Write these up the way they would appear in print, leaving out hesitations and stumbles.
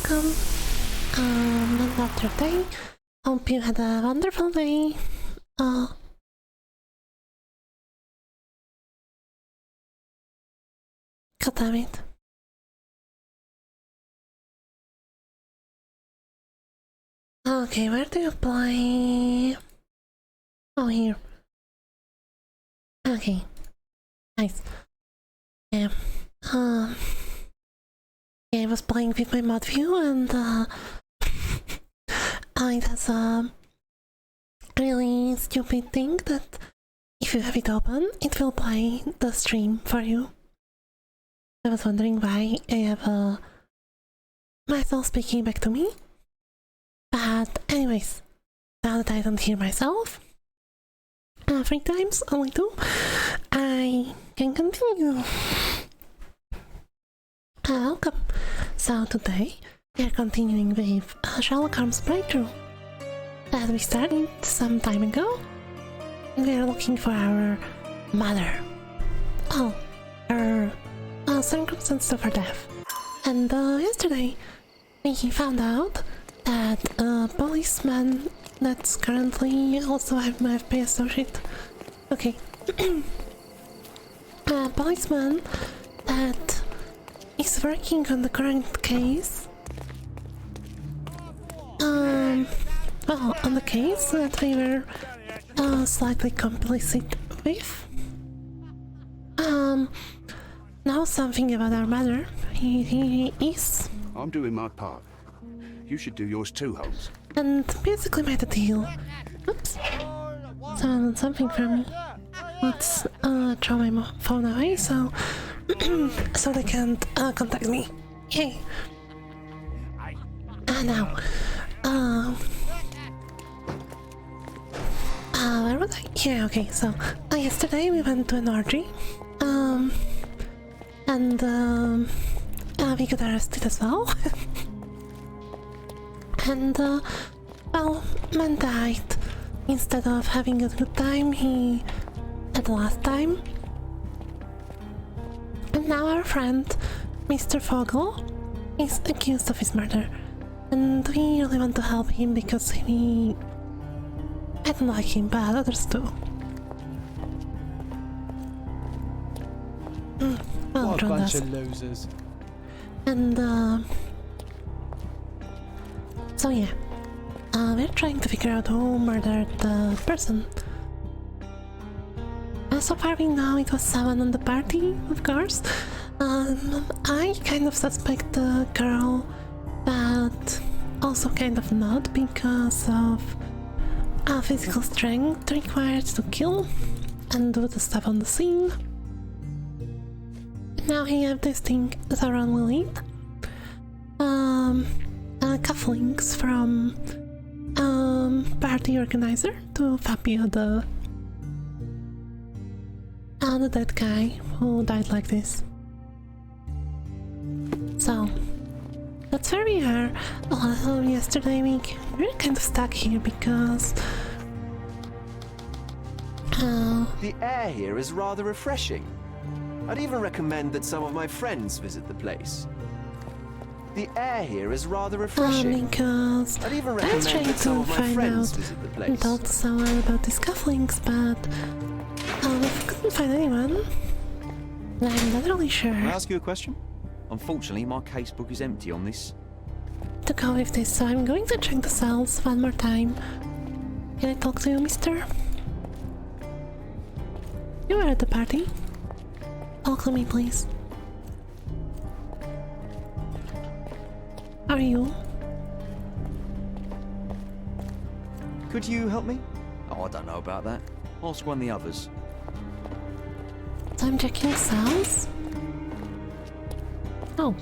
welcome. Another day. Hope you had a wonderful day. God damn it. Okay, where do you play? Oh, here. Okay. Nice. Yeah. Yeah, I was playing with my mod view and it has a really stupid thing that if you have it open, it will play the stream for you. I was wondering why I have myself speaking back to me. But anyways, now that I don't hear myself 3 times, only 2, I can continue. Welcome. So today we are continuing with Sherlock Holmes playthrough that we started some time ago. We are looking for our mother. Oh, her circumstances of her death. And yesterday we found out that a policeman that's currently also my FP associate. Okay. A policeman that is working on the current case. Well, on the case that we were slightly complicit with. Now something about our mother. He is. I'm doing my part. You should do yours too, Holmes. And basically made a deal. Oops. Someone wants something from me. Let's throw my phone away so so they can't contact me. Yay. Now. Where was I? Yeah, okay, so yesterday we went to an orgy. And we got arrested as well. And well, man died. Instead of having a good time, he had the last time. And now our friend, Mr. Fogel, is accused of his murder. And we really want to help him because I don't like him, but others do. Well, what a bunch of losers. And so yeah, we're trying to figure out who murdered the person. So far we know it was someone on the party, of course. I kind of suspect the girl, but also kind of not because of physical strength required to kill and do the stuff on the scene. Now we have this thing as our only lead. Cufflinks from party organizer to Fabio, the dead guy who died like this. So that's where we are. Yesterday we were kind of stuck here because the air here is rather refreshing. I'd even recommend that some of my friends visit the place. The air here is rather refreshing. Because I'd even I was trying recommend that some to of my find friends out visit the and place. talk to someone about these cufflinks, but I couldn't find anyone. And I'm not really sure Can I ask you a question? Unfortunately, my casebook is empty on this. to go with this, so I'm going to check the cells one more time. Can I talk to you, mister? You were at the party. Talk to me, please. Are you? Could you help me? Oh, I don't know about that. Ask one of the others. So I'm checking cells? Oh.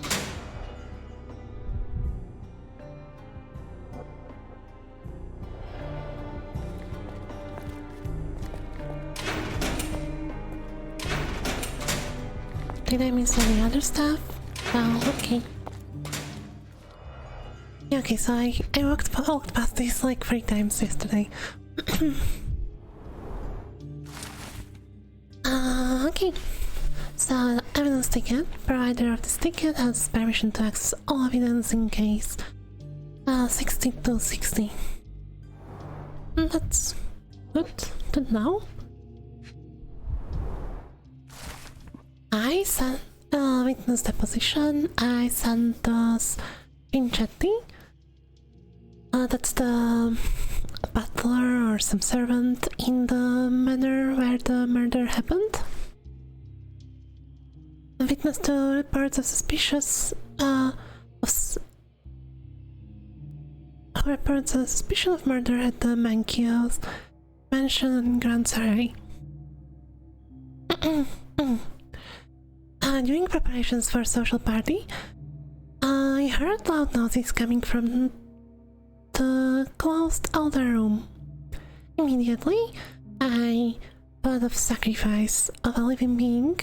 Did I miss any other stuff? Oh, okay. Yeah, okay, so I walked past this like 3 times yesterday. Okay. So, evidence ticket. Provider of this ticket has permission to access all evidence in case 6260. That's good to know. I sent witness deposition. I sent us Vincetti. That's the butler or some servant in the manor where the murder happened. A witness to reports of suspicious reports of suspicion of murder at the Mankios mansion in Grand Sarai. During preparations for a social party, I heard loud noises coming from the closed outer room. Immediately, I thought of sacrifice of a living being.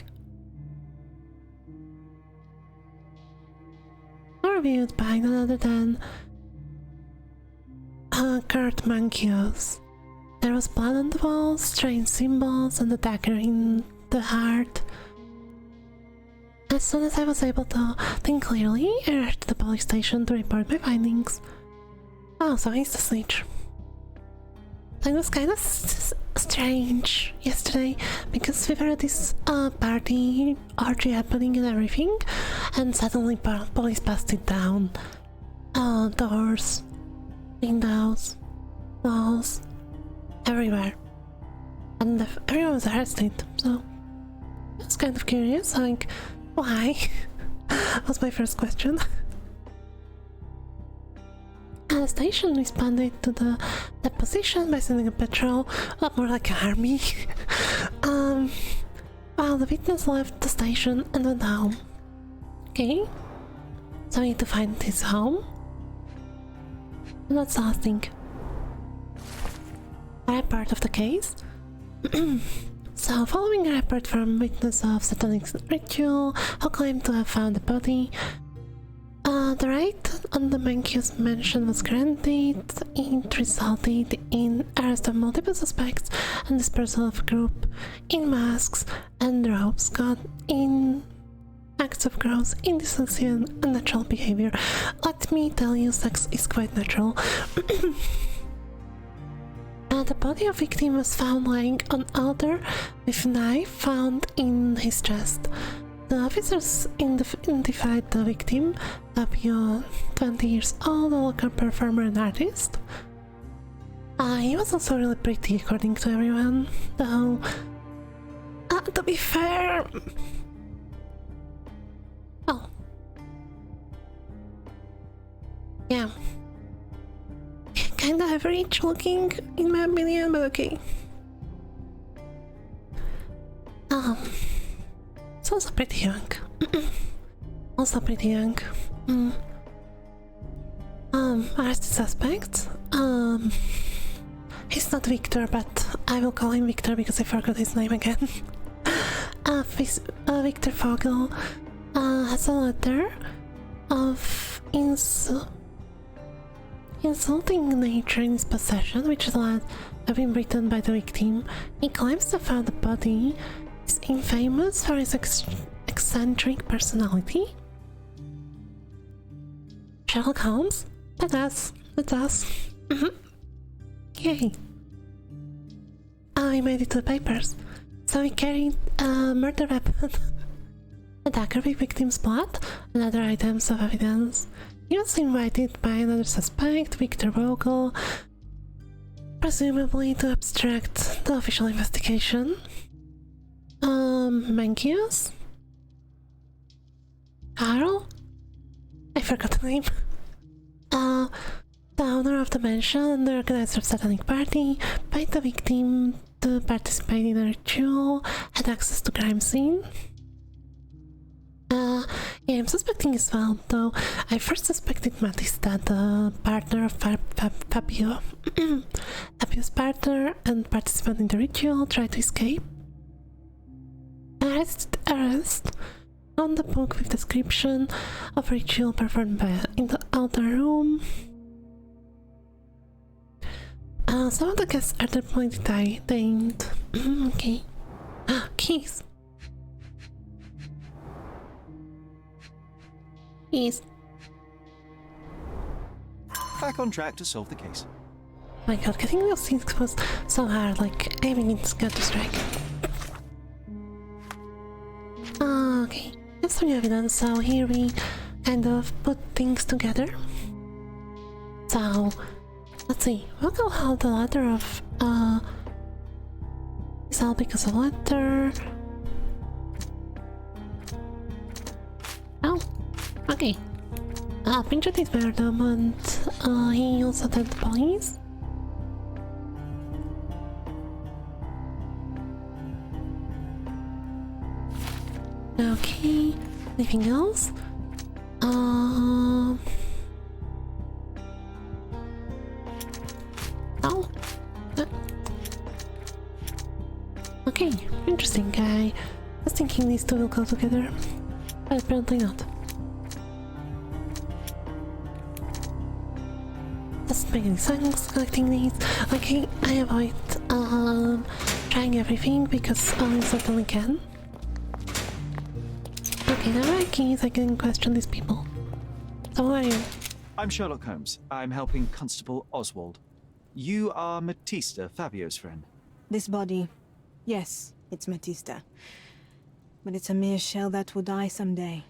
Or viewed by none other than Kurt Mankios. There was blood on the walls, strange symbols, and a dagger in the heart. As soon as I was able to think clearly, I rushed to the police station to report my findings. Oh, so he's the snitch. It was kind of strange yesterday because we were at this party, orgy happening and everything, and suddenly police passed it down. Doors, windows, walls, everywhere. And everyone was arrested, so I was kind of curious, like, why? Was my first question. The station responded to the deposition by sending a patrol, not more like an army, while the witness left the station and went home. Okay, so we need to find his home. And that's the last thing. A report of the case. So, following a report from witness of satanic ritual who claimed to have found the body, the raid on the Mankios mansion was granted. It resulted in arrest of multiple suspects and dispersal of a group in masks and robes caught in acts of gross indecency and unnatural behavior. Let me tell you, sex is quite natural. The body of victim was found lying on altar with a knife found in his chest. The officers identified the victim, Fabio, 20 years old, a local performer and artist. He was also really pretty, according to everyone, though, to be fair... Oh. Yeah. Kinda average looking, in my opinion, but okay. It's also pretty young. Also pretty young. Arrested suspect. He's not Victor, but I will call him Victor because I forgot his name again. Victor Fogel has a letter of insulting nature in his possession, which is what have been written by the victim. He claims to have found the body. He's infamous for his eccentric personality. Sherlock Holmes? That's us. Yay. He made it to the papers. So he carried a murder weapon, a dagger with victim's blood, and other items of evidence. He was invited by another suspect, Victor Vogel, presumably to obstruct the official investigation. Mankios? Carl? I forgot the name. The owner of the mansion and the organizer of satanic party paid the victim to participate in a ritual, had access to crime scene. Yeah, I'm suspecting as well, though I first suspected Matista, the partner of Fabio. Fabio's partner and participant in the ritual tried to escape. Arrest on the book with description of ritual performed in the outer room. Some of the guests are at the point detained. Okay. Keys. Please. Back on track to solve the case. My god, getting those things was so hard, like aiming it's got to strike. Okay, that's some new evidence, so here we kind of put things together. So, let's see, we'll go hold the letter of, it's all because of letter. Oh, okay. Pincher did murder, and he also told the police. Okay, anything else? Oh. Okay, interesting. I was thinking these two will go together, but apparently not. Doesn't make any sense collecting these. Okay, I avoid trying everything because I certainly can. Okay, now I keys, I can question these people. So who are you? I'm Sherlock Holmes. I'm helping Constable Oswald. You are Matista, Fabio's friend. This body, yes, it's Matista. But it's a mere shell that will die someday.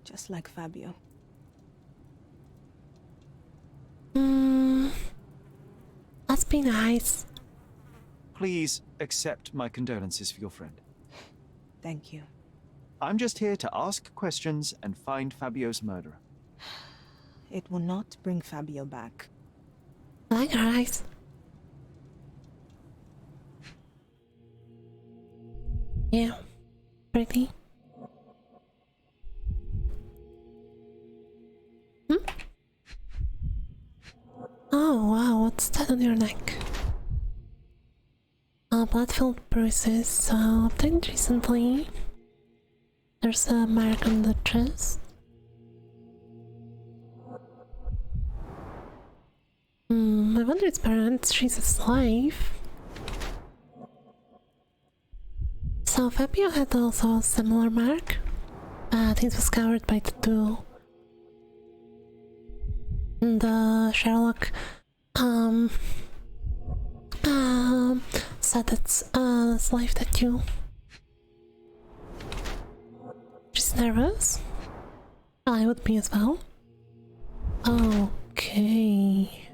Just like Fabio. Must be nice. Please accept my condolences for your friend. Thank you. I'm just here to ask questions and find Fabio's murderer. It will not bring Fabio back. I like her eyes. Yeah, pretty. Oh wow, what's that on your neck? Blood-filled bruises, obtained recently. There's a mark on the chest. I wonder its parents, she's a slave. So Fabio had also a similar mark, but it was covered by the two. And Sherlock said it's a slave tattoo. She's nervous? I would be as well. Okay.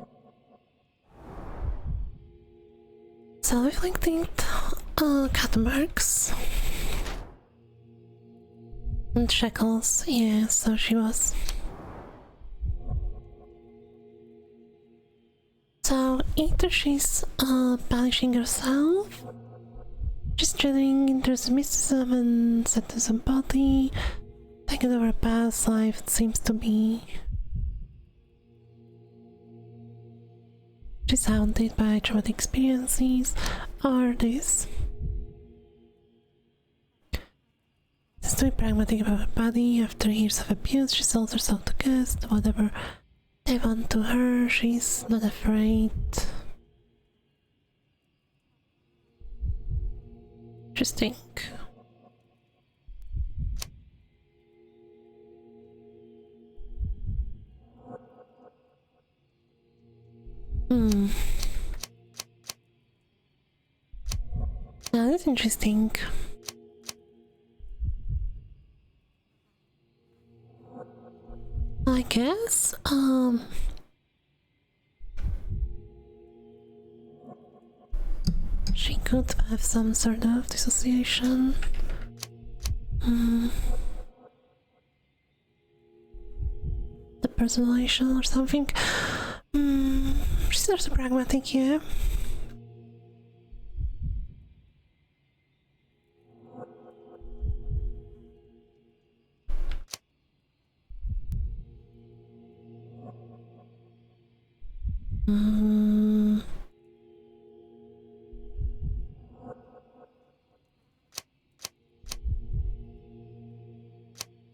Self-inflicted cut marks. And shackles, yeah, so she was. So either she's banishing herself, she's drilling into mysticism and sadism body, taking over her past life, it seems to be. She's haunted by traumatic experiences, or this. Just to be pragmatic about her body, after years of abuse, she sells herself to guests, whatever they want to her, she's not afraid. Interesting. Now that's interesting. I guess, she could have some sort of dissociation. Depersonalization or something. She's also pragmatic, yeah.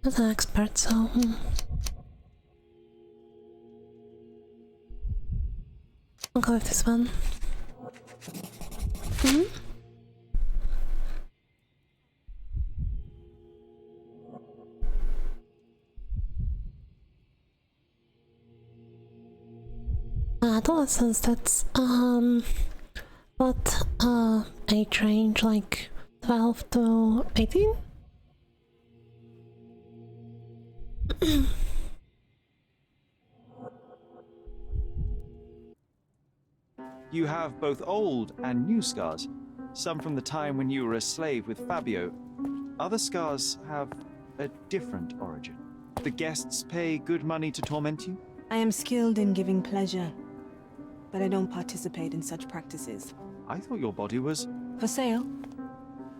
Not an expert, so I'll go with this one. Adolescence, that's, what, age range, like 12 to 18? You have both old and new scars. Some from the time when you were a slave with Fabio. Other scars have a different origin. The guests pay good money to torment you? I am skilled in giving pleasure, but I don't participate in such practices. I thought your body was... For sale?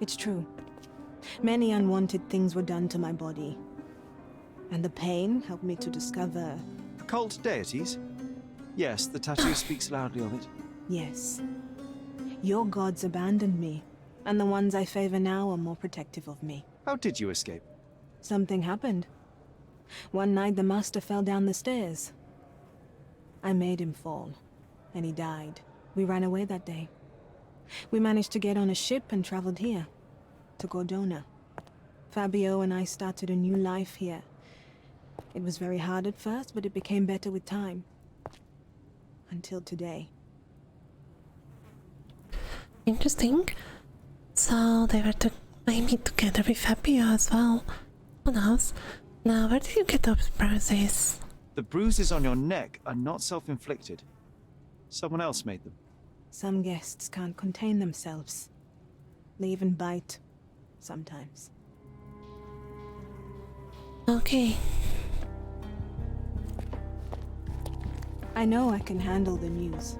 It's true. Many unwanted things were done to my body. And the pain helped me to discover... Occult deities? Yes, the tattoo speaks loudly of it. Yes. Your gods abandoned me, and the ones I favor now are more protective of me. How did you escape? Something happened. One night the master fell down the stairs. I made him fall, and he died. We ran away that day. We managed to get on a ship and traveled here, to Gordona. Fabio and I started a new life here. It was very hard at first, but it became better with time. Until today. Interesting. So they were maybe together with Fabio as well. Who knows? Now, where did you get those bruises? The bruises on your neck are not self-inflicted. Someone else made them. Some guests can't contain themselves. They even bite. Sometimes. Okay. I know I can handle the news.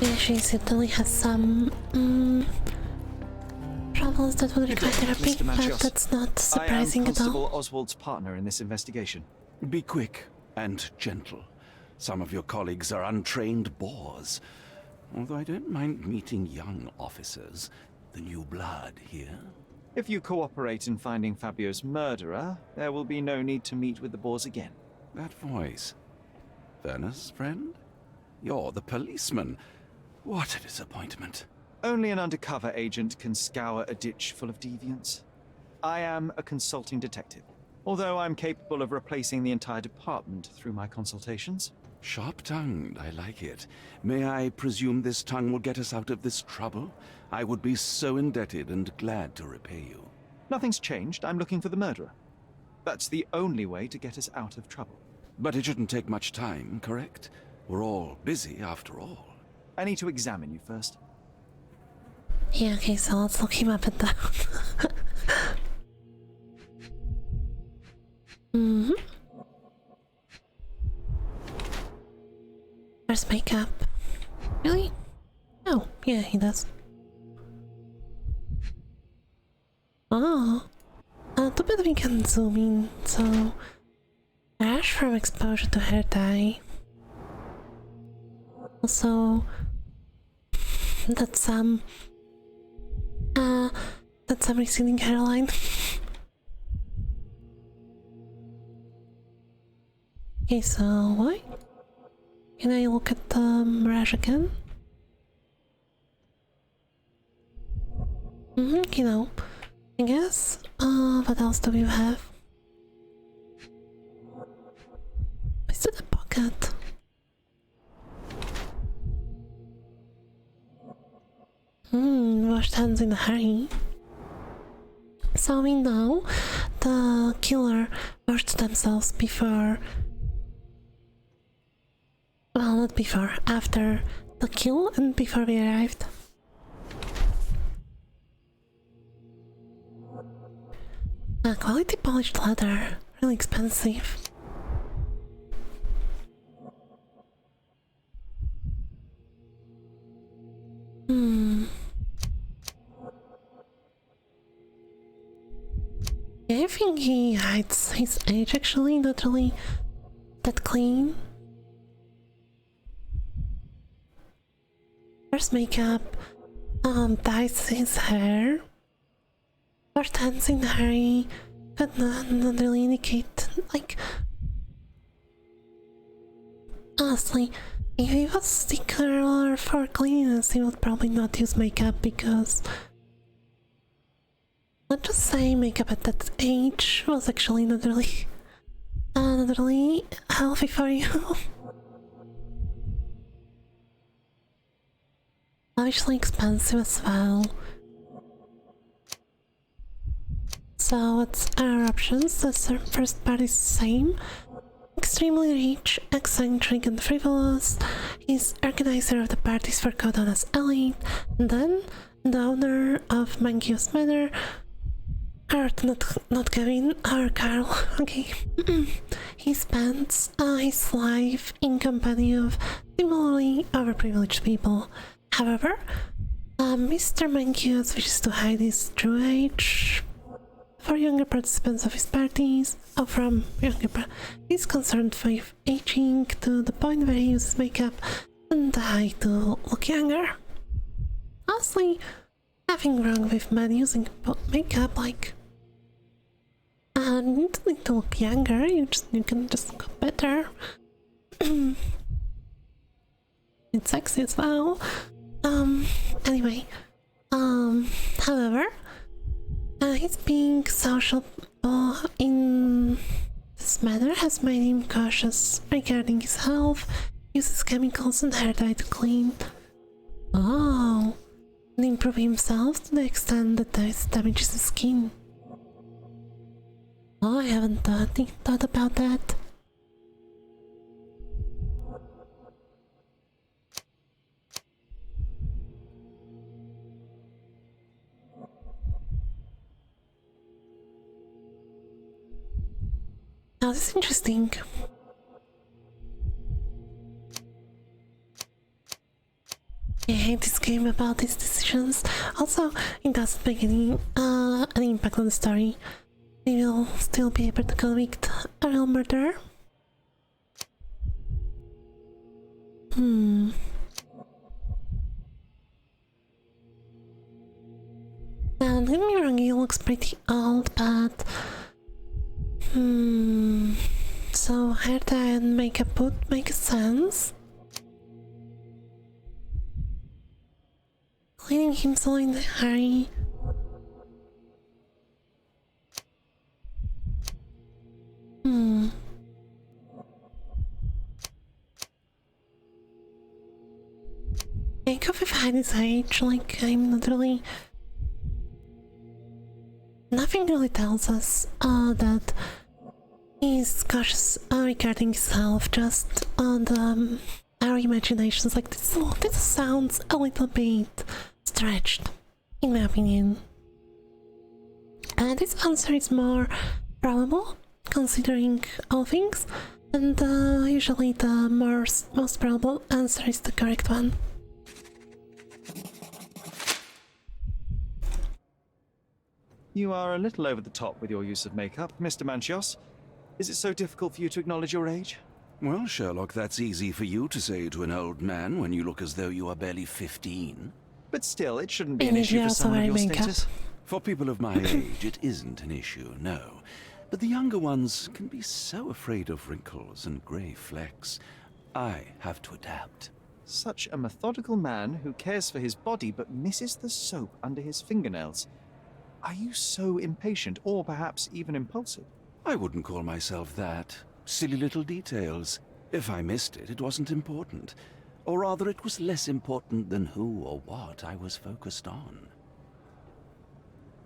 Yeah, she certainly has some troubles that would require therapy, Mr. but Manchios. that's not surprising I am at all. Constable Oswald's partner in this investigation. Be quick and gentle. Some of your colleagues are untrained boors. Although I don't mind meeting young officers. The new blood here. If you cooperate in finding Fabio's murderer, there will be no need to meet with the Boers again. That voice. Werner's friend? You're the policeman. What a disappointment. Only an undercover agent can scour a ditch full of deviants. I am a consulting detective, although I'm capable of replacing the entire department through my consultations. Sharp-tongued, I like it. May I presume this tongue will get us out of this trouble? I would be so indebted and glad to repay you. Nothing's changed. I'm looking for the murderer. That's the only way to get us out of trouble. But it shouldn't take much time, correct? We're all busy after all. I need to examine you first. Yeah, okay, so let's look him up and down. Mm-hmm. Where's makeup? Really? Oh, yeah, he does. Oh. Too bad we can zoom in, so... Rash from exposure to hair dye. Also... That's some receding hairline. Okay, so what? Can I look at the rash again? You know, I guess. What else do we have? Is it a pocket? Washed hands in a hurry. So we know the killer washed themselves before. Well, not before, after the kill and before we arrived. Quality polished leather, really expensive. Yeah, I think he hides his age actually, not really that clean. There's makeup, dyes his hair, washed hands in a hurry, but not really indicate, like... Honestly, if he was sticker for cleanliness, he would probably not use makeup because... Let's just say makeup at that age was actually not really not really healthy for you. Obviously expensive as well. So what's our options? The first part is the same. Extremely rich, eccentric and frivolous. He's organizer of the parties for Kodona's elite. And then the owner of Mangios Manor. Kurt, not Kevin, or Carl, okay. He spends his life in company of similarly overprivileged people. However, Mr. Mangios wishes to hide his true age for younger participants of his parties. He's concerned with aging to the point where he uses makeup and dye to look younger. Honestly, nothing wrong with men using makeup, like, you don't need to look younger, you can just look better. It's sexy as well. Anyway, however, his being sociable in this manner has made him cautious regarding his health, uses chemicals and hair dye to clean. Oh, and improve himself to the extent that this damages his skin. Oh, I haven't thought about that. Now this is interesting. I hate this game about these decisions. Also, it doesn't make any impact on the story. They will still be able to convict a real murderer. Now, don't get me wrong, he looks pretty old, but so hair dye and makeup would make sense. Cleaning himself in a hurry. I could have had his age, like, I'm not really... Nothing really tells us that he's cautious regarding his health, just our imaginations. Like, this sounds a little bit stretched, in my opinion. And this answer is more probable, considering all things, and usually the most probable answer is the correct one. You are a little over the top with your use of makeup, Mr. Manchios. Is it so difficult for you to acknowledge your age? Well, Sherlock, that's easy for you to say to an old man when you look as though you are barely 15. But still, it shouldn't be an issue for someone of your status. For people of my age, it isn't an issue, no. But the younger ones can be so afraid of wrinkles and grey flecks. I have to adapt. Such a methodical man who cares for his body but misses the soap under his fingernails. Are you so impatient, or perhaps even impulsive? I wouldn't call myself that. Silly little details. If I missed it, it wasn't important. Or rather, it was less important than who or what I was focused on.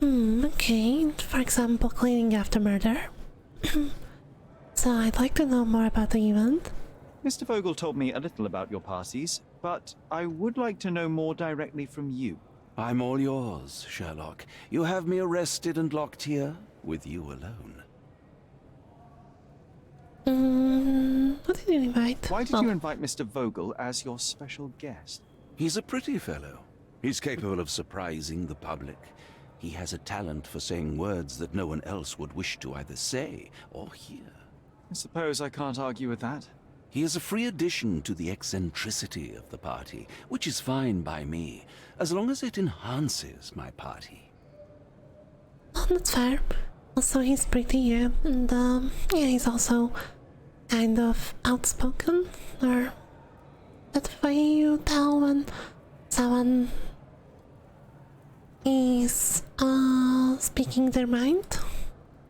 Okay. For example, cleaning after murder. So I'd like to know more about the event. Mr. Vogel told me a little about your parties, but I would like to know more directly from you. I'm all yours, Sherlock. You have me arrested and locked here, with you alone. What did you invite? Why did you invite Mr. Vogel as your special guest? He's a pretty fellow. He's capable of surprising the public. He has a talent for saying words that no one else would wish to either say or hear. I suppose I can't argue with that. He is a free addition to the eccentricity of the party, which is fine by me, as long as it enhances my party. Oh, that's fair. Also, he's pretty, yeah, and yeah, he's also kind of outspoken, or that way you tell when someone is speaking their mind.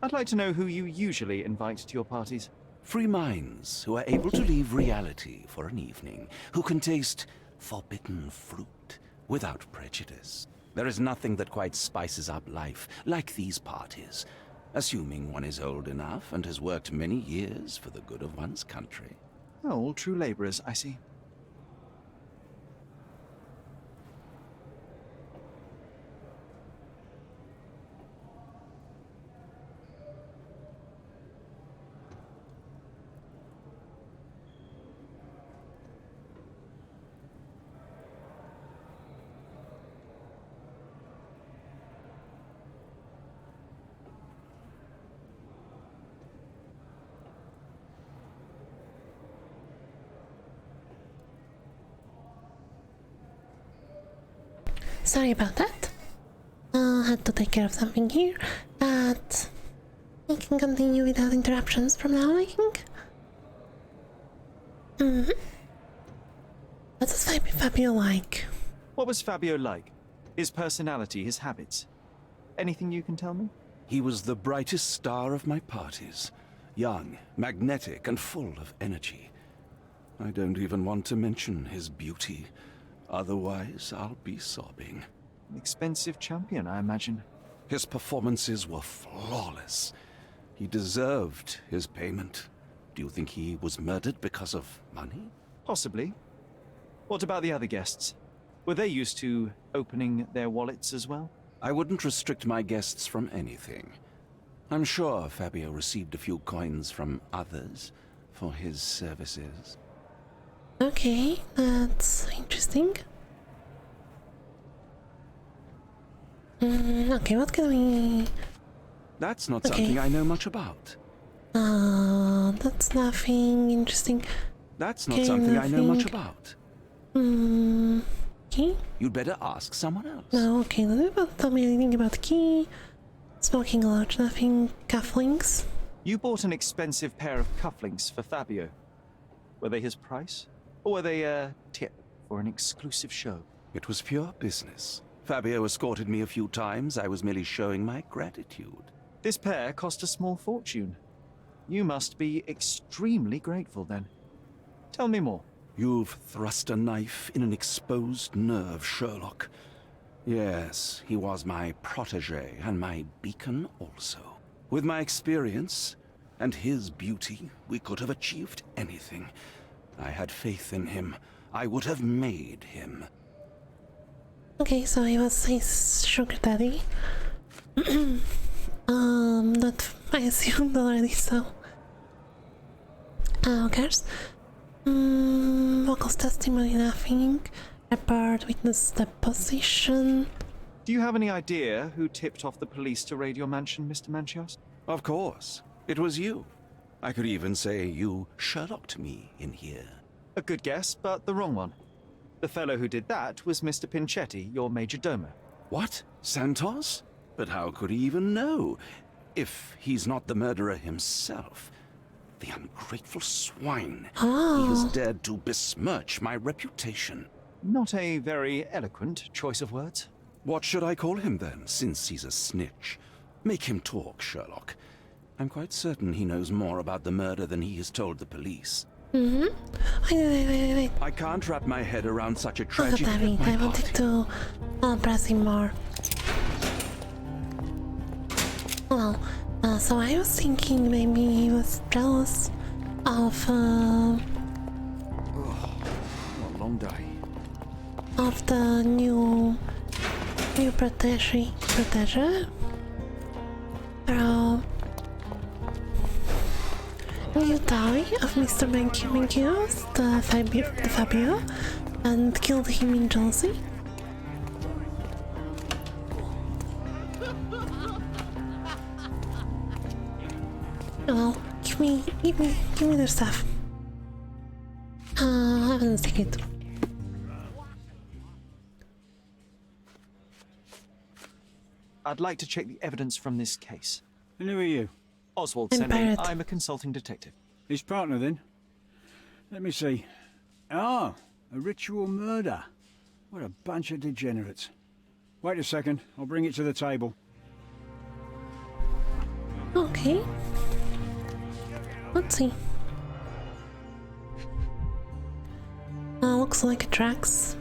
I'd like to know who you usually invite to your parties. Free minds who are able to leave reality for an evening, who can taste forbidden fruit without prejudice. There is nothing that quite spices up life like these parties, assuming one is old enough and has worked many years for the good of one's country. Oh, all true laborers, I see. Sorry about that. Had to take care of something here, but we can continue without interruptions from now, I think. What does Fabio like? What was Fabio like? His personality, his habits? Anything you can tell me? He was the brightest star of my parties. Young, magnetic, and full of energy. I don't even want to mention his beauty. Otherwise, I'll be sobbing. An expensive champion, I imagine. His performances were flawless. He deserved his payment. Do you think he was murdered because of money? Possibly. What about the other guests? Were they used to opening their wallets as well? I wouldn't restrict my guests from anything. I'm sure Fabio received a few coins from others for his services. Okay, that's interesting. Okay, what can we... That's not something I know much about. That's nothing interesting. That's not something I know much about. Okay. You'd better ask someone else. No, okay, don't tell me anything about the key. Smoking a lot, nothing. Cufflinks. You bought an expensive pair of cufflinks for Fabio. Were they his price? Or were they a tip for an exclusive show? It was pure business. Fabio escorted me a few times. I was merely showing my gratitude. This pair cost a small fortune. You must be extremely grateful then. Tell me more. You've thrust a knife in an exposed nerve, Sherlock. Yes, he was my protege and my beacon also. With my experience and his beauty, we could have achieved anything. I had faith in him. I would have made him. Okay, so he was his sugar daddy. That I assumed already, so... who cares? Vocals testimony, nothing. Report witness deposition. Do you have any idea who tipped off the police to raid your mansion, Mr. Manchios? Of course. It was you. I could even say you Sherlocked me in here. A good guess, but the wrong one. The fellow who did that was Mr. Pinchetti, your major domo. What? Santos? But how could he even know? If he's not the murderer himself. The ungrateful swine. He has dared to besmirch my reputation. Not a very eloquent choice of words. What should I call him then, since he's a snitch? Make him talk, Sherlock. I'm quite certain he knows more about the murder than he has told the police. Wait. I can't wrap my head around such a Oh, tragedy. damn it, I wanted to press him more. Well, so I was thinking maybe he was jealous of, What a long day. of the new protege? New toy of Mr. Manchios, the Fabio, and killed him in jealousy. Well, give me their stuff. I will take it. I'd like to check the evidence from this case. And who are you? Oswald I'm sent me. Barrett. I'm a consulting detective. His partner, then? Let me see. Ah, a ritual murder. What a bunch of degenerates. Wait a second, I'll bring it to the table. Okay. Let's see. looks like it tracks.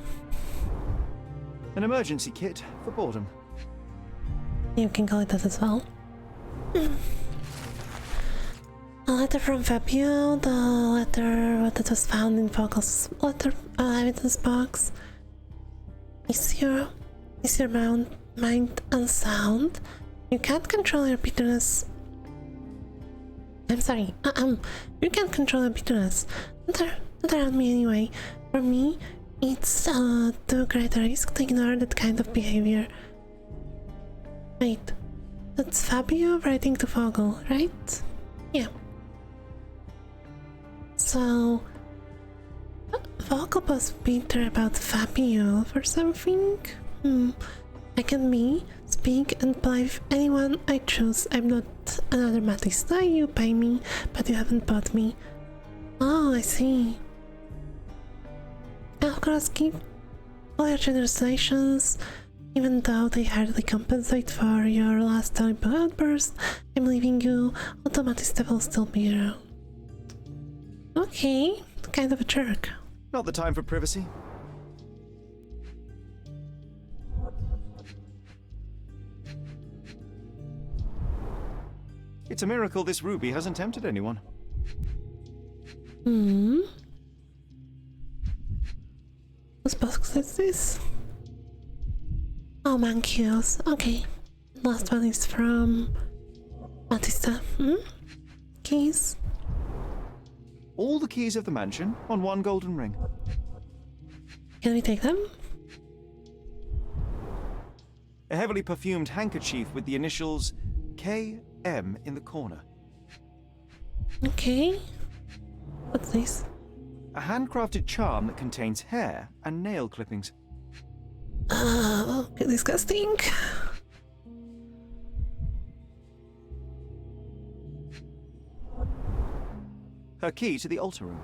An emergency kit for boredom. You can call it that as well. A letter from Fabio, the letter that was found in Vogel's evidence box. Is your mind unsound? You can't control your bitterness. I'm sorry. You can't control your bitterness. Not around me anyway. For me, it's too great a risk to ignore that kind of behavior. Wait, that's Fabio writing to Vogel, right? Yeah. So, Vogel was bitter about Fabio for something? I can speak and believe anyone I choose. I'm not another Matista. You pay me, but you haven't bought me. Oh, I see. Of course, keep all your generous donations, even though they hardly compensate for your last terrible outburst. I'm leaving you. Automatista will still be around. Okay, kind of a jerk. Not the time for privacy. It's a miracle this ruby hasn't tempted anyone. Whose box is this? Oh, Mankios. Okay. Last one is from Matista. Keys. All the keys of the mansion on one golden ring. Can we take them? A heavily perfumed handkerchief with the initials KM in the corner. Okay. What's this? A handcrafted charm that contains hair and nail clippings. Oh, disgusting. Her key to the altar room.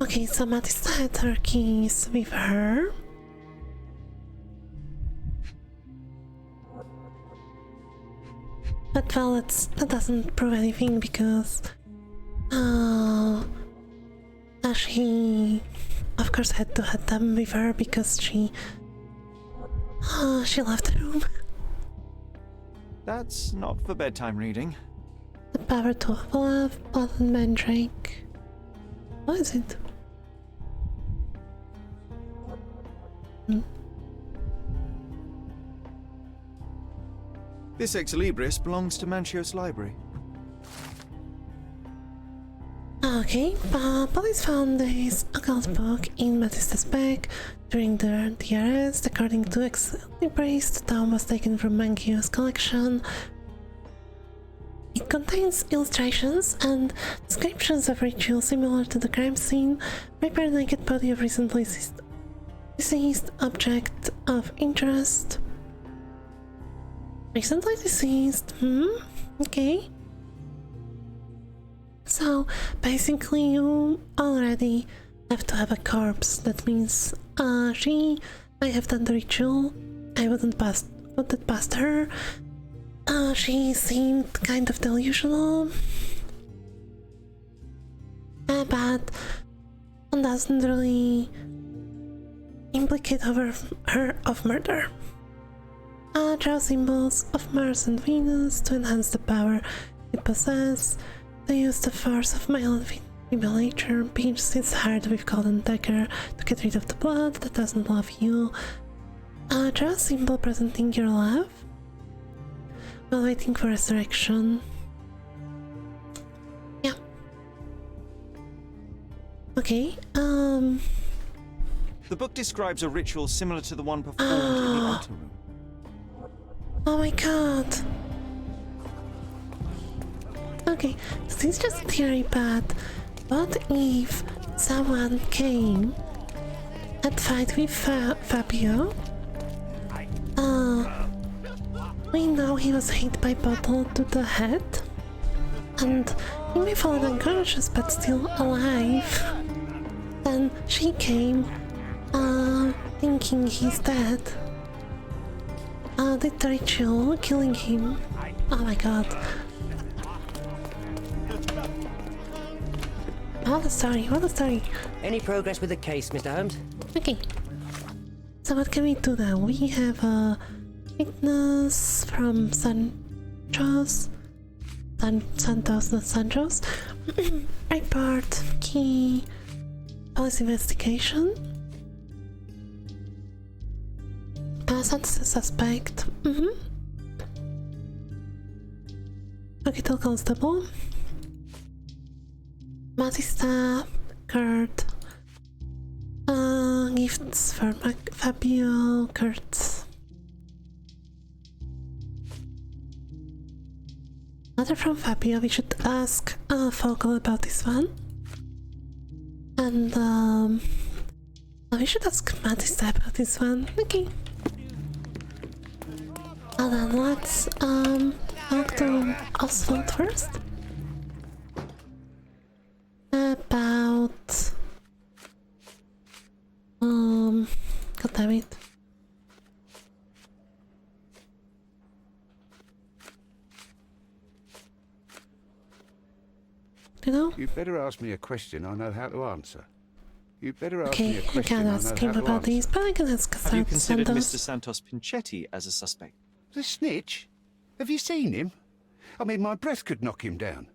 Okay, so Matista had her keys with her. But well, that doesn't prove anything because she of course had to have them with her because she left the room. That's not for bedtime reading. The power to love, blood and mandrake. What is it? This ex libris belongs to Manchios Library. Okay, police found this occult book in Matista's bag during the arrest. According to ex libris, the tome was taken from Manchios' collection. It contains illustrations and descriptions of rituals similar to the crime scene. Prepare naked body of recently deceased object of interest. Recently deceased. Okay. So basically, you already have to have a corpse. That means she might have done the ritual. I wouldn't put it past her. She seemed kind of delusional, but that doesn't really implicate her of murder. Draw symbols of Mars and Venus to enhance the power you possess. To use the force of male and female nature. Pierce its heart with golden dagger to get rid of the blood that doesn't love you. Draw a symbol presenting your love while waiting for resurrection. Yeah. Okay, The book describes a ritual similar to the one performed in the altar room. oh my god. Okay, so this is just a theory, but what if someone came and fight with Fabio? We know he was hit by bottle to the head, and he may fall unconscious but still alive. Then she came, thinking he's dead. Did the ritual, killing him. Oh my god. What a story, what a story. Any progress with the case, Mr. Holmes? Okay. So what can we do now? We have a witness from Santos. Santos, not Santos. Report, key, police investigation. Santos is suspect. Hospital constable. Matista, Kurt. Gifts for Fabio, Kurt. Letter from Fabio. We should ask Fogel about this one. And we should ask Matista about this one. Okay. And then let's talk to Oswald first. About God damn it. You know? You'd better ask me a question I know how to answer. You'd better ask me Okay, a I question can't I know ask how him to about answer. these, but I can ask Have you considered Santos. Mr. Santos Pinchetti as a suspect? The snitch? Have you seen him? I mean, my breath could knock him down.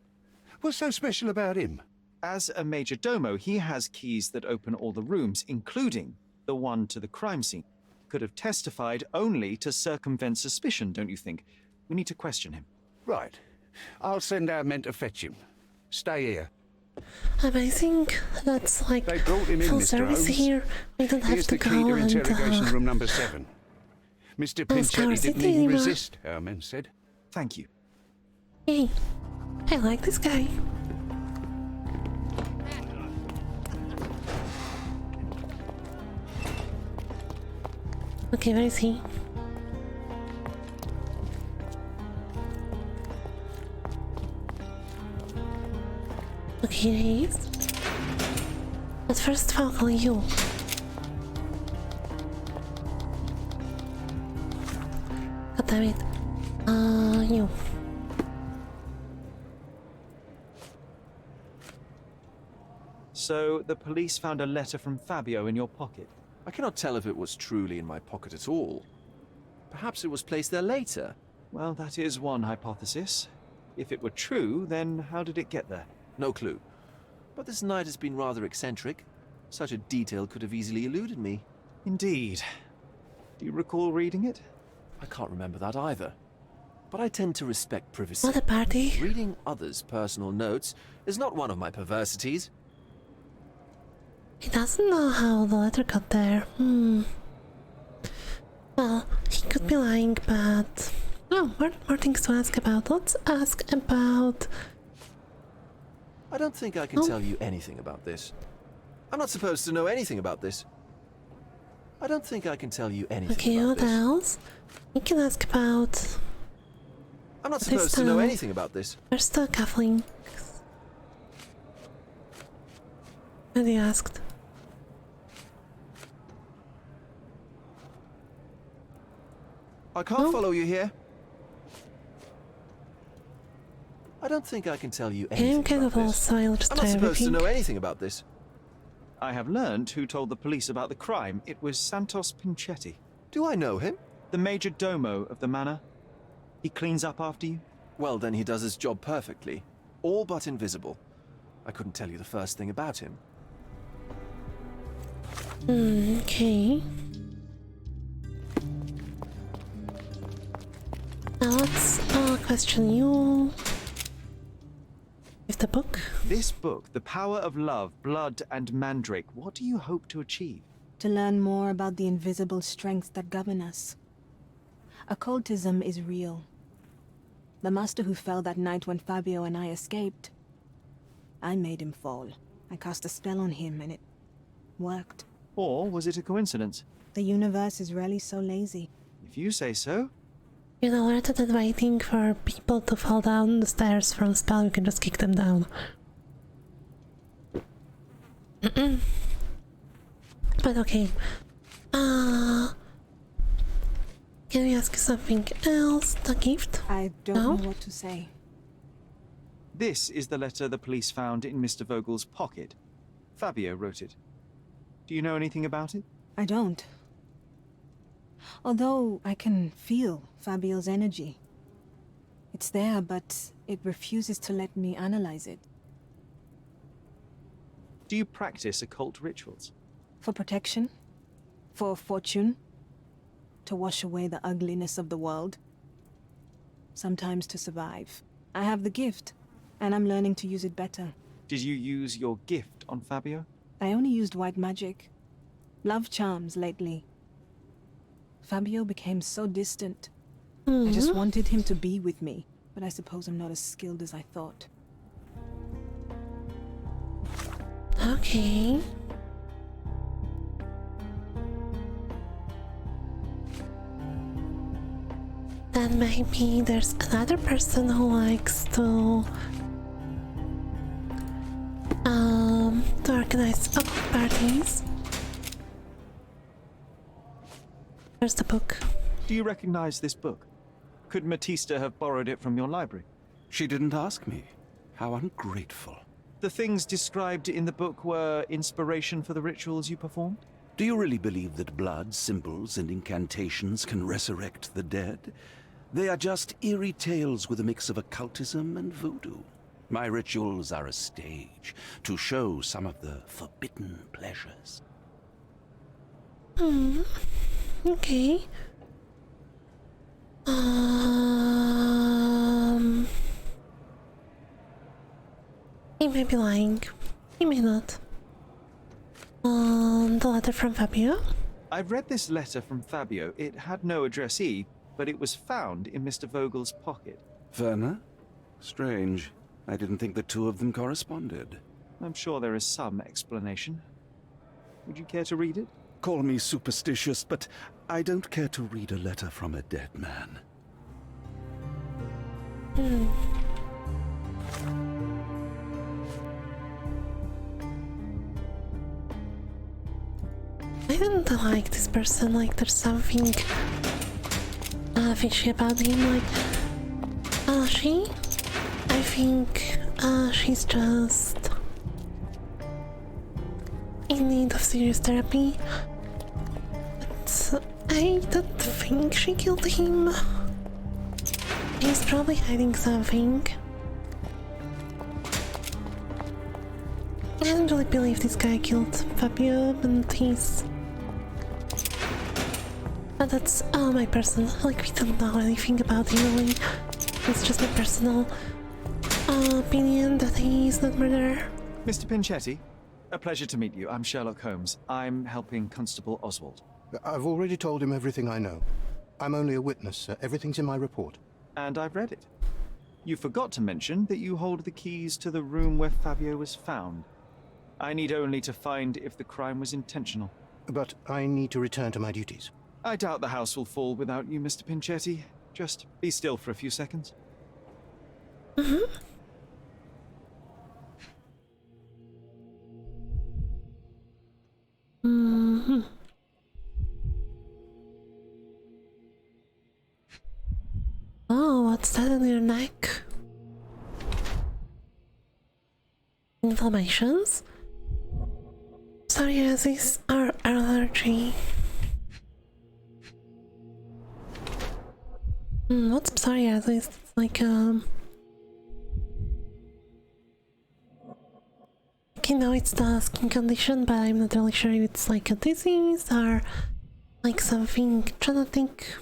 What's so special about him? As a major domo, he has keys that open all the rooms, including the one to the crime scene. Could have testified only to circumvent suspicion, don't you think? We need to question him. Right. I'll send our men to fetch him. Stay here. Amazing. That's like They brought him in, full Mr. service Holmes. here. We don't have Here's to the key go to and interrogation room number 7. Mr. Pinchetti City didn't even anymore. resist, our men said. Thank you. Hey, I like this guy. Okay, where is he? Okay, here he is. But first of all, call you. God damn it. You. So, the police found a letter from Fabio in your pocket. I cannot tell if it was truly in my pocket at all. Perhaps it was placed there later. Well, that is one hypothesis. If it were true, then how did it get there? No clue. But this night has been rather eccentric. Such a detail could have easily eluded me. Indeed. Do you recall reading it? I can't remember that either. But I tend to respect privacy. What a party. Reading others' personal notes is not one of my perversities. He doesn't know how the letter got there. Well, he could be lying, but... Oh, more things to ask about. Let's ask about... I don't think I can tell you anything about this. I'm not supposed to know anything about this. I don't think I can tell you anything Okay, about what this. else? You can ask about... I'm not This supposed to know time. anything about this. Where's the cufflinks? What he asked? I can't No. follow you here. I don't think I can tell you I'm anything kind about of lost, this. so I'll just I'm try not supposed to everything. know anything about this. I have learned who told the police about the crime. It was Santos Pinchetti, Do I know him? the major domo of the manor. He cleans up after you? Well, then he does his job perfectly. All but invisible. I couldn't tell you the first thing about him. Okay. Now let's question you. With the book? This book, The Power of Love, Blood, and Mandrake, what do you hope to achieve? To learn more about the invisible strengths that govern us. Occultism is real. The master who fell that night when Fabio and I escaped, I made him fall. I cast a spell on him and it worked. Or was it a coincidence? The universe is rarely so lazy. If you say so. You know, rather than waiting for people to fall down the stairs from a spell, you can just kick them down. But okay. Can we ask you something else? The gift? I don't No? know what to say. This is the letter the police found in Mr. Vogel's pocket. Fabio wrote it. Do you know anything about it? I don't. Although I can feel Fabio's energy. It's there, but it refuses to let me analyze it. Do you practice occult rituals? For protection? For fortune? To wash away the ugliness of the world? Sometimes to survive. I have the gift, and I'm learning to use it better. Did you use your gift on Fabio? I only used white magic. Love charms lately. Fabio became so distant. I just wanted him to be with me, but I suppose I'm not as skilled as I thought. Okay. Then maybe there's another person who likes to organize parties. Where's the book? Do you recognize this book? Could Matista have borrowed it from your library? She didn't ask me. How ungrateful. The things described in the book were inspiration for the rituals you performed? Do you really believe that blood, symbols, and incantations can resurrect the dead? They are just eerie tales with a mix of occultism and voodoo. My rituals are a stage to show some of the forbidden pleasures. Okay. He may be lying. He may not. The letter from Fabio? I've read this letter from Fabio. It had no addressee, but it was found in Mr. Vogel's pocket. Werner? Strange. I didn't think the two of them corresponded. I'm sure there is some explanation. Would you care to read it? Call me superstitious, but I don't care to read a letter from a dead man. I don't like this person, like there's something fishy about him, like I think she's just in need of serious therapy, but I don't think she killed him. He's probably hiding something. I don't really believe this guy killed Fabio, but he's... But that's my personal... Like, we don't know anything about him, really. It's just my personal opinion that he's not murderer. Mr. Pinchetti, a pleasure to meet you. I'm Sherlock Holmes. I'm helping Constable Oswald. I've already told him everything I know. I'm only a witness, sir. Everything's in my report. And I've read it. You forgot to mention that you hold the keys to the room where Fabio was found. I need only to find if the crime was intentional. But I need to return to my duties. I doubt the house will fall without you, Mr. Pinchetti. Just be still for a few seconds. Oh, what's that on your neck? Inflammations? Psoriasis or allergy? What's psoriasis? It's like okay, no, it's the skin condition, but I'm not really sure if it's like a disease or like something. I'm trying to think.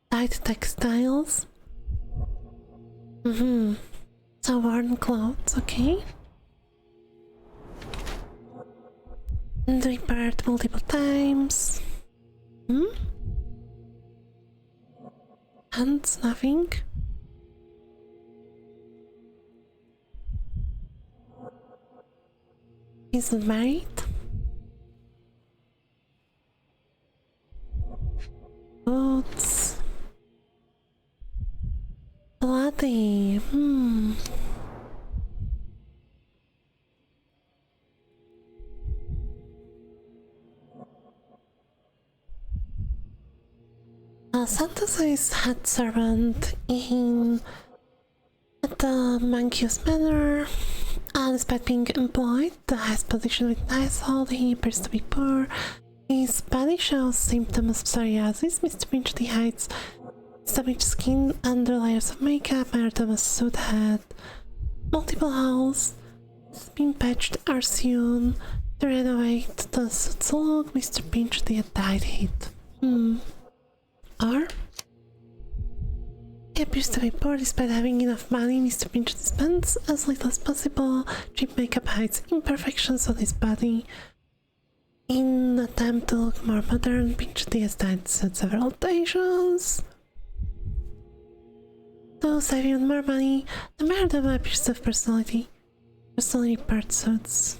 Tight textiles. So worn clothes, okay. And repaired multiple times. Hands, nothing. He's not married. Boots. Bloody. Santos is head servant in the monkey's manner. Despite being employed, the highest position with nice household, he appears to be poor. His body shows symptoms of psoriasis. Mr. Pinch hides damaged skin under layers of makeup. Mayor Thomas' suit had multiple holes. It's been patched or sewn to renovate the suit's look. Mr. Pinch had died hit. Or he appears to be poor despite having enough money. Mr. Pinch spends as little as possible. Cheap makeup hides imperfections on his body. In an attempt to look more modern, Pinch has died several occasions. To save even more money, the Mayor appears to have personally repaired suits.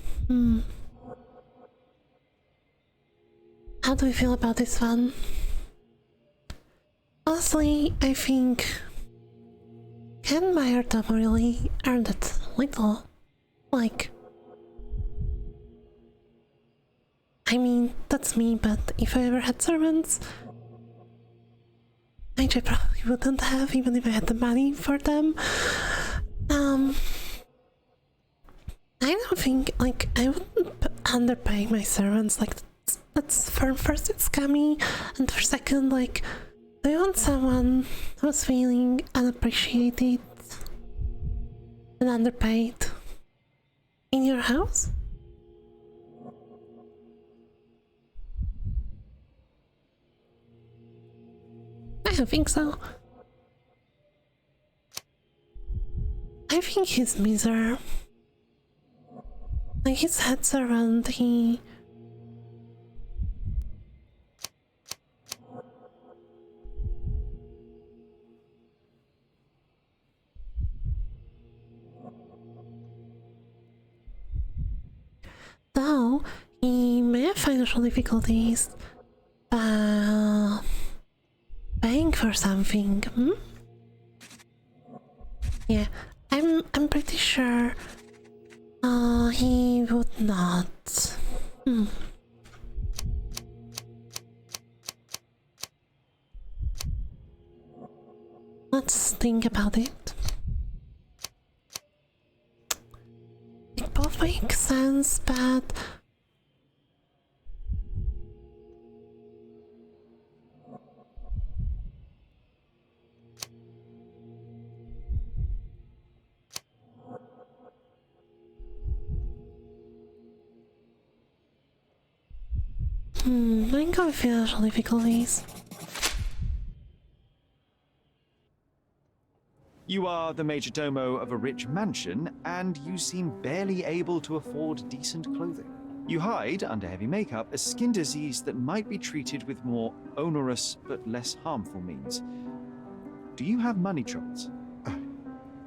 How do we feel about this one? Honestly, I think... Can Mayor really earn that little? Like... I mean, that's me, but if I ever had servants... Which I probably wouldn't have, even if I had the money for them. I don't think, like, I wouldn't underpay my servants, like, that's for first it's scammy, and for second, like, do you want someone who's feeling unappreciated and underpaid in your house? I don't think so. I think he's miserable. Like, his head servant, he... Though, he may have financial difficulties, paying for something, Yeah, I'm pretty sure he would not. Let's think about it. It both makes sense, but I'm going with financial difficulties. You are the major domo of a rich mansion, and you seem barely able to afford decent clothing. You hide under heavy makeup a skin disease that might be treated with more onerous but less harmful means. Do you have money troubles? I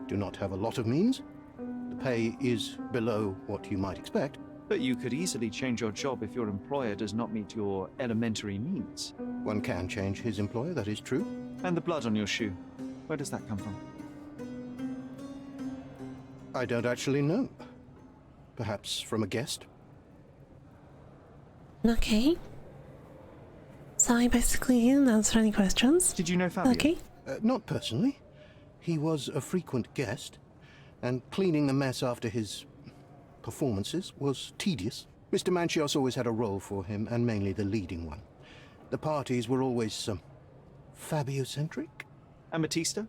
do not have a lot of means. The pay is below what you might expect. But you could easily change your job if your employer does not meet your elementary needs. One can change his employer, that is true. And the blood on your shoe, where does that come from? I don't actually know. Perhaps from a guest? Okay. So I basically didn't answer any questions. Did you know Fabio? Okay. Not personally. He was a frequent guest, and cleaning the mess after his performances was tedious. Mr. Manchios always had a role for him, and mainly the leading one. The parties were always, Fabio-centric? And Matista?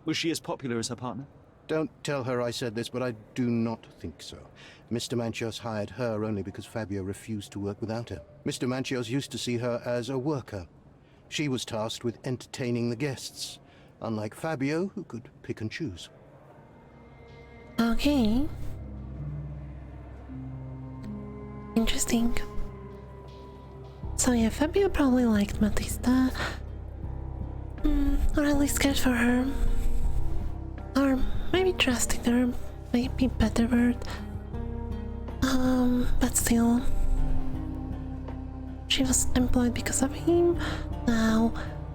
Was she as popular as her partner? Don't tell her I said this, but I do not think so. Mr. Manchios hired her only because Fabio refused to work without her. Mr. Manchios used to see her as a worker. She was tasked with entertaining the guests, unlike Fabio, who could pick and choose. Okay. Interesting. So yeah, Fabio probably liked Matista. Or at least cared for her. Or maybe trusted her, maybe better word. But still. She was employed because of him. Now,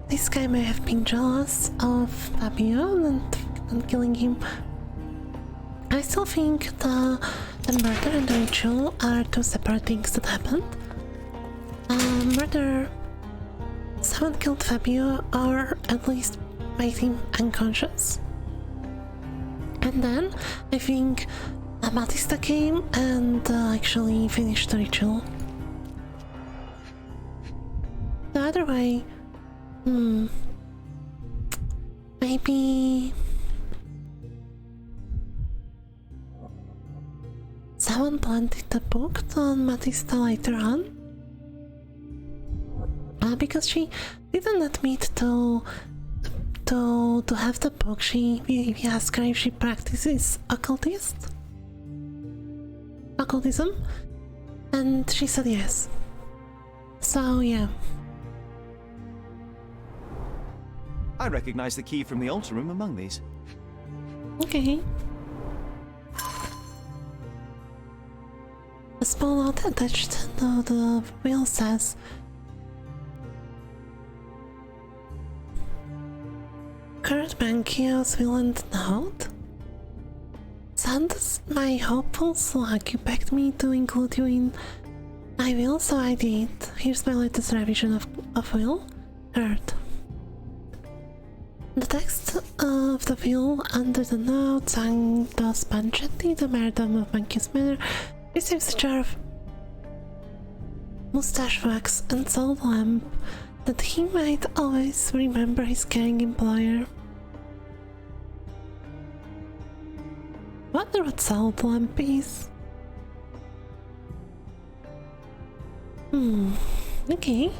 this guy may have been jealous of Fabio and killing him. I still think the murder and the ritual are two separate things that happened. Murder... Someone killed Fabio, or at least made him unconscious. And then I think Matista came and actually finished the ritual. The other way, maybe someone planted the book on Matista later on. Because she didn't admit to have the book. We asked her if she practices occultism, and she said yes. So yeah. I recognize the key from the altar room among these. Okay. A small note attached to the wheel says, Kurt Mankio's villain note? Sounds my hopeful slug. You begged me to include you in my will, so I did. Here's my latest revision of will. Kurt. The text of the will under the note sang Dos Panchetti, the martyrdom of Mankio's Manor, receives a jar of mustache wax and salt lamp that he might always remember his caring employer. Wonder what salt lamp is. Okay.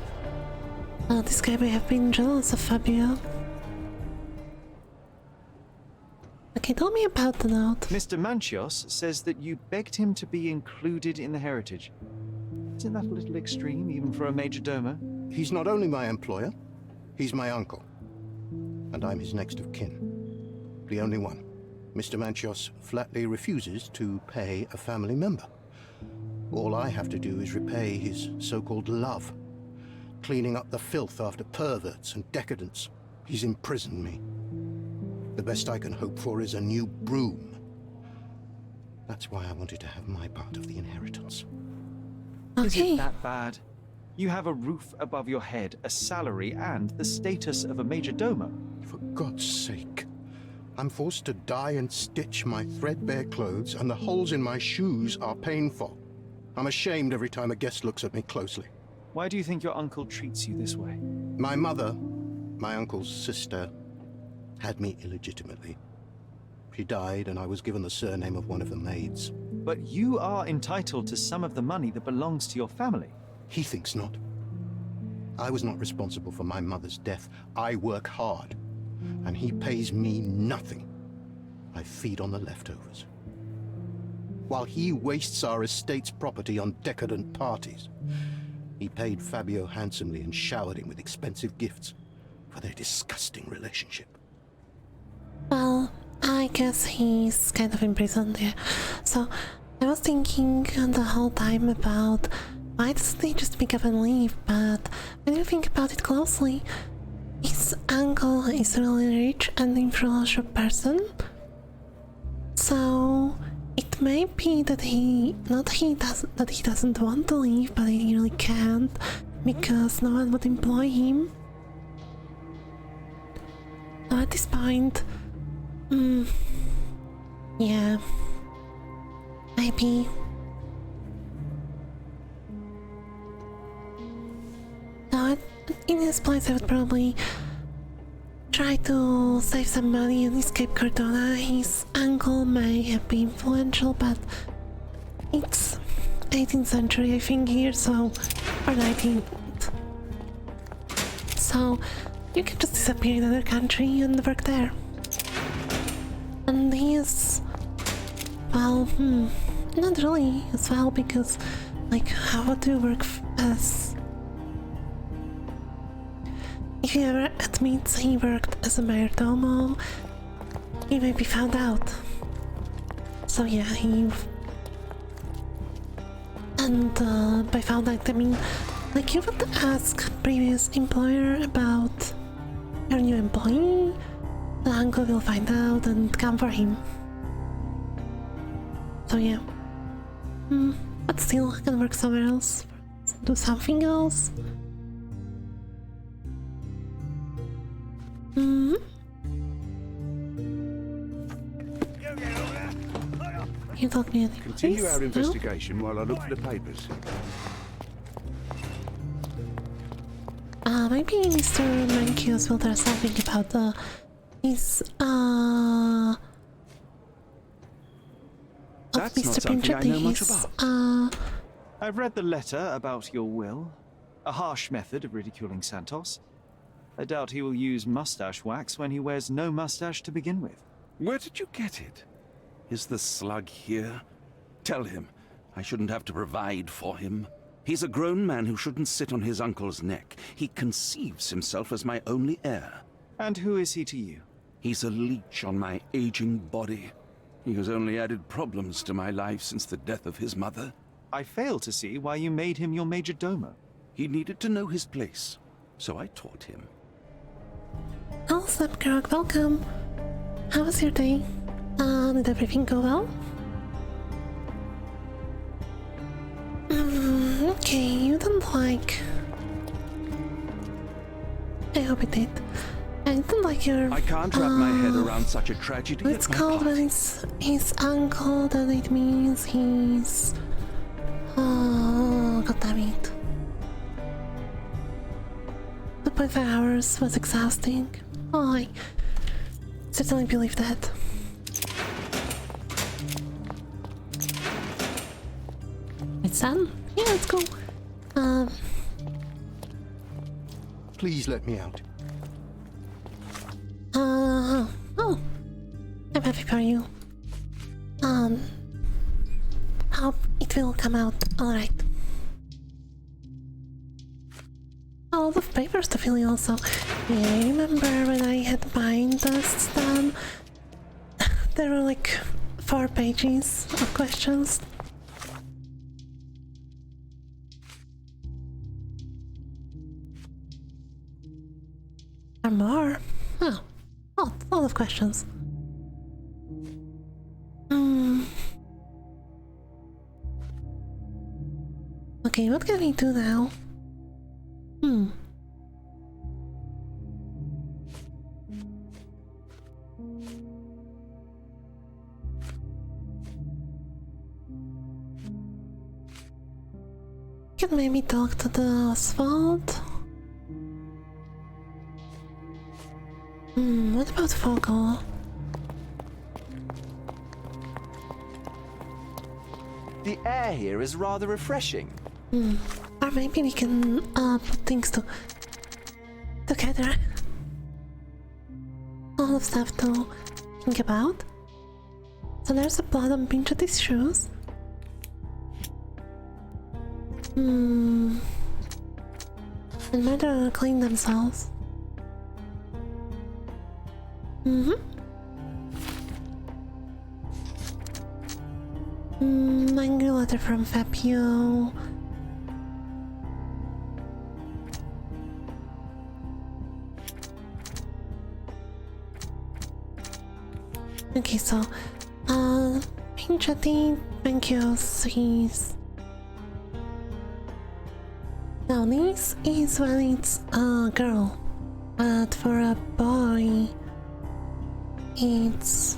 This guy may have been jealous of Fabio. Okay, tell me about the note. Mr. Manchios says that you begged him to be included in the heritage. Isn't that a little extreme, even for a major domo? He's not only my employer, he's my uncle. And I'm his next of kin. The only one. Mr. Manchios flatly refuses to pay a family member. All I have to do is repay his so-called love, cleaning up the filth after perverts and decadents. He's imprisoned me. The best I can hope for is a new broom. That's why I wanted to have my part of the inheritance. Is Okay. it that bad? You have a roof above your head, a salary, and the status of a major domo. For God's sake. I'm forced to dye and stitch my threadbare clothes, and the holes in my shoes are painful. I'm ashamed every time a guest looks at me closely. Why do you think your uncle treats you this way? My mother, my uncle's sister, had me illegitimately. She died, and I was given the surname of one of the maids. But you are entitled to some of the money that belongs to your family. He thinks not. I was not responsible for my mother's death. I work hard, and he pays me nothing. I feed on the leftovers. While he wastes our estate's property on decadent parties, he paid Fabio handsomely and showered him with expensive gifts for their disgusting relationship. Well, I guess he's kind of imprisoned there. So, I was thinking the whole time about why doesn't he just pick up and leave, but when you think about it closely, his uncle is a really rich and influential person. So, it may be that he doesn't want to leave, but he really can't because no one would employ him. So at this point, yeah, maybe. So in his place I would probably try to save some money and escape Cardona. His uncle may have been influential, but it's 18th century I think here, so, or 19th. So you can just disappear in another country and work there. And he is, well, not really as well, because, like, how would you work as... If he ever admits he worked as a mayordomo, he may be found out. So yeah, And by found out, I mean, like, you would ask previous employer about your new employee, the uncle will find out and come for him. So yeah. But still, I can work somewhere else, do something else. you told me anything. Continue our No? investigation while I look for the papers. Maybe Mr. Mankios will tell something about his of That's not Mr. something I know much his, about. I've read the letter about your will. A harsh method of ridiculing Santos. I doubt he will use mustache wax when he wears no mustache to begin with. Where did you get it? Is the slug here? Tell him. I shouldn't have to provide for him. He's a grown man who shouldn't sit on his uncle's neck. He conceives himself as my only heir. And who is he to you? He's a leech on my aging body. He has only added problems to my life since the death of his mother. I fail to see why you made him your major domo. He needed to know his place, so I taught him. Oh, Slapgrog, welcome. How was your day? Did everything go well? Okay, you don't like... I hope it did. I didn't like your... I can't wrap my head around such a tragedy. It's at my called when party. it's his uncle, that it means he's... Oh, god damn it. 2.5 hours was exhausting. Oh, I certainly believe that. It's done? Yeah, let's go. Please let me out. Oh, I'm happy for you. Hope it will come out alright. A lot of papers to fill in also. Yeah, I remember when I had mind tests done, there were like 4 pages of questions. Or more? Oh, a lot of questions. Okay, what can we do now? Can maybe talk to the Oswald? What about Fogel? The air here is rather refreshing. Or maybe we can put things together. All of stuff to think about. So there's a blood on Pinchotti's shoes. And murderer clean themselves. Angry letter from Fabio. Okay, so Pinchotti, Mankios, he's... Now this is when it's a girl, but for a boy, it's...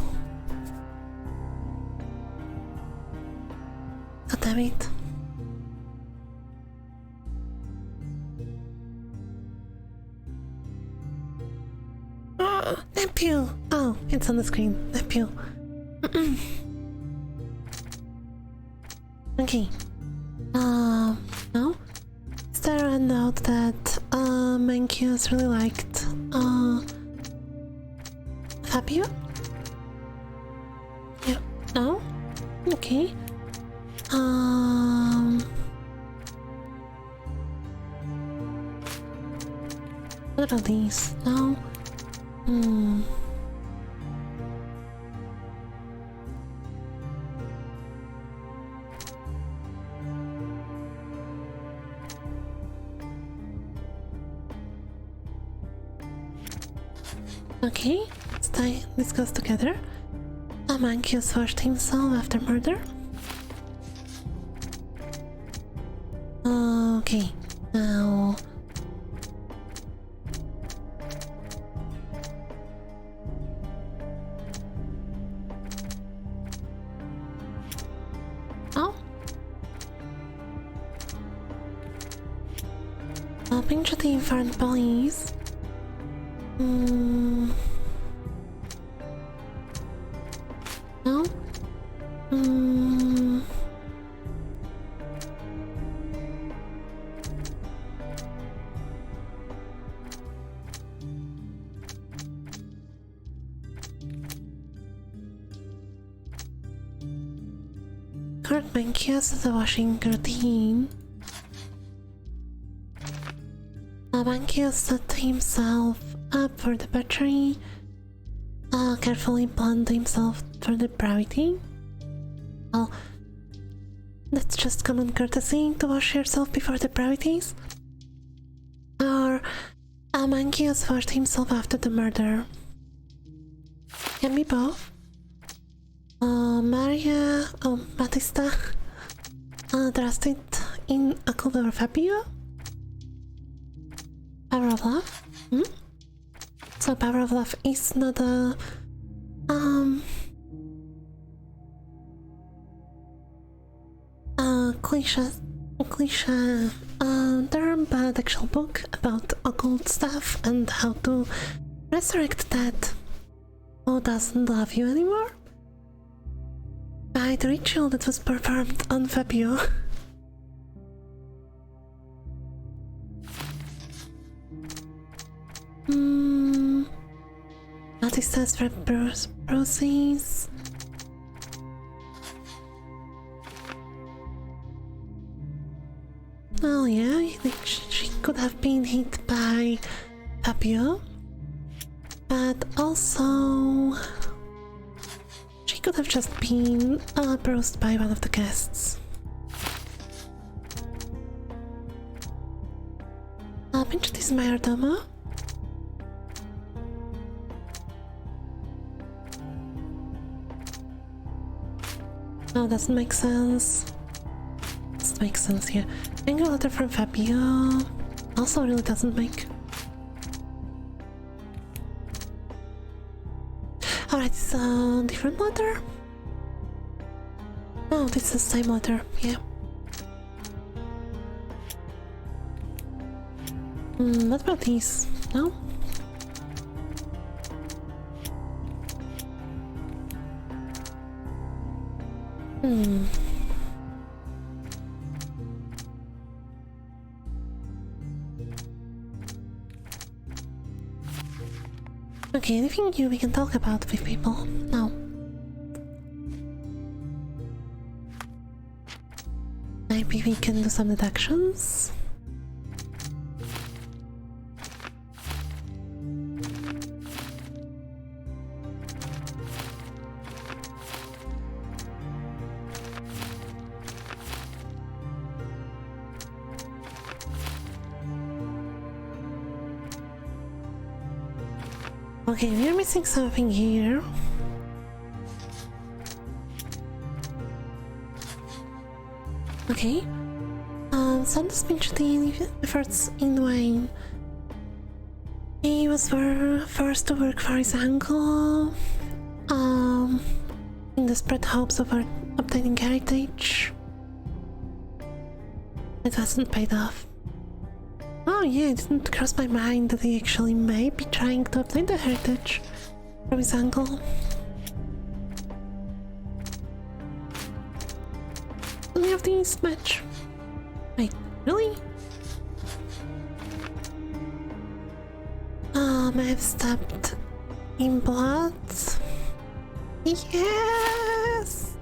God damn it. Nephew! Oh, it's on the screen. Nephew. Okay. No? Is there a note that Mankios really liked Fabio? Yeah. No? Okay. What about these? No? Okay, this goes together. Mankios washed himself after murder. Okay, now... Pinch the infernal police. No? Kurt Bankias the washing routine. Bankias set himself up for the battery. Carefully planned himself for the depravity. Well, that's just common courtesy to wash yourself before the depravities. Or Bankias washed himself after the murder. Can be both. Batista trusted in a clever Fabio. Power of love? So power of love is not a cliche term, but actual book about occult stuff and how to resurrect that who doesn't love you anymore by the ritual that was performed on Fabio. Batista's red bruises. Oh yeah, she could have been hit by Fabio, but also she could have just been bruised by one of the guests. Pinch this Mayordomo. No, doesn't make sense. This makes sense here. Angle letter from Fabio also really doesn't make. Alright, it's a different letter. Oh, this is the same letter, yeah. What about these? No? Okay, anything new we can talk about with people? No. Maybe we can do some deductions? Okay, we are missing something here. Okay. Santos Pinchetti efforts in vain. He was forced to work for his uncle. In desperate hopes of obtaining heritage. It hasn't paid off. Oh yeah, it didn't cross my mind that he actually may be trying to obtain the heritage from his uncle. Any of these match? Wait, really? May have stabbed in blood. Yes!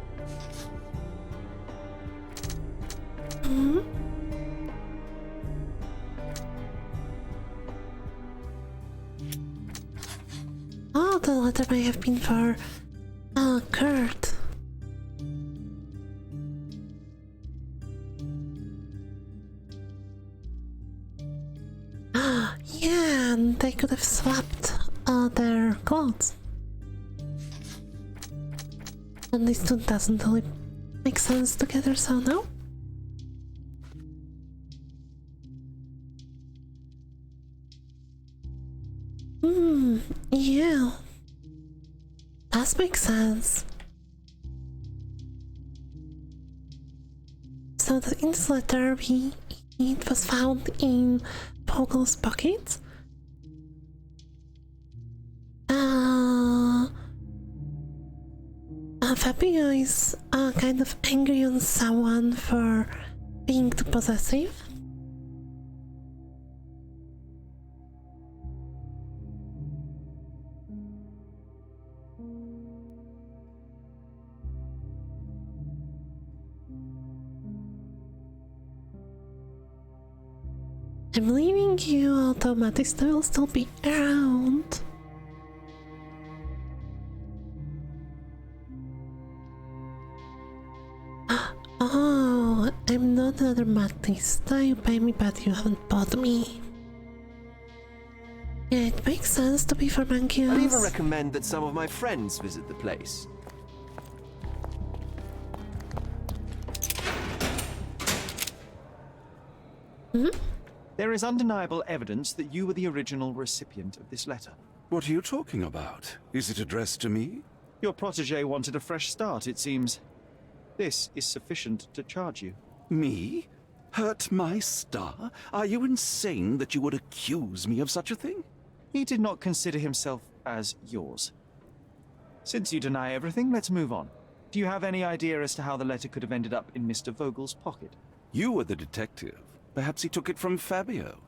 Oh, the letter may have been for Kurt. Yeah, and they could have swapped their clothes. And these two doesn't really make sense together, so no? Yeah. Does make sense. So in this letter, it was found in Vogel's pocket. Fabio is kind of angry on someone for being too possessive. I'm leaving you, although Matista will still be around. Oh, I'm not another Matista. You pay me, but you haven't bought me. Yeah, it makes sense to be for Mankios. I'd even recommend that some of my friends visit the place. There is undeniable evidence that you were the original recipient of this letter. What are you talking about? Is it addressed to me? Your protege wanted a fresh start, it seems. This is sufficient to charge you. Me? Hurt my star? Are you insane that you would accuse me of such a thing? He did not consider himself as yours. Since you deny everything, let's move on. Do you have any idea as to how the letter could have ended up in Mr. Vogel's pocket? You were the detective. Perhaps he took it from Fabio.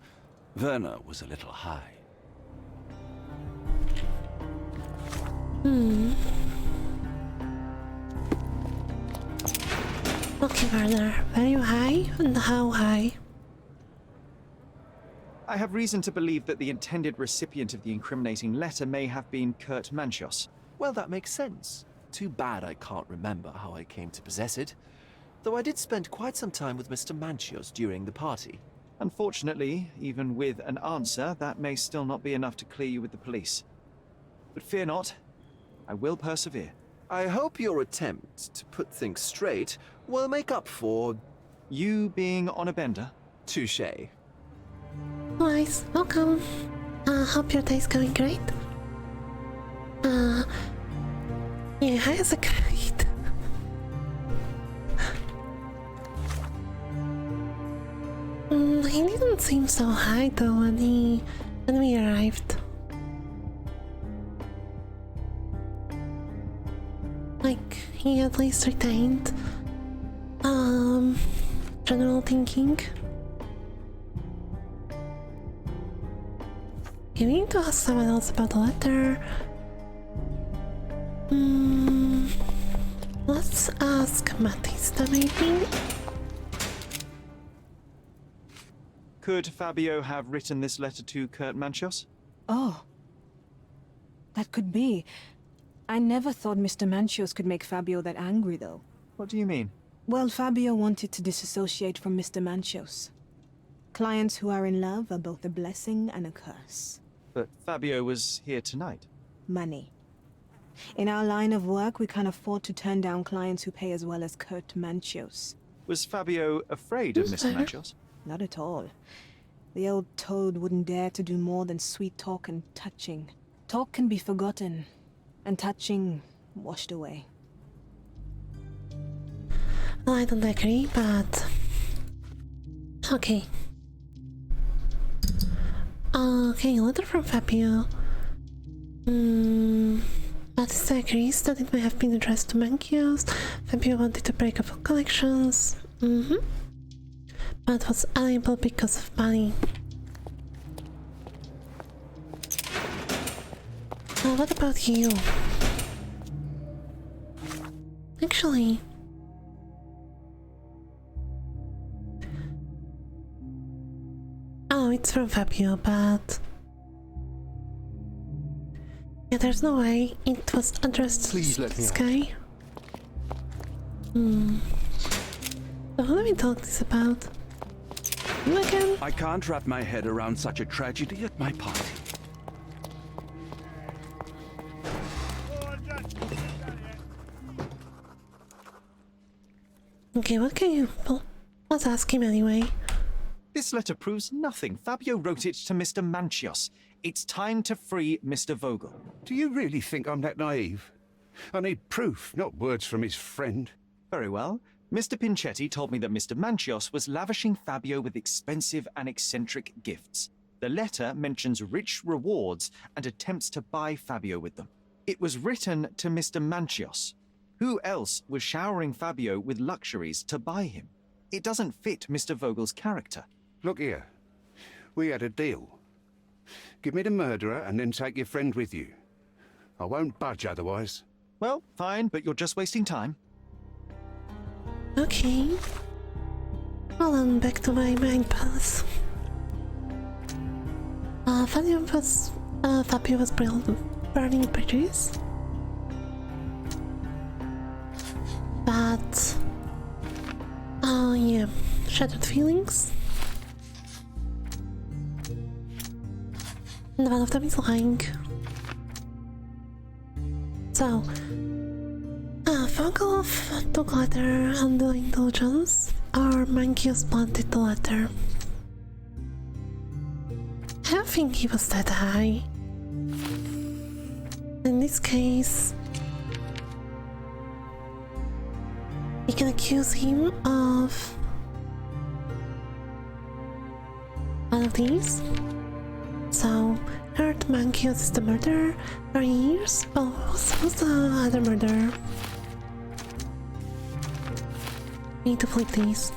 Werner was a little high. Okay, Werner. Very high? And how high? I have reason to believe that the intended recipient of the incriminating letter may have been Kurt Manchios. Well, that makes sense. Too bad I can't remember how I came to possess it. Though I did spend quite some time with Mr. Manchios during the party. Unfortunately, even with an answer, that may still not be enough to clear you with the police. But fear not, I will persevere. I hope your attempt to put things straight will make up for... You being on a bender? touché. Nice, welcome. Hope your day's going great. Yeah, it's great. He didn't seem so high though when we arrived. Like, he at least retained general thinking. Okay, we need to ask someone else about the letter. Let's ask Matista maybe. Could Fabio have written this letter to Kurt Manchios? Oh. That could be. I never thought Mr. Manchios could make Fabio that angry, though. What do you mean? Well, Fabio wanted to disassociate from Mr. Manchios. Clients who are in love are both a blessing and a curse. But Fabio was here tonight. Money. In our line of work, we can't afford to turn down clients who pay as well as Kurt Manchios. Was Fabio afraid of Mr. Manchios? Not at all. The old toad wouldn't dare to do more than sweet talk and touching. Talk can be forgotten, and touching washed away. Well, I don't agree, but... Okay. Okay, letter from Fabio. Batista agrees that it may have been addressed to Manchios. Fabio wanted to break up all collections. But was unable because of money. What about you? Actually... Oh, it's from Fabio, but... Yeah, there's no way it was addressed to this guy. So who do we talk this about? You again? I can't wrap my head around such a tragedy at my party. Okay, what can you... Well, let's ask him anyway. This letter proves nothing. Fabio wrote it to Mr. Manchios. It's time to free Mr. Vogel. Do you really think I'm that naive? I need proof, not words from his friend. Very well. Mr. Pinchetti told me that Mr. Manchios was lavishing Fabio with expensive and eccentric gifts. The letter mentions rich rewards and attempts to buy Fabio with them. It was written to Mr. Manchios. Who else was showering Fabio with luxuries to buy him? It doesn't fit Mr. Vogel's character. Look here. We had a deal. Give me the murderer and then take your friend with you. I won't budge otherwise. Well, fine, but you're just wasting time. Okay. Well, then back to my main path. Fabio was burning bridges. But, yeah, shattered feelings. And one of them is lying. So, Vogel took letter under indulgence, or Manchios planted the letter. I don't think he was that high. In this case, we can accuse him of one of these. So, heard Manchios is the murderer for years. Well, who's the other murderer? We need to flip these.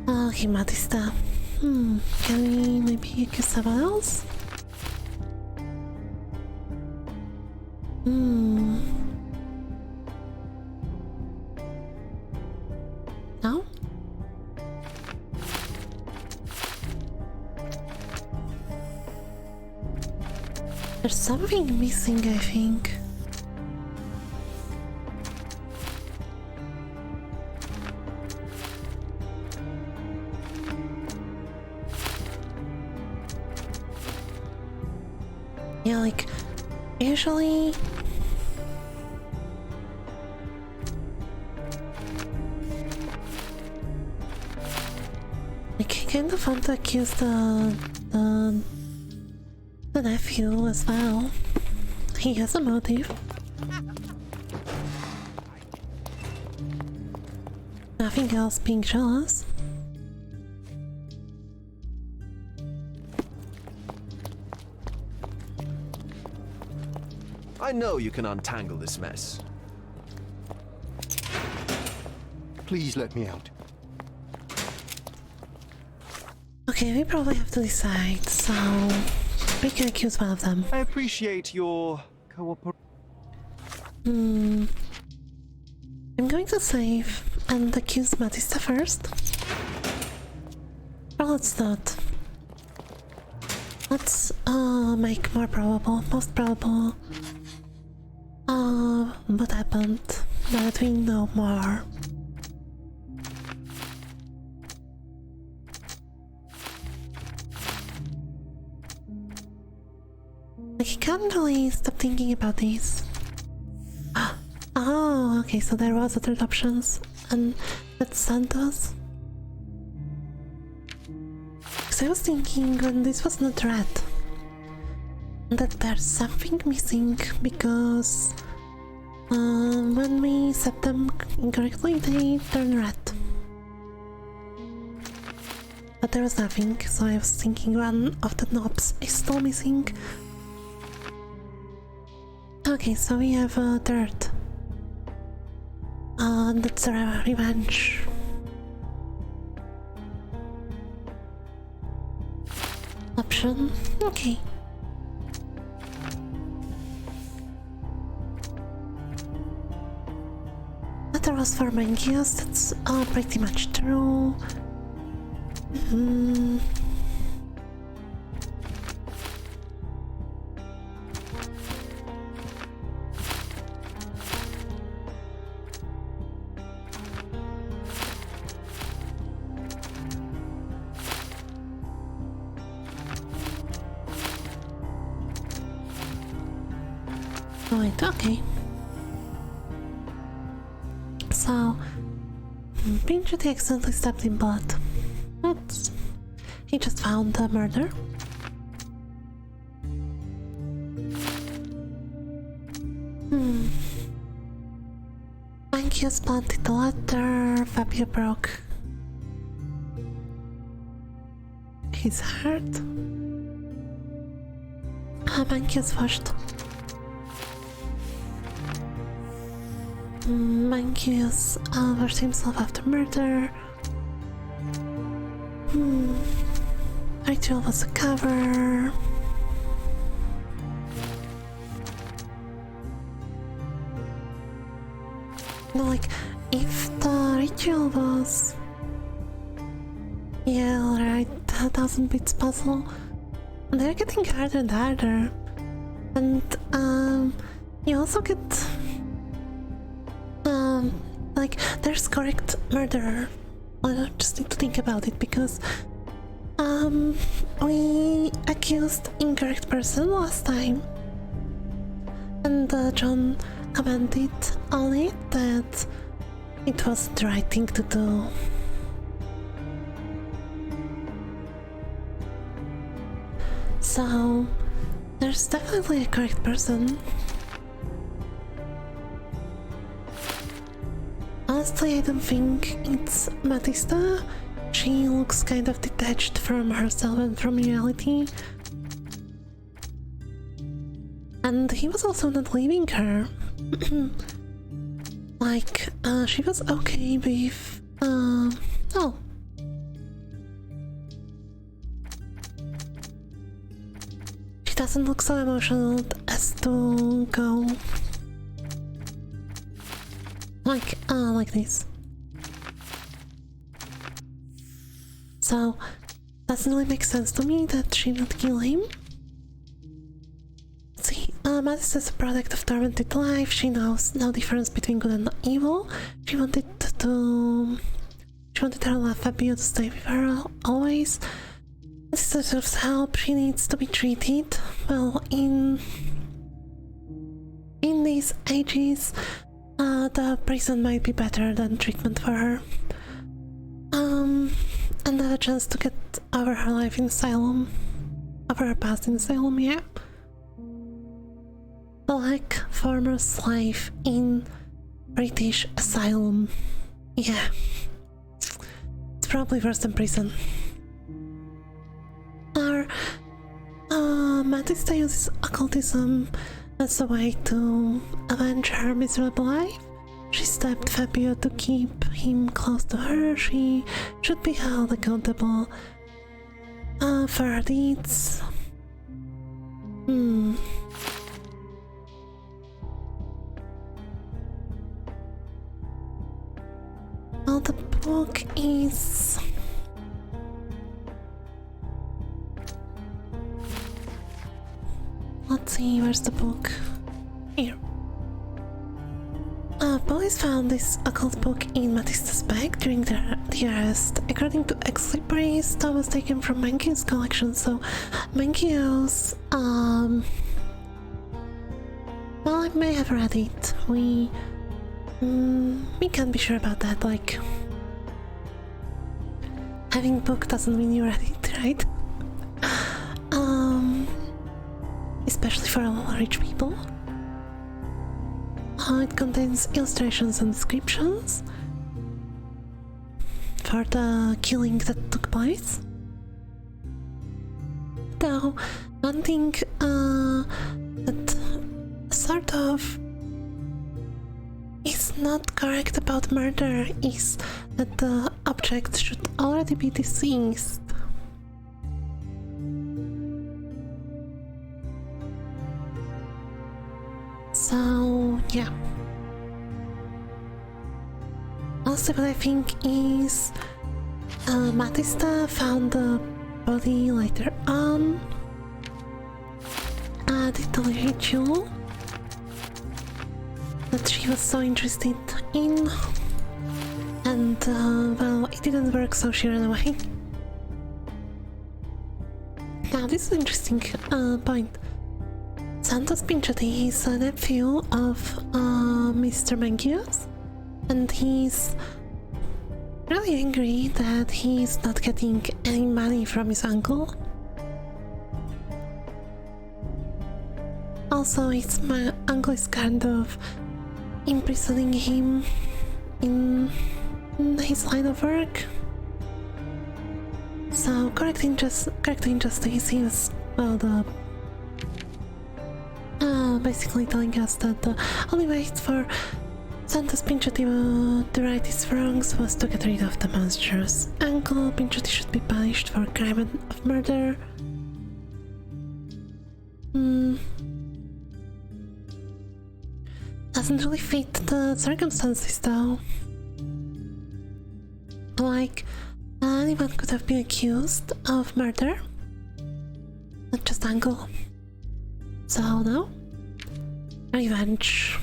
Okay, Matista. Can we maybe accuse someone else? No? There's something missing, I think. Yeah, like, usually... Like, I kind of want to accuse the nephew as well. He has a motive. Nothing else being jealous. I know you can untangle this mess. Please let me out. Okay, we probably have to decide, so we can accuse one of them. I appreciate your cooperation. I'm going to save and accuse Matista first. Or let's not. Let's make more probable, most probable what happened, now that we know more. Like, I can't really stop thinking about these. Oh, okay, so there was other options, and that's Santos. Because I was thinking when this was not red, that there's something missing, because when we set them incorrectly, they turn red. But there was nothing, so I was thinking one of the knobs is still missing. Okay, so we have a third. That's a revenge. Option. Okay. That was for Manchios, that's pretty much true. Oh wait, okay. So, Pinchetti accidentally stepped in blood. Oops. He just found the murder. Mankius planted the letter, Fabio broke his heart. Mankius washed. Mankius washed himself after murder. Ritual was a cover. No, like, if the ritual was... Yeah, alright, 1,000 bits puzzle. They're getting harder and harder. And, you also get... like, there's correct murderer. I just need to think about it, because... we accused incorrect person last time. And, John commented on it that it was the right thing to do. So, there's definitely a correct person. Honestly, I don't think it's Matista. She looks kind of detached from herself and from reality. And he was also not leaving her. Like, she was okay with... oh. She doesn't look so emotional as to go... like this. So, doesn't really make sense to me that she would kill him. Let's see, Mattis is a product of tormented life. She knows no difference between good and evil. She wanted her love Fabio to stay with her always. This deserves help. She needs to be treated. Well, in these ages, the prison might be better than treatment for her. And have a chance to get over her life in asylum. Over her past in asylum, yeah. Like former slave in British asylum. Yeah. It's probably worse than prison. Or Matista uses occultism as a way to avenge her miserable life. She stabbed Fabio to keep him close to her. She should be held accountable for her deeds. Well, the book is... Let's see, where's the book? Here. Police found this occult book in Matista's bag during the arrest. According to ex-libris, that was taken from Mankius' collection, so Mankius, well, I may have read it. We can't be sure about that, like... Having book doesn't mean you read it, right? Especially for rich people. It contains illustrations and descriptions for the killing that took place. Though, one thing that sort of is not correct about murder is that the object should already be deceased. So, yeah. Also, what I think is Matista found the body later on, did the ritual that she was so interested in, and well, it didn't work, so she ran away. Now, this is an interesting point. Santos Pinchoti is a nephew of Mr. Mankius, and he's really angry that he's not getting any money from his uncle. Also, my uncle is kind of imprisoning him in his line of work. So, correct injustice, he was, well, basically telling us that the only way for Santa's Pinchotti to right his wrongs was to get rid of the monstrous uncle. Pinchotti should be punished for crime of murder. Doesn't really fit the circumstances though. Like, anyone could have been accused of murder, not just uncle. So no. Revenge.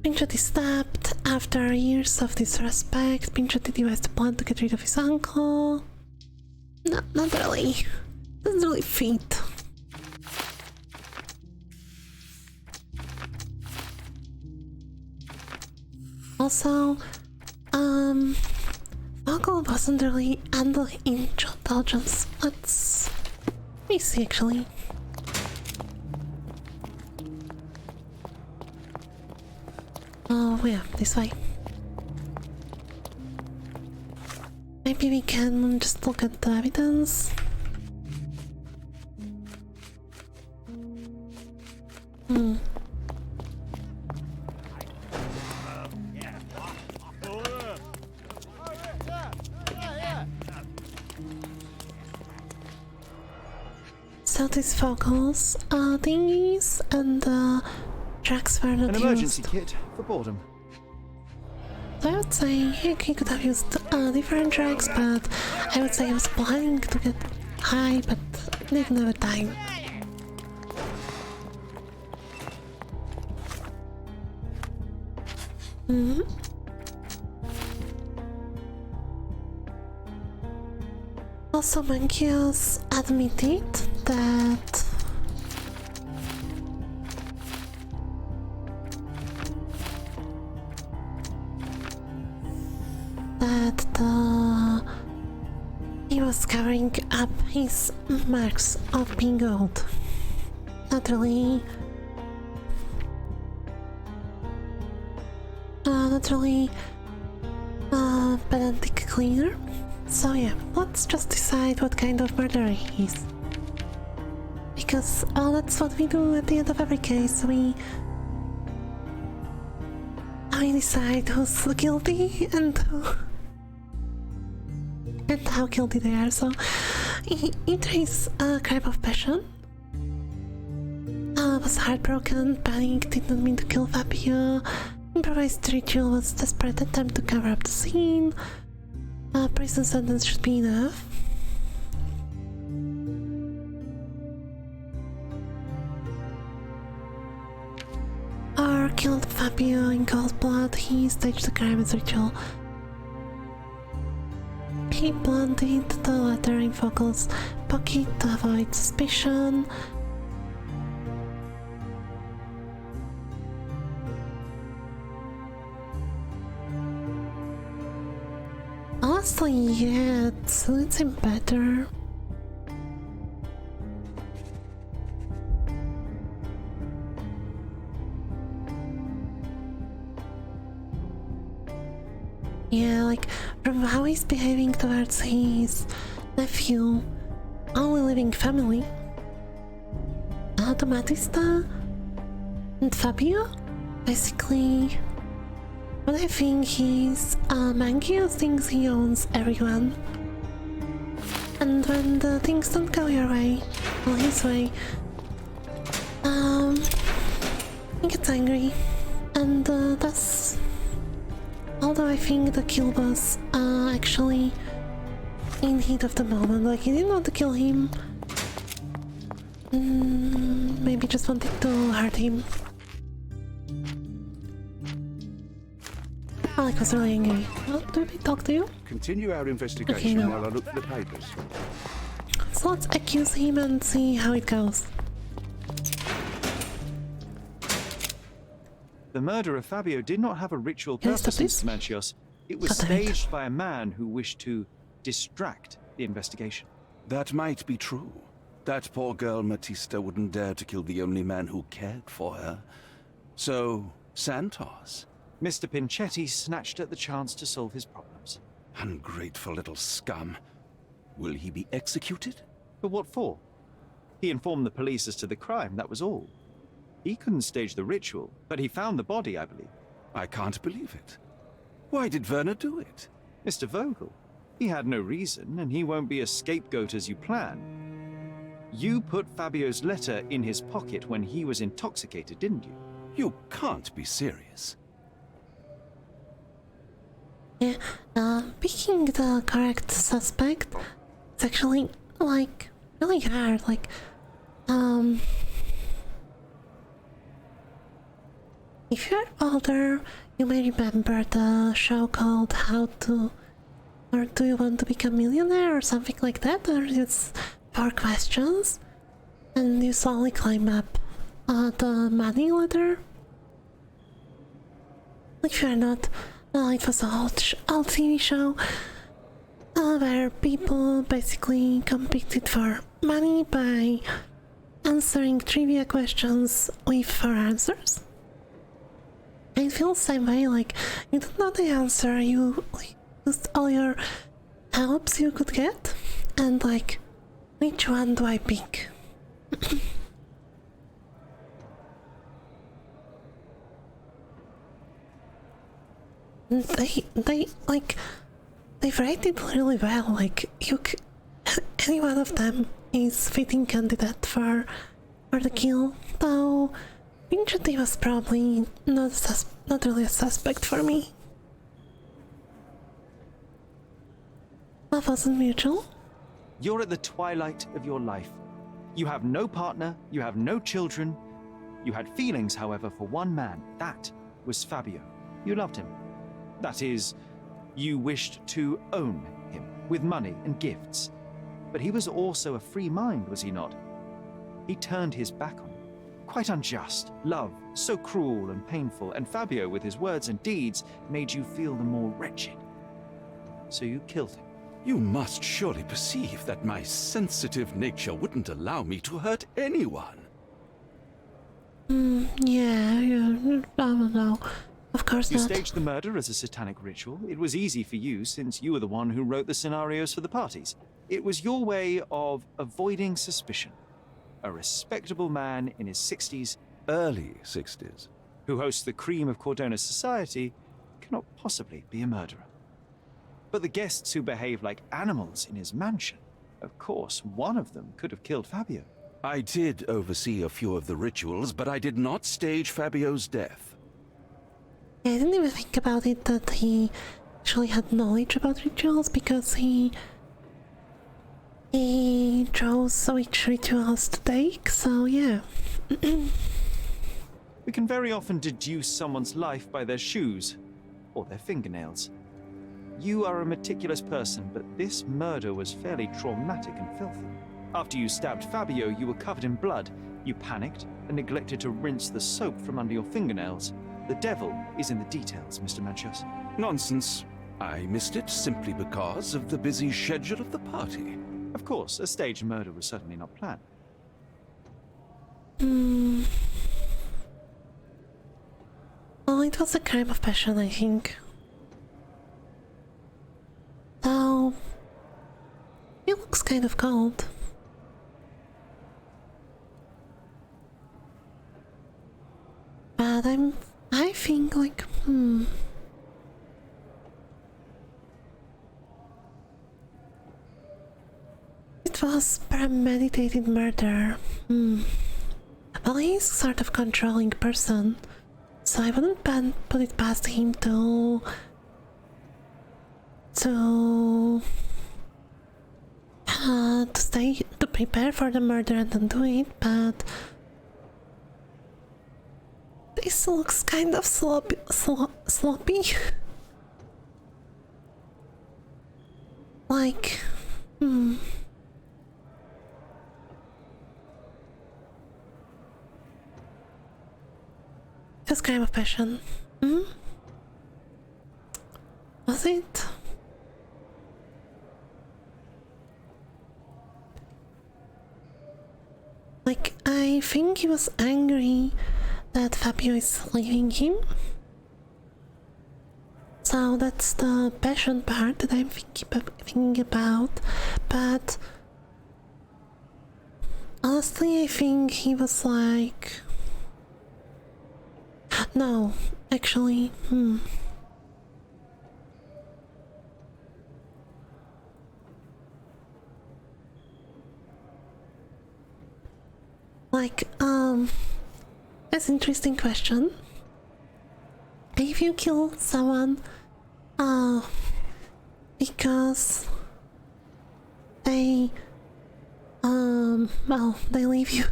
Pinchotti stabbed after years of disrespect. Pinchotti devised a plan to get rid of his uncle. No, not really. Doesn't really fit. Also, uncle wasn't really handling intelligence. Let me see actually. Oh yeah, this way. Maybe we can just look at the evidence. So these focals, thingies, and tracks were not An used. emergency kit for boredom. I would say he could have used different tracks, but I would say he was planning to get high, but didn't have time. Also, Mankios admitted that he was covering up his marks of being old. Not really pedantic cleaner. So yeah, let's just decide what kind of murderer he is. Because that's what we do at the end of every case. We decide who's guilty and how guilty they are. So either he's a crime of passion, was heartbroken, panic, did not mean to kill Fabio, improvised ritual was desperate attempt to cover up the scene. Prison sentence should be enough. Or killed Fabio in cold blood. He staged the crime as ritual. He planted the letter in Focal's pocket to avoid suspicion. Honestly, yeah, it suits him better. Yeah, like, from how he's behaving towards his nephew, only living family, Tomatista and Fabio, basically. But I think he's Mangios thinks he owns everyone. And when the things don't go your way, or his way, he gets angry. And that's... Although I think the kill was actually in heat of the moment, like he didn't want to kill him. Maybe just wanted to hurt him. Alec was really angry. Well, do we talk to you? Continue our investigation while I look at the papers. So let's accuse him and see how it goes. The murder of Fabio did not have a ritual Can I stop purpose, this? Mr. Manchios. It was God damn it. staged by a man who wished to distract the investigation. That might be true. That poor girl Matista wouldn't dare to kill the only man who cared for her. So, Santos, Mr. Pinchetti snatched at the chance to solve his problems. Ungrateful little scum. Will he be executed? But what for? He informed the police as to the crime, that was all. He couldn't stage the ritual, but he found the body, I believe. I can't believe it. Why did Werner do it? Mr. Vogel. He had no reason, and he won't be a scapegoat as you plan. You put Fabio's letter in his pocket when he was intoxicated, didn't you? You can't be serious. Yeah, picking the correct suspect, it's actually, like, really hard, like, if you're older, you may remember the show called How to, or Do You Want to Become a Millionaire, or something like that, or it's 4 questions, and you slowly climb up the money ladder. If you're not, it was an old TV show where people basically competed for money by answering trivia questions with 4 answers. I feel the same way, like, you don't know the answer, you used all your helps you could get, and like, which one do I pick? They've rated really well, like, any one of them is fitting candidate for the kill, though Pinchetti was probably not really a suspect for me. That wasn't mutual. You're at the twilight of your life. You have no partner, you have no children. You had feelings, however, for one man. That was Fabio. You loved him. That is, you wished to own him, with money and gifts. But he was also a free mind, was he not? He turned his back on you. Quite unjust. Love, so cruel and painful, and Fabio, with his words and deeds, made you feel the more wretched. So you killed him. You must surely perceive that my sensitive nature wouldn't allow me to hurt anyone. Yeah, I don't know. Of course You not. staged the murder as a satanic ritual. It was easy for you, since you were the one who wrote the scenarios for the parties. It was your way of avoiding suspicion. A respectable man in his 60s, Early 60s. who hosts the cream of Cordona's society, cannot possibly be a murderer. But the guests who behave like animals in his mansion, of course, one of them could have killed Fabio. I did oversee a few of the rituals, but I did not stage Fabio's death. Yeah, I didn't even think about it that he actually had knowledge about rituals, because he chose which rituals to take, so yeah. We can very often deduce someone's life by their shoes or their fingernails. You are a meticulous person, but this murder was fairly traumatic and filthy. After you stabbed Fabio, you were covered in blood. You panicked and neglected to rinse the soap from under your fingernails. The devil is in the details, Mr. Manchios. Nonsense. I missed it simply because of the busy schedule of the party. Of course, a staged murder was certainly not planned. Well, it was a crime of passion, I think. Though, he looks kind of cold. But I think, like, it was premeditated murder. Well, he's sort of controlling person, so I wouldn't put it past him to prepare for the murder and then do it, but this looks kind of sloppy. Like, Just crime of passion. Was it? Like, I think he was angry that Fabio is leaving him. So that's the passion part that I'm thinking about, but honestly I think he was like... No, actually, Like, that's an interesting question. If you kill someone, because they, well, they leave you,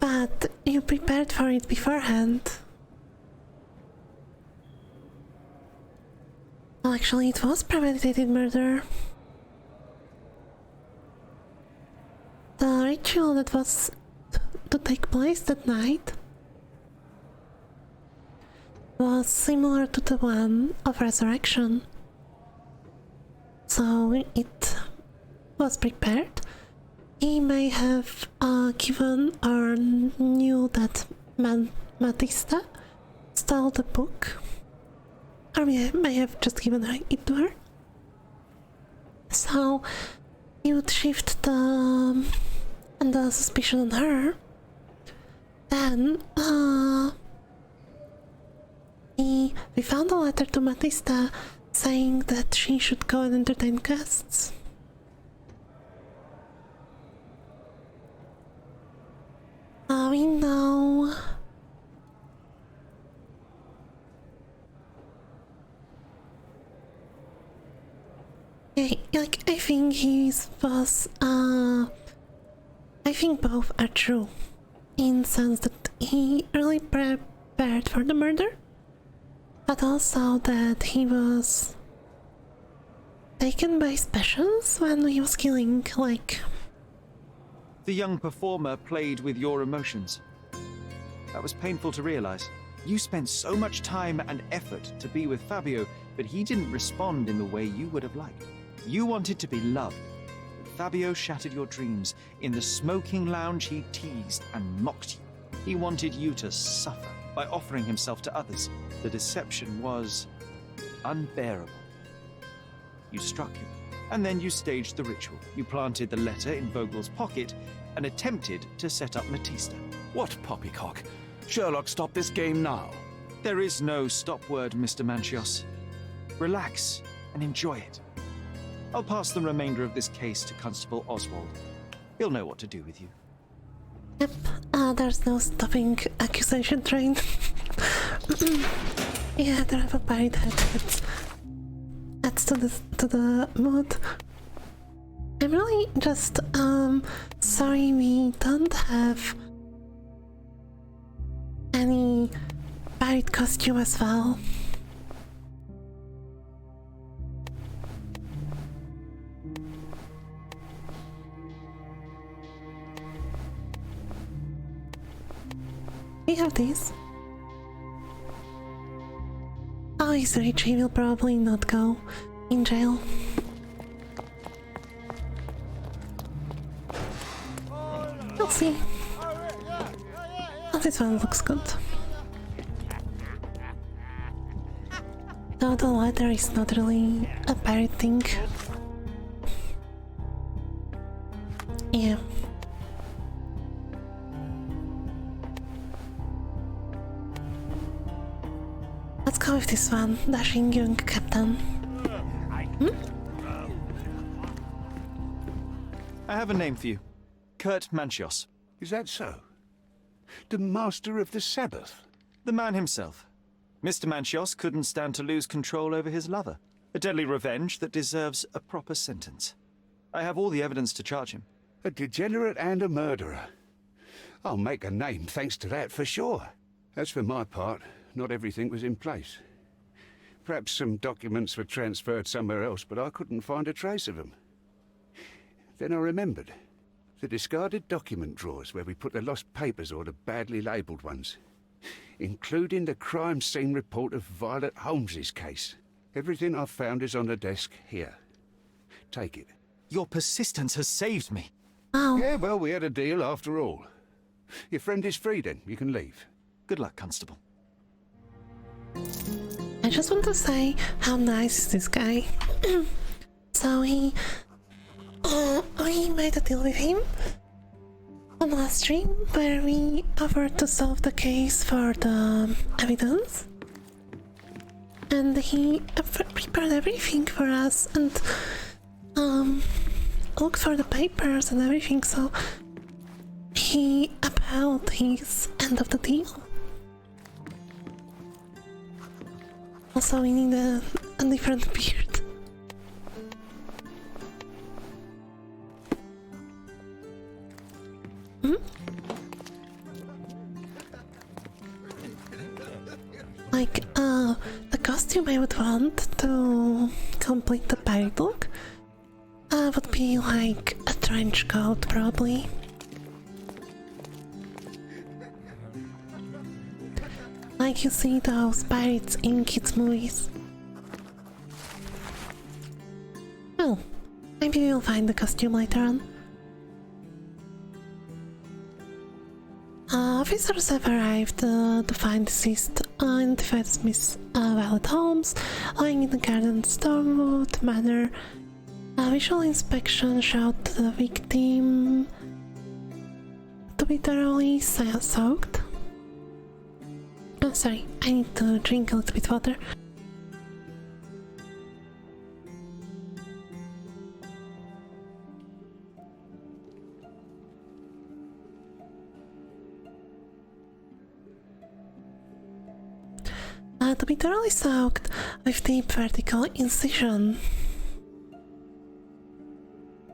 but you prepared for it beforehand. Well, actually, it was premeditated murder. The ritual that was to take place that night was similar to the one of resurrection. So it was prepared. He may have given or knew that Matista stole the book, or may have just given it to her. So he would shift the suspicion on her. Then we found a letter to Matista saying that she should go and entertain guests. We know like I think I think both are true, in the sense that he really prepared for the murder, but also that he was taken by specials when he was killing, like... The young performer played with your emotions. That was painful to realize. You spent so much time and effort to be with Fabio, but he didn't respond in the way you would have liked. You wanted to be loved. Fabio shattered your dreams. In the smoking lounge, he teased and mocked you. He wanted you to suffer by offering himself to others. The deception was unbearable. You struck him, and then you staged the ritual. You planted the letter in Vogel's pocket and attempted to set up Matista. What poppycock? Sherlock, stop this game now. There is no stop word, Mr. Manchios. Relax and enjoy it. I'll pass the remainder of this case to Constable Oswald. He'll know what to do with you. Yep, there's no stopping accusation train. Yeah, they have a buried head. It adds to the mood. I'm really just sorry we don't have any buried costume as well. We have these. Oh, he's rich, he will probably not go in jail. We'll see. Oh, this one looks good. No, the letter is not really a pirate thing. Yeah. Let's go with this one, dashing young captain. I have a name for you. Kurt Manchios. Is that so? The Master of the Sabbath? The man himself. Mr. Manchios couldn't stand to lose control over his lover. A deadly revenge that deserves a proper sentence. I have all the evidence to charge him. A degenerate and a murderer. I'll make a name thanks to that for sure. As for my part, not everything was in place. Perhaps some documents were transferred somewhere else, but I couldn't find a trace of them. Then I remembered. The discarded document drawers where we put the lost papers or the badly labelled ones. Including the crime scene report of Violet Holmes's case. Everything I've found is on the desk here. Take it. Your persistence has saved me. Oh. Yeah, well, we had a deal after all. Your friend is free then, you can leave. Good luck, Constable. I just want to say how nice is this guy. So we made a deal with him on last stream where we offered to solve the case for the evidence, and he prepared everything for us and looked for the papers and everything, so he upheld his end of the deal. Also, we need a different beard. Like, the costume I would want to complete the party look would be like a trench coat, probably. Like you see those pirates in kids' movies. Well, maybe we'll find the costume later on. Officers have arrived to find deceased identified as Miss Violet Holmes, lying in the garden Stormwood Manor. A visual inspection showed the victim to be thoroughly soaked. Oh, sorry, I need to drink a little bit of water. To be thoroughly soaked with deep vertical incision.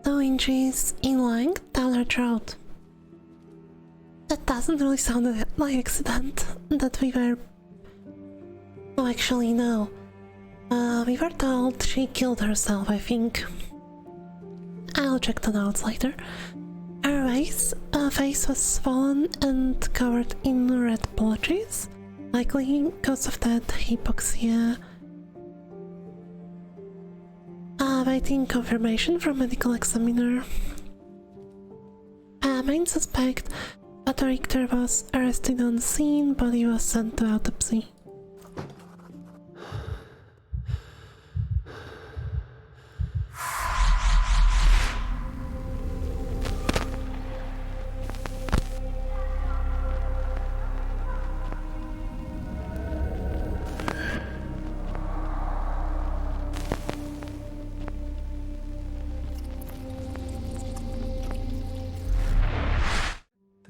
2 inches in length down her throat. That doesn't really sound like accident that we were... Oh, actually no. We were told she killed herself, I think. I'll check the notes later. Her face was swollen and covered in red blotches, likely because of that hypoxia. Awaiting confirmation from medical examiner. Main suspect, Otto Richter, was arrested on scene, body was sent to autopsy.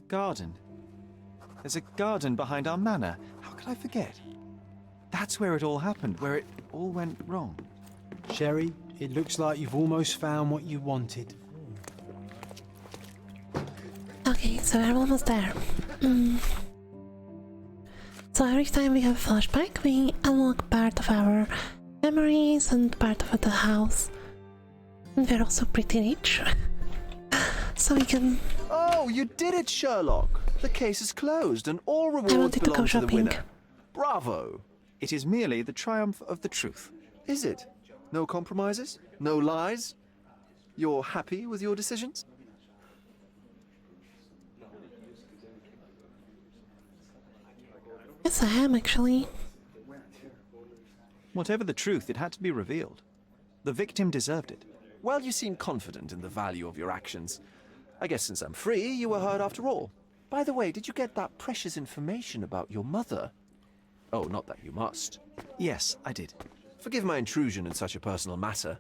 Garden. There's a garden behind our manor. How could I forget? That's where it all happened, where it all went wrong. Sherry, it looks like you've almost found what you wanted. Okay, so we're almost there. So every time we have a flashback, we unlock part of our memories and part of the house. And we're also pretty rich. So we can... Oh, you did it, Sherlock! The case is closed and all rewards belong to the winner. Bravo! It is merely the triumph of the truth. Is it? No compromises? No lies? You're happy with your decisions? Yes, I am, actually. Whatever the truth, it had to be revealed. The victim deserved it. Well, you seem confident in the value of your actions. I guess since I'm free, you were heard after all. By the way, did you get that precious information about your mother? Oh, not that you must. Yes, I did. Forgive my intrusion in such a personal matter.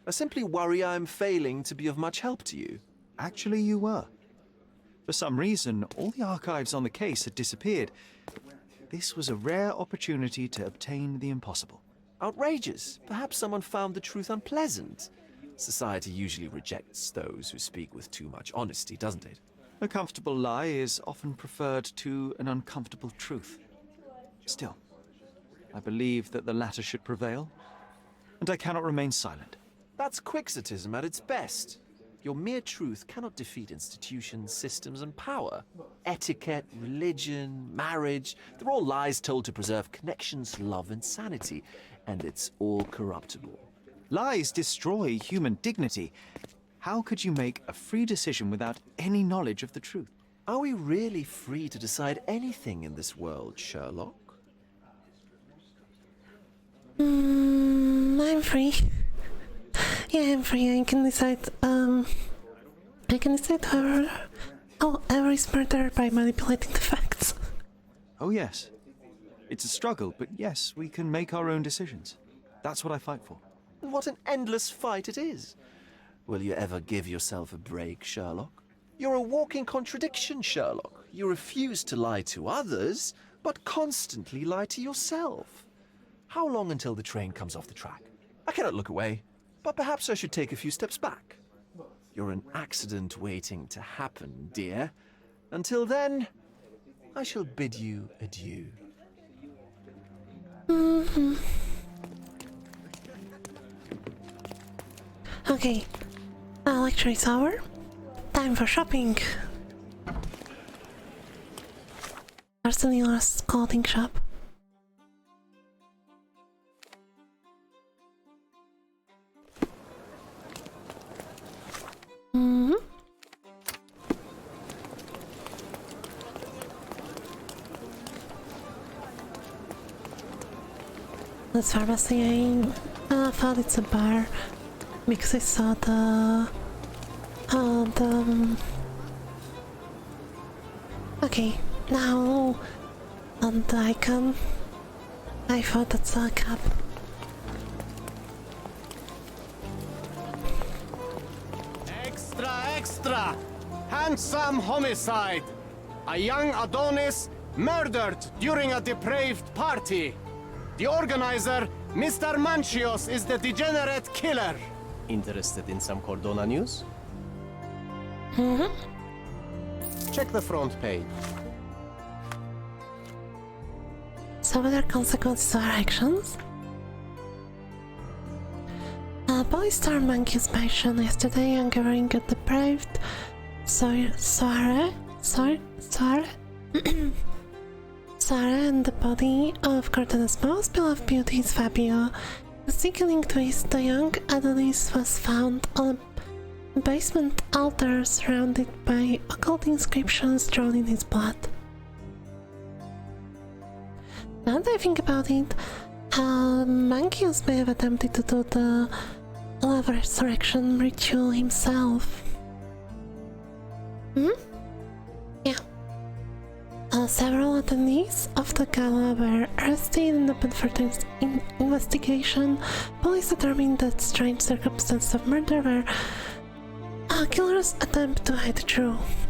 I simply worry I'm failing to be of much help to you. Actually, you were. For some reason, all the archives on the case had disappeared. This was a rare opportunity to obtain the impossible. Outrageous. Perhaps someone found the truth unpleasant. Society usually rejects those who speak with too much honesty, doesn't it? A comfortable lie is often preferred to an uncomfortable truth. Still, I believe that the latter should prevail, and I cannot remain silent. That's quixotism at its best. Your mere truth cannot defeat institutions, systems, and power. Etiquette, religion, marriage, they're all lies told to preserve connections, love, and sanity, and it's all corruptible. Lies destroy human dignity. How could you make a free decision without any knowledge of the truth? Are we really free to decide anything in this world, Sherlock? I'm free. Yeah, I'm free. I can decide, whoever is murdered by manipulating the facts. Oh, yes. It's a struggle, but yes, we can make our own decisions. That's what I fight for. What an endless fight it is. Will you ever give yourself a break, Sherlock? You're a walking contradiction, Sherlock. You refuse to lie to others, but constantly lie to yourself. How long until the train comes off the track? I cannot look away, but perhaps I should take a few steps back. You're an accident waiting to happen, dear. Until then, I shall bid you adieu. Okay, lecture is over. Time for shopping. There's the nearest clothing shop. This pharmacy, I thought it's a bar because I saw okay, now on the icon, I thought that's a cab. Extra, extra! Handsome homicide! A young Adonis murdered during a depraved party. The organizer, Mr. Manchios, is the degenerate killer. Interested in some Cordona news? Check the front page. So what are consequences of our actions? Police stormed Monkey's mansion yesterday, uncovering a depraved Sarah and the body of Cortana's most beloved beauty, Fabio. The sickening twist, the young Adonis was found on a basement altar surrounded by occult inscriptions drawn in his blood. Now that I think about it, Mankius may have attempted to do the love resurrection ritual himself. Yeah. Several attendees of the gala were arrested and opened further investigation. Police determined that strange circumstances of murder were a killer's attempt to hide the truth.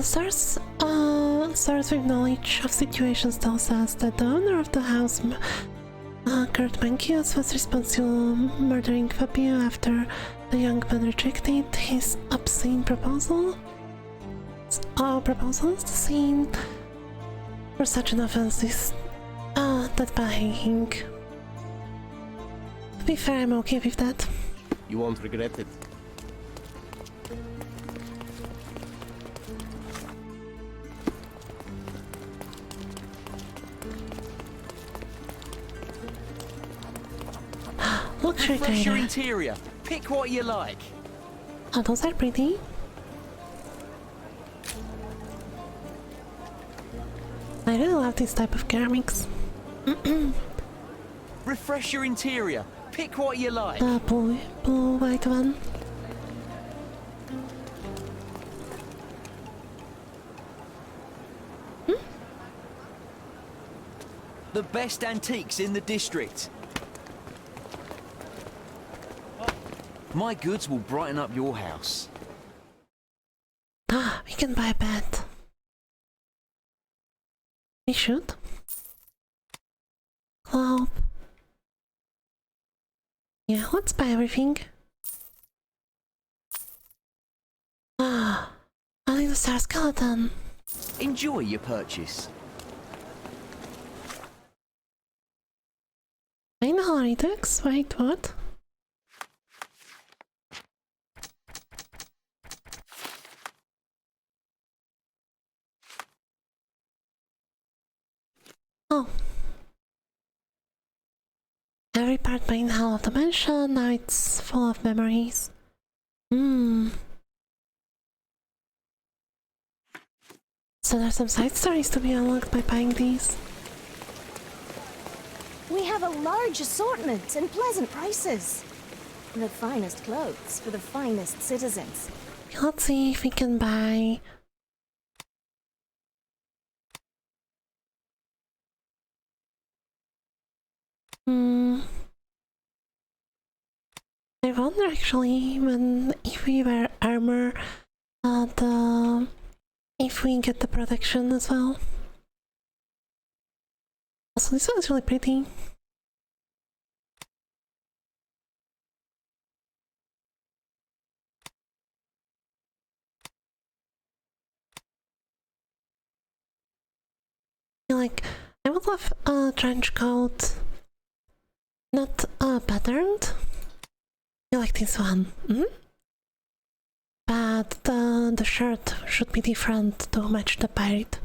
Source with knowledge of situations tells us that the owner of the house, Kurt Mankius, was responsible for murdering Fabio after the young man rejected his obscene proposals. The scene for such an offense is that by hanging. To be fair, I'm okay with that. You won't regret it. Luxury Refresh your trader. interior. Pick what you like. Oh, those are pretty. I really love this type of ceramics. Refresh your interior. Pick what you like. The blue white one. The best antiques in the district. My goods will brighten up your house. We can buy a bed. We should. Globe. Yeah, let's buy everything. I need a star skeleton. Enjoy your purchase. I know Redux. Wait, what? Oh. Every part main hall of the mansion, now it's full of memories. So there's some side stories to be unlocked by buying these. We have a large assortment and pleasant prices. The finest clothes for the finest citizens. Let's see if we can buy... I wonder actually if we wear armor, if we get the protection as well. Also, this one is really pretty. I would love a trench coat, not patterned. I like this one, but the shirt should be different to match the pirate.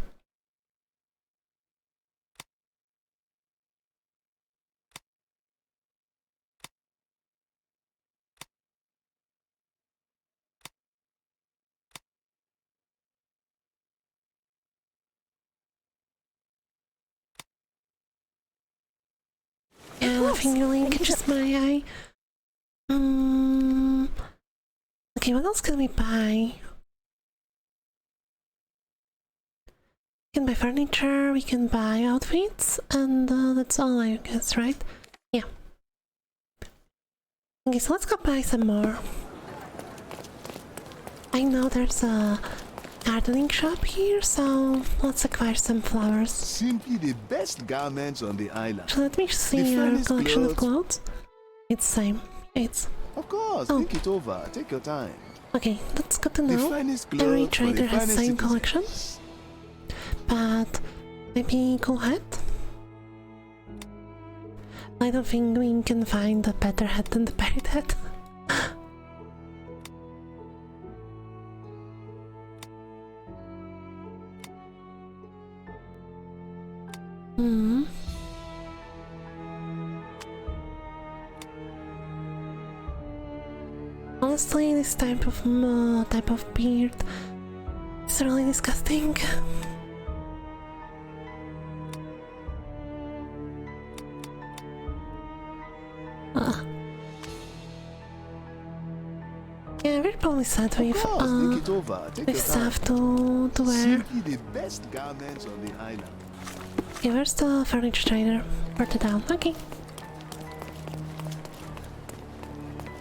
Yeah, nothing really catches my eye. Okay, what else can we buy? We can buy furniture, we can buy outfits, and that's all, I guess, right? Yeah. Okay, so let's go buy some more. I know there's a gardening shop here, so let's acquire some flowers. Simply the best garments on the island. So let me see our collection of clothes. It's the same. It's... Of course, think it over. Take your time. Okay, that's good to know. The finest clothes Every for the trader has the finest same collection. But maybe cool hat? I don't think we can find a better hat than the pirate hat. Honestly, this type of beard is really disgusting. Yeah, we're probably sad with stuff to wear. Simply the best garments on the island. Okay, where's the furniture trader? Further down. Okay.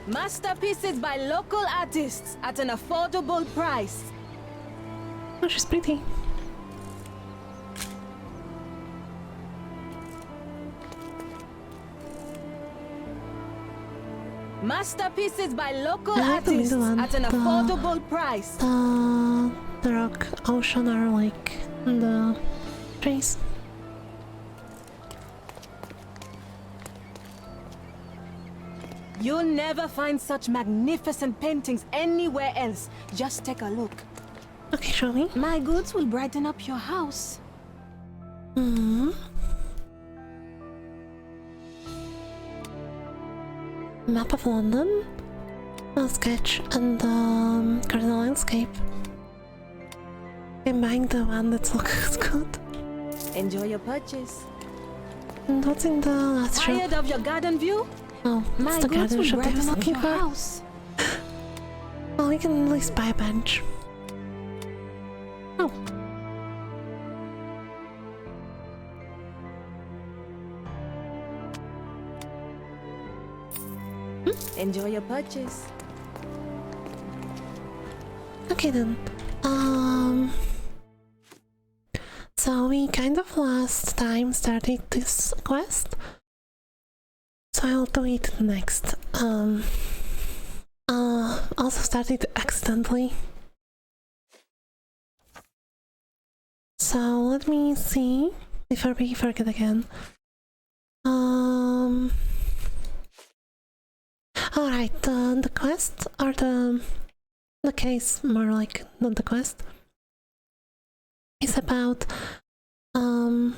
Masterpieces by local artists at an affordable price. Oh, she's pretty. Masterpieces by local artists at an affordable price. The rock, ocean, or lake, and the trees. You'll never find such magnificent paintings anywhere else. Just take a look. Okay, show me. My goods will brighten up your house. Map of London, a sketch, and cardinal landscape. I'm buying the one that looks good. Enjoy your purchase. And what's in the last shop? Tired of your garden view? Oh, My it's the goods garden will shop I was brighten up looking your for. house. Well, we can at least buy a bench. Oh. Enjoy your purchase. Okay then. So we kind of last time started this quest, so I'll do it next. Also started accidentally. So let me see before we forget again. Alright, the quest, or the case, more like, not the quest, is about, I'm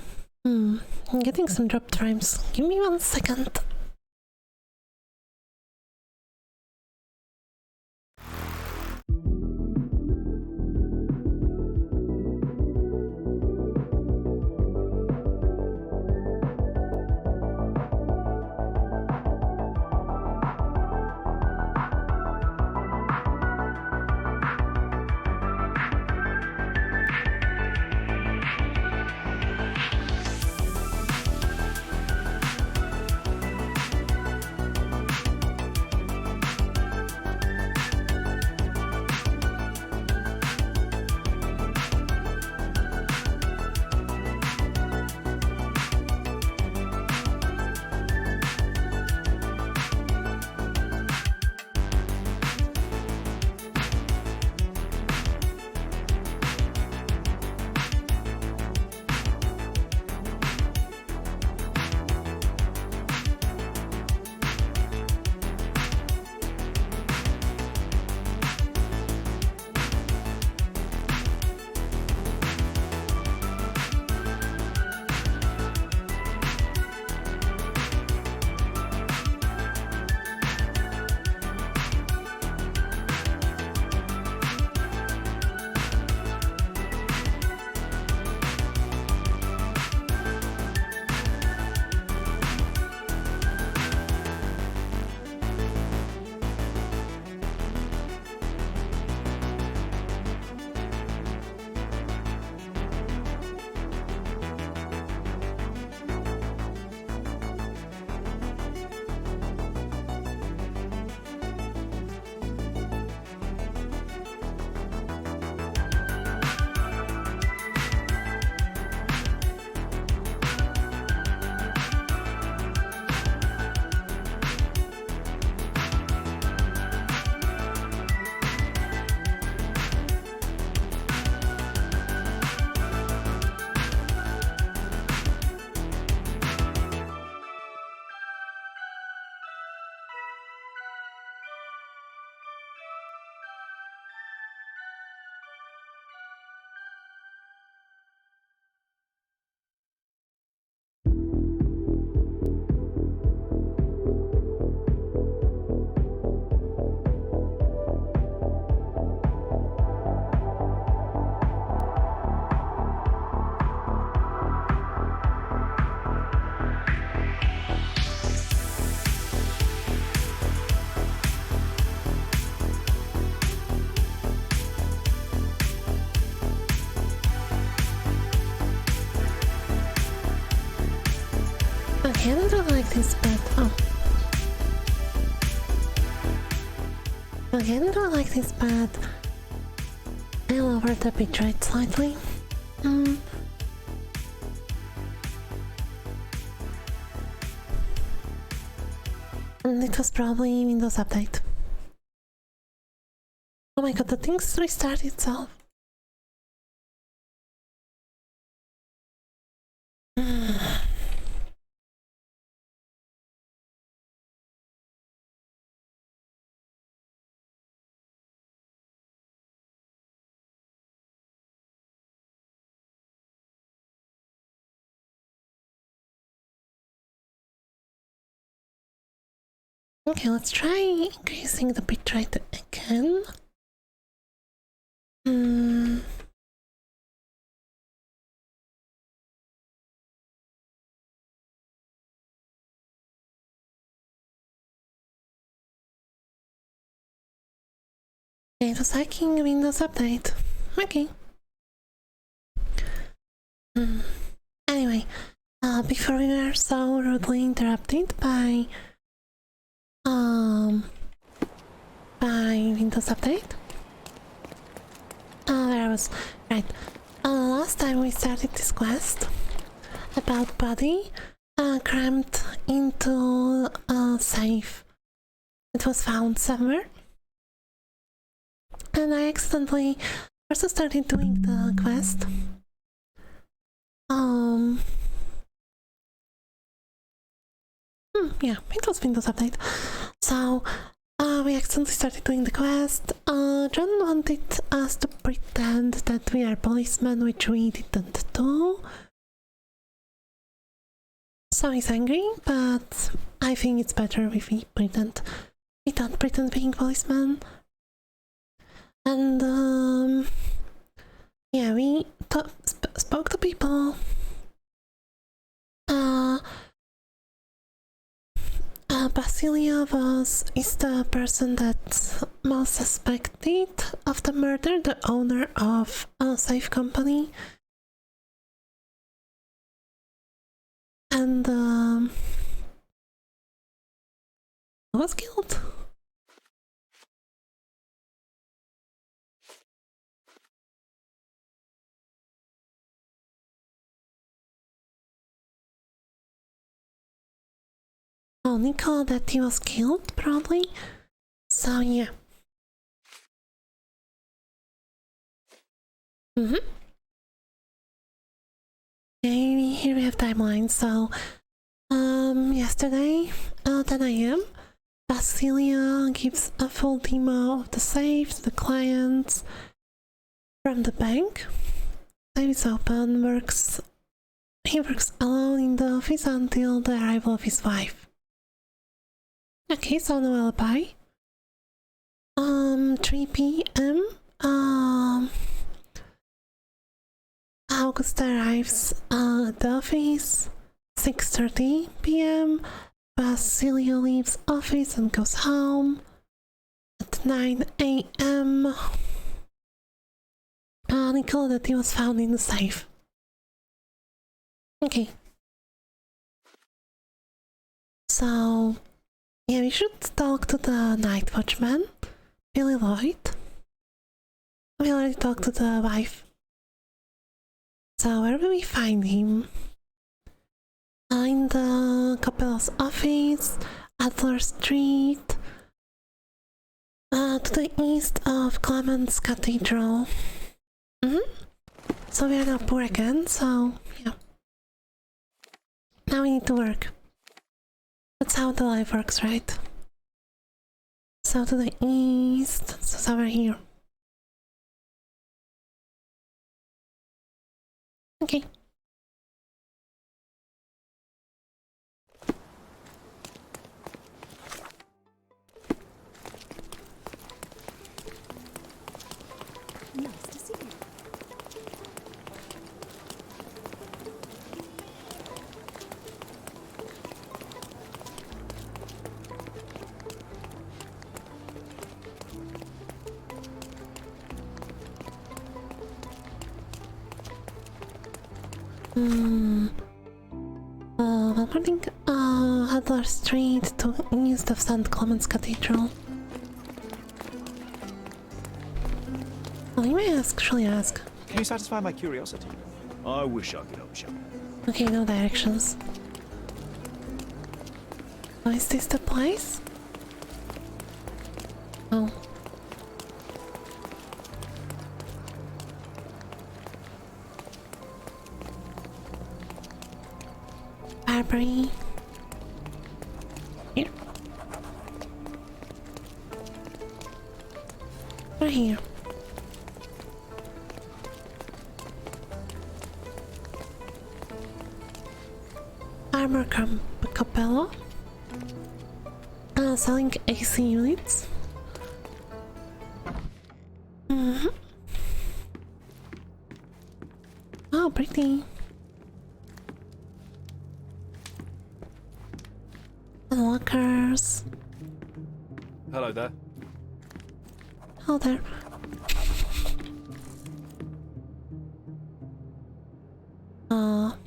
getting some drop times. Give me 1 second. Okay, I don't like this bed. Oh. Okay, I don't like this bed. I lowered the bitrate slightly. And it was probably Windows Update. Oh my god, the thing's restarted itself. Okay, let's try increasing the bitrate again. It was hacking Windows Update. Okay. Anyway, before we were so rudely interrupted by Windows Update. Where I was right. Last time we started this quest about body crammed into a safe. It was found somewhere. And I accidentally also started doing the quest. Yeah, it was Windows Update. So, we accidentally started doing the quest. John wanted us to pretend that we are policemen, which we didn't do. So he's angry, but I think it's better if we pretend. We don't pretend being policemen. And, yeah, we spoke to people. Basilia is the person that's most suspected of the murder, the owner of a safe company. And who was killed? Oh, Nicola, that he was killed, probably. So, yeah. Okay, here we have timeline. So, yesterday, 10 AM, Basilia gives a full demo of the safe to the clients from the bank. Safe is open, he works alone in the office until the arrival of his wife. Okay, so no alibi. 3 PM. August arrives at the office. 6:30 PM. Basilia leaves office and goes home. At 9 AM. Nicoletti was found in the safe. Okay. So, yeah, we should talk to the night watchman, Billy Lloyd. We already talked to the wife. So, where will we find him? In the couple's office, Adler Street, to the east of Clements Cathedral. So we are now poor again, so yeah. Now we need to work. That's how the life works, right? So to the east, so somewhere here. Okay. Nice to see you. according Adler Street to east of St. Clement's Cathedral. Well, you may actually ask. Can you satisfy my curiosity? I wish I could help you. Okay, no directions. Oh, is this the place? Oh. Barbary. Here. Right here. Armor Capello. Selling AC units. Oh, pretty. Lockers. Hello there. Hello there. Well,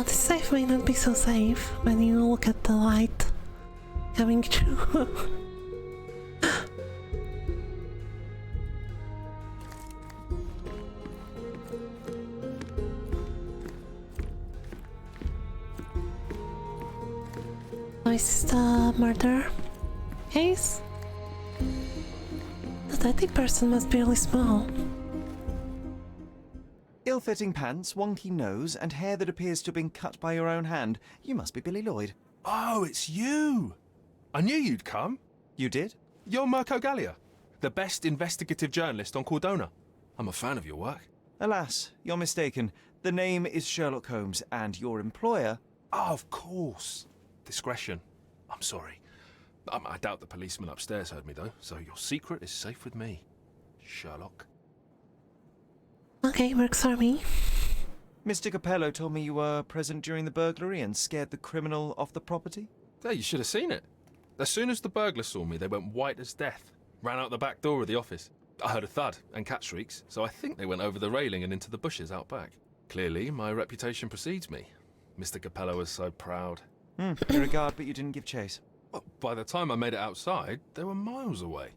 this safe may not be so safe when you look at the light coming through. Is this the murder case? The deadly person must be really small. Ill-fitting pants, wonky nose, and hair that appears to have been cut by your own hand. You must be Billy Lloyd. Oh, it's you! I knew you'd come. You did? You're Mirko Gallia, the best investigative journalist on Cordona. I'm a fan of your work. Alas, you're mistaken. The name is Sherlock Holmes, and your employer... Oh, of course. Discretion. I'm sorry. I doubt the policeman upstairs heard me, though, so your secret is safe with me, Sherlock. Okay, works for me. Mr. Capello told me you were present during the burglary and scared the criminal off the property? Yeah, you should have seen it. As soon as the burglars saw me, they went white as death. Ran out the back door of the office. I heard a thud and cat shrieks, so I think they went over the railing and into the bushes out back. Clearly, my reputation precedes me. Mr. Capello was so proud. In regard, but you didn't give chase. Well, by the time I made it outside, they were miles away.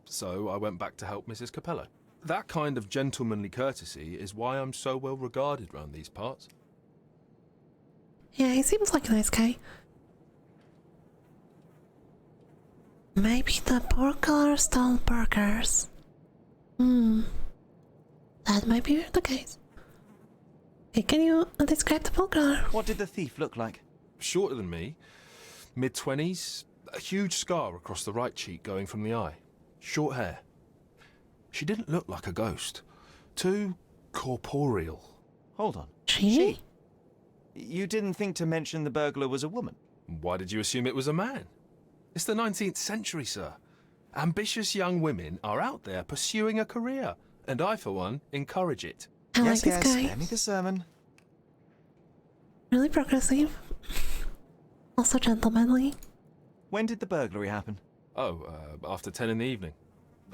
So I went back to help Mrs. Capello. That kind of gentlemanly courtesy is why I'm so well regarded round these parts. Yeah, he seems like a nice guy. Maybe the burglar stole burgers. That might be the case. Okay, can you describe the burglar? What did the thief look like? Shorter than me, mid-20s, a huge scar across the right cheek going from the eye. Short hair. She didn't look like a ghost. Too corporeal. Hold on. She? You didn't think to mention the burglar was a woman? Why did you assume it was a man? It's the 19th century, sir. Ambitious young women are out there pursuing a career, and I, for one, encourage it. I like this guy. Spare me the sermon. Really progressive. Also gentlemanly. When did the burglary happen? Oh, after 10 in the evening.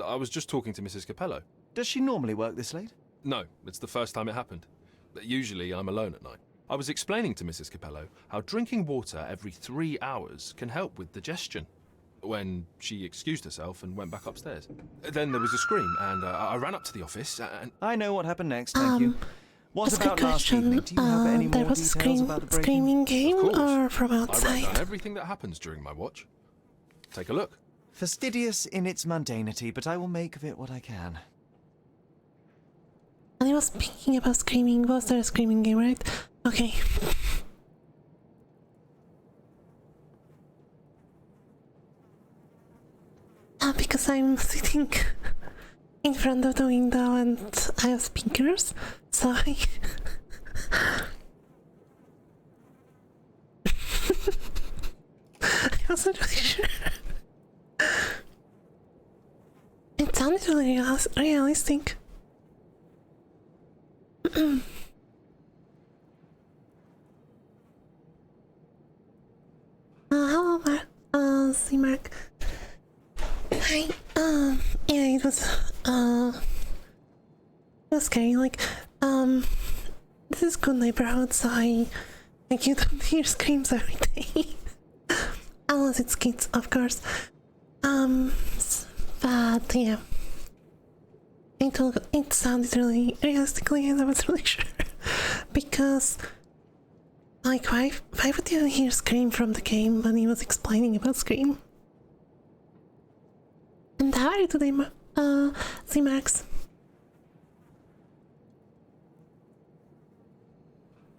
I was just talking to Mrs. Capello. Does she normally work this late? No, it's the first time it happened. Usually I'm alone at night. I was explaining to Mrs. Capello how drinking water every 3 hours can help with digestion, when she excused herself and went back upstairs. Then there was a scream, and I ran up to the office, and... I know what happened next, thank you. What That's a about good last question. evening? Do you have any There more was a details about the break-in? screaming game or from I wrote outside? down everything that happens during my watch. Take a look. Fastidious in its mundanity, but I will make of it what I can. And I was thinking about screaming. Was there a screaming game, right? Okay. Because I'm sitting in front of the window and I have speakers, so I... I wasn't really sure. It sounded really realistic. Hello, C-Mark. Hi. Yeah, it was scary. Like, this is good neighborhood, so you don't hear screams every day. Unless it's kids, of course. But yeah. It sounded really realistically, and I was really sure. Because, like, why would you hear Scream from the game when he was explaining about Scream? And how are you today, Z-Max?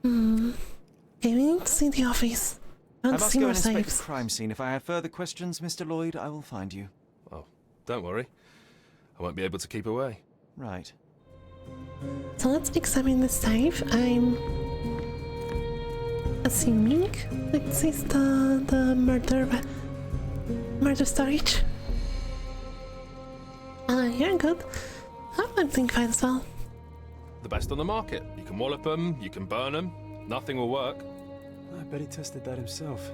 Okay, we need to see the office. I must go and inspect the crime scene. If I have further questions, Mr. Lloyd, I will find you. Oh, don't worry. I won't be able to keep away. Right. So let's examine the safe. I'm assuming this is the murder storage. You're good. I'm doing fine as well. The best on the market. You can wallop them, you can burn them. Nothing will work. I bet he tested that himself.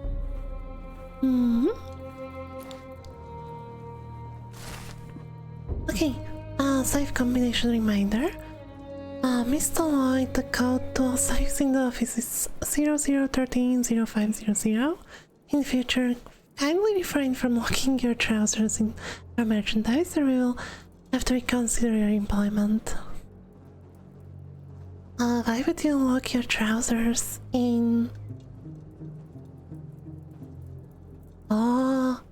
Okay, safe combination reminder. Mr. Lloyd, the code to all safes in the office is 0013-0500. In future, kindly refrain from locking your trousers in your merchandise, or we will have to reconsider your employment. Why would you lock your trousers in? Oh.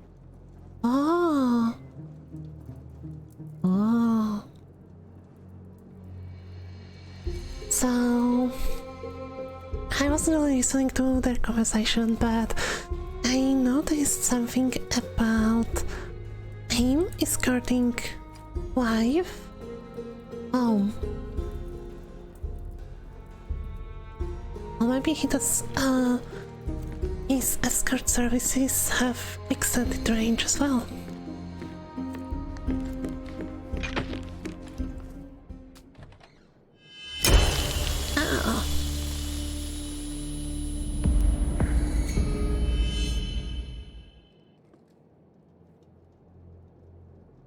So, I wasn't really listening to their conversation, but I noticed something about him escorting wife home. Well, maybe he does, his escort services have extended range as well.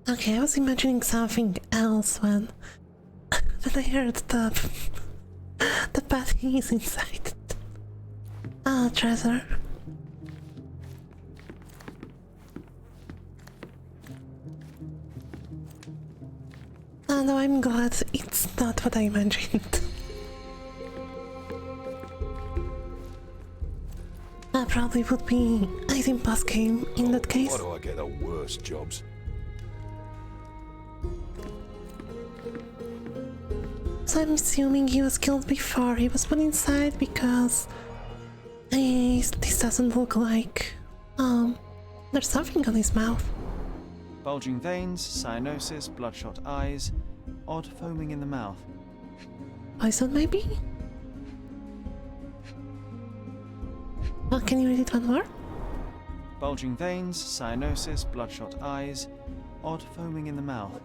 Okay, I was imagining something else when I heard the patty is inside. Treasure. No, I'm glad it's not what I imagined. That probably would be item pass game in that case. Why do I get the worst jobs? So I'm assuming he was killed before he was put inside, because this doesn't look like there's something on his mouth. Bulging veins, cyanosis, bloodshot eyes, odd foaming in the mouth. Poison, maybe? Well, can you read it one more? Bulging veins, cyanosis, bloodshot eyes, odd foaming in the mouth.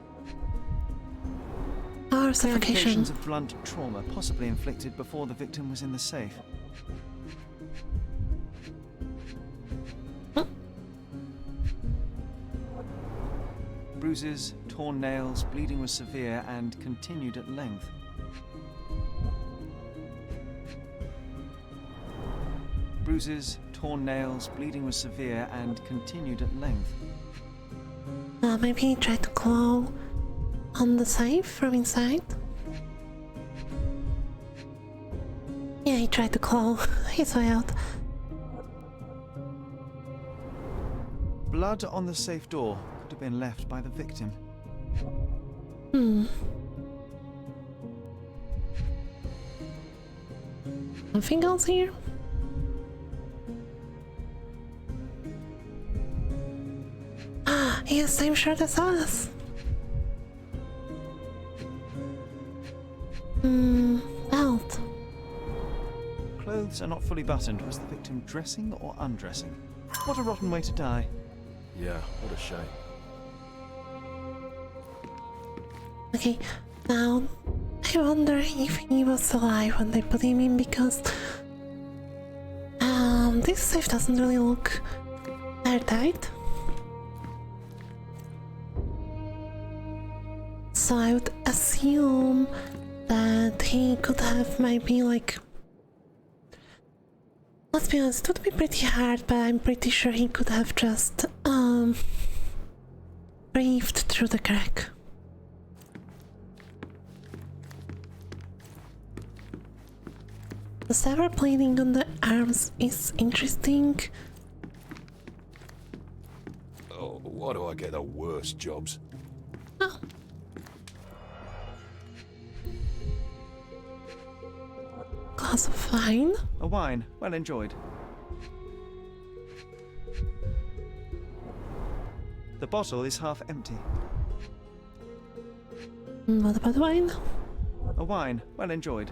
Or suffocation. Indications of blunt trauma, possibly inflicted before the victim was in the safe. Bruises, torn nails, bleeding was severe and continued at length. Bruises, torn nails, bleeding was severe and continued at length. Maybe he tried to claw on the safe from inside? Yeah, he tried to claw his way out. Blood on the safe door could have been left by the victim. Nothing else here? He has the same shirt as us. Belt. Clothes are not fully buttoned. Was the victim dressing or undressing? What a rotten way to die. Yeah, what a shame. Okay, now I wonder if he was alive when they put him in, because this safe doesn't really look airtight. So I would assume that he could have maybe like... Let's be honest, it would be pretty hard, but I'm pretty sure he could have just breathed through the crack. The severe bleeding on the arms is interesting. Oh, why do I get the worst jobs? Oh. Glass of wine? A wine, well enjoyed. The bottle is half empty. What about wine? A wine, well enjoyed.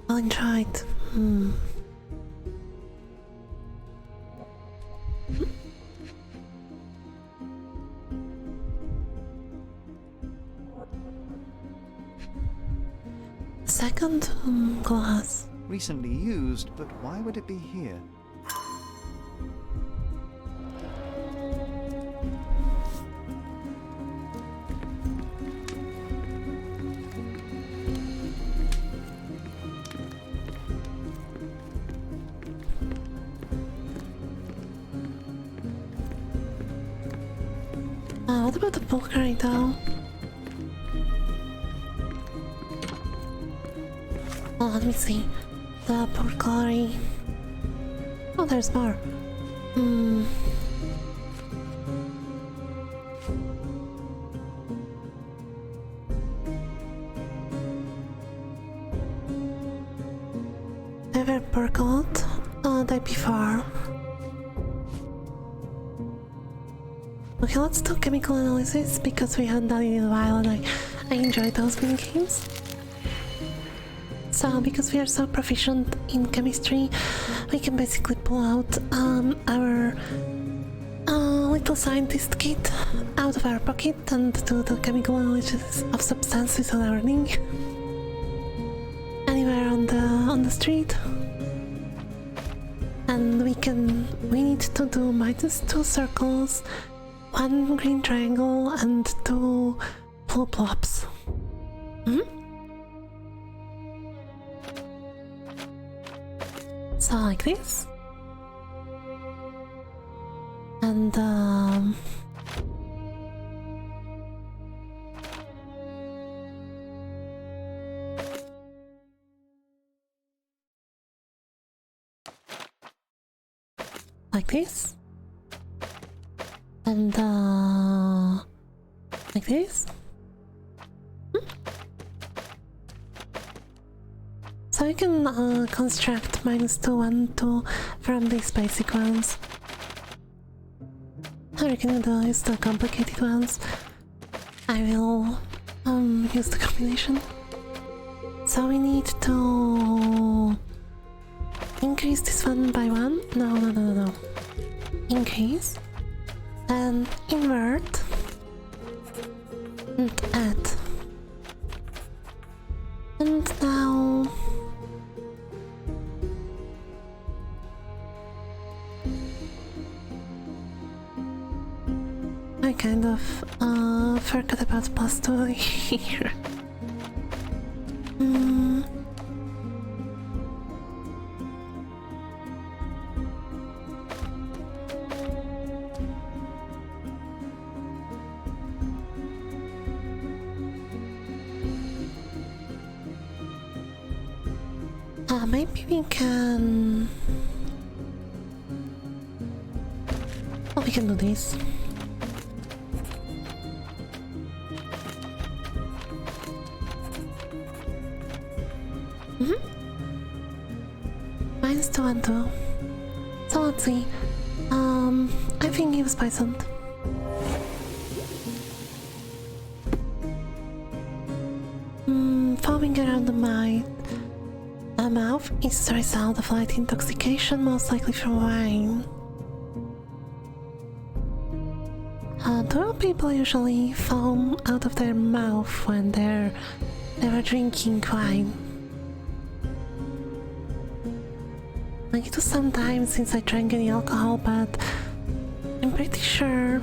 Well enjoyed. Second glass. Recently used, but why would it be here? What about the Bulgari though? Oh, let me see. The Bulgari. Oh, there's more. Never burgled the day before. Okay, let's do chemical analysis because we haven't done it in a while and I enjoy those mini games. So, because we are so proficient in chemistry, we can basically pull out our little scientist kit out of our pocket and do the chemical analysis of substances on our knee. Anywhere on the street. And we need to do -2 circles, 1 green triangle and 2 blue blobs. So like this. And like this. And like this. So you can construct -2 and 2 from these basic ones. Or you can use the complicated ones. I will use the combination. So we need to increase this one by 1. No. Increase. Then invert. And add. And now I kind of forgot about +2 here. Maybe we can... Oh, we can do this. -2 and 2. So let's see. I think he was poisoned. Foaming around the mouth is the result of light intoxication, most likely from wine. Do people usually foam out of their mouth when they were drinking wine? Like, it was some time since I drank any alcohol, but I'm pretty sure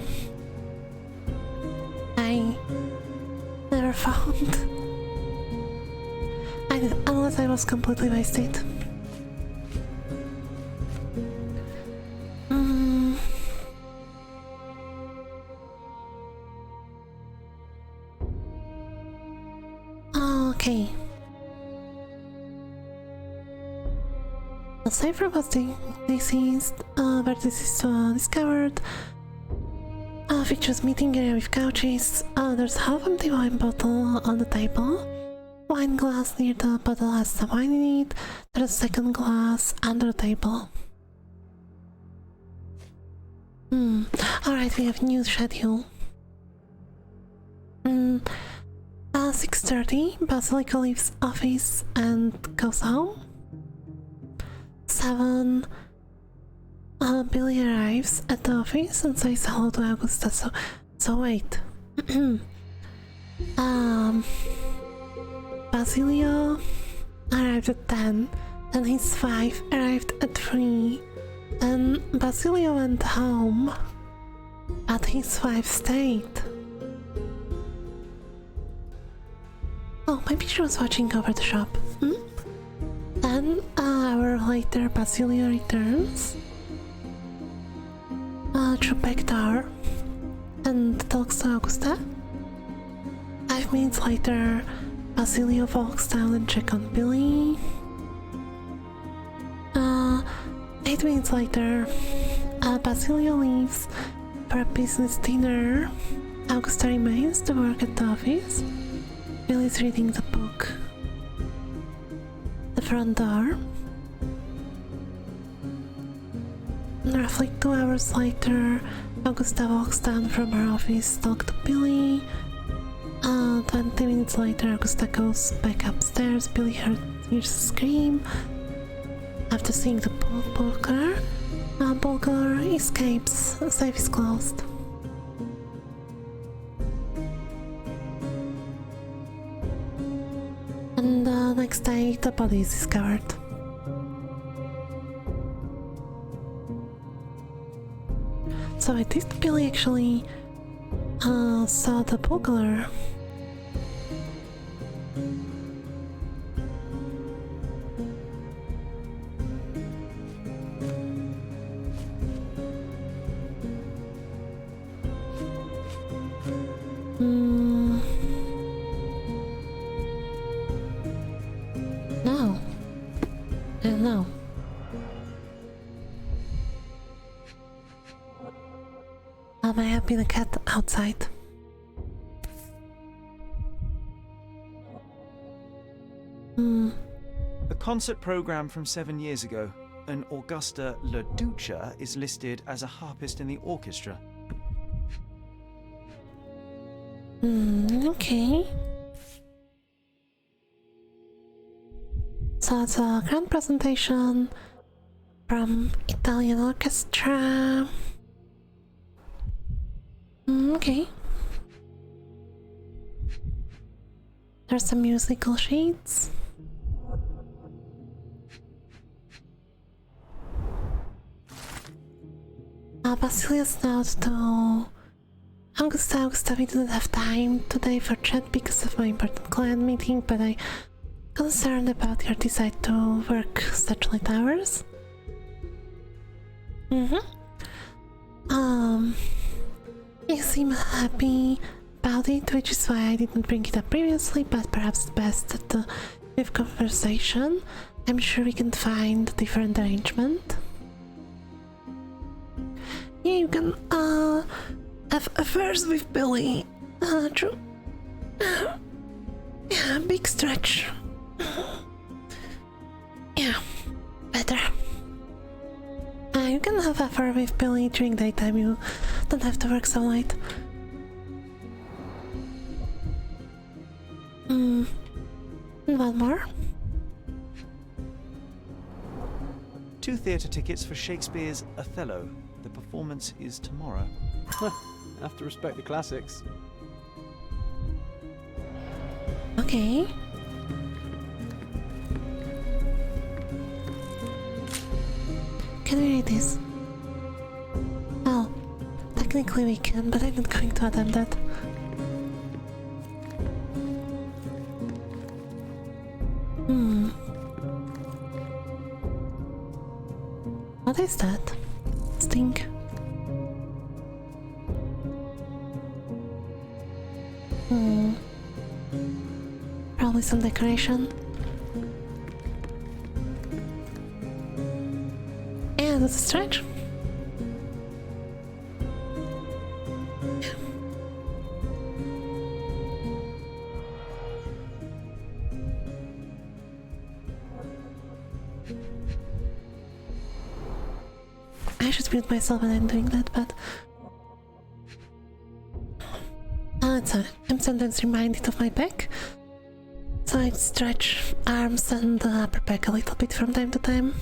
I never found unless I was completely wasted. Okay. The cipher was deceased, where this is discovered. Features meeting area with couches. There's half-empty wine bottle on the table. Wine glass near the bottle has some wine in it. There's a second glass under the table. Alright, we have new schedule. 6:30, Basilica leaves office and goes home. 7, Billy arrives at the office and says hello to Augusta, so wait. Basilio arrived at 10, then his 5 arrived at 3, then Basilio went home, but his 5 stayed. Oh, maybe she was watching over the shop. Then, an hour later, Basilio returns through back door and talks to Augusta. 5 minutes later, Basilio walks down and checks on Billy. 8 minutes later, Basilio leaves for a business dinner. Augusta remains to work at the office. Billy's reading the book. The front door. Roughly 2 hours later, Augusta walks down from her office, talks to Billy. 20 minutes later, Augusta goes back upstairs. Billy hears a scream. After seeing the burglar, escapes. The safe is closed. And the next day, the body is discovered. So I think Billy actually saw the burglar. No. I don't know. May have been a cat outside. The concert program from 7 years ago. An Augusta La Ducha is listed as a harpist in the orchestra. Okay. So it's a grand presentation from Italian orchestra. Okay. There's some musical sheets. Basilius note to Augusta, we didn't have time today for chat because of my important client meeting, but I'm concerned about your desire to work such late hours. You seem happy about it, which is why I didn't bring it up previously, but perhaps best with conversation. I'm sure we can find a different arrangement. Yeah, you can have affairs with Billy. True. Yeah, big stretch. Yeah, better. You can have affair with Billy during daytime. You don't have to work so late. One more. 2 theatre tickets for Shakespeare's Othello. The performance is tomorrow. Have to respect the classics. Okay. Can we read this? Well, technically we can, but I'm not going to attempt that. What is that? Sting. Probably some decoration. And it's a stretch. I should mute myself when I'm doing that, but I'm sometimes reminded of my back, so I stretch arms and the upper back a little bit from time to time.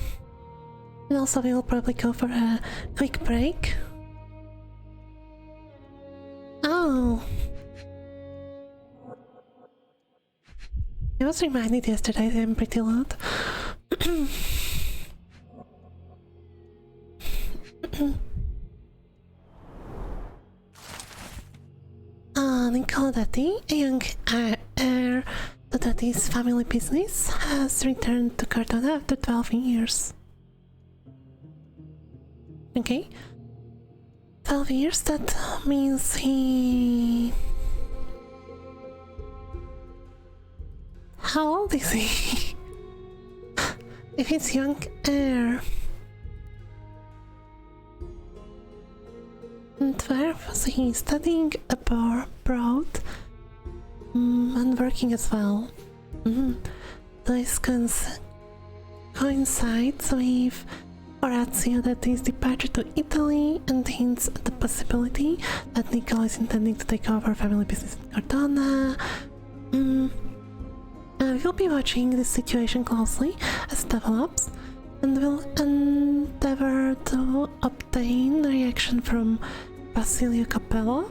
And also we will probably go for a quick break. Oh! I was reminded yesterday that I'm pretty loud. Nicola Daddy, a young heir to Daddy's family business, has returned to Cardona after 12 years. Okay. 12 years, that means he... How old is he? If he's young heir... 12, so he's studying abroad and working as well. This coincides with Orazio Daddy's departure to Italy and hints at the possibility that Nicola is intending to take over family business in Cardona. We'll be watching this situation closely as it develops, and will endeavor to obtain a reaction from Basilio Capello.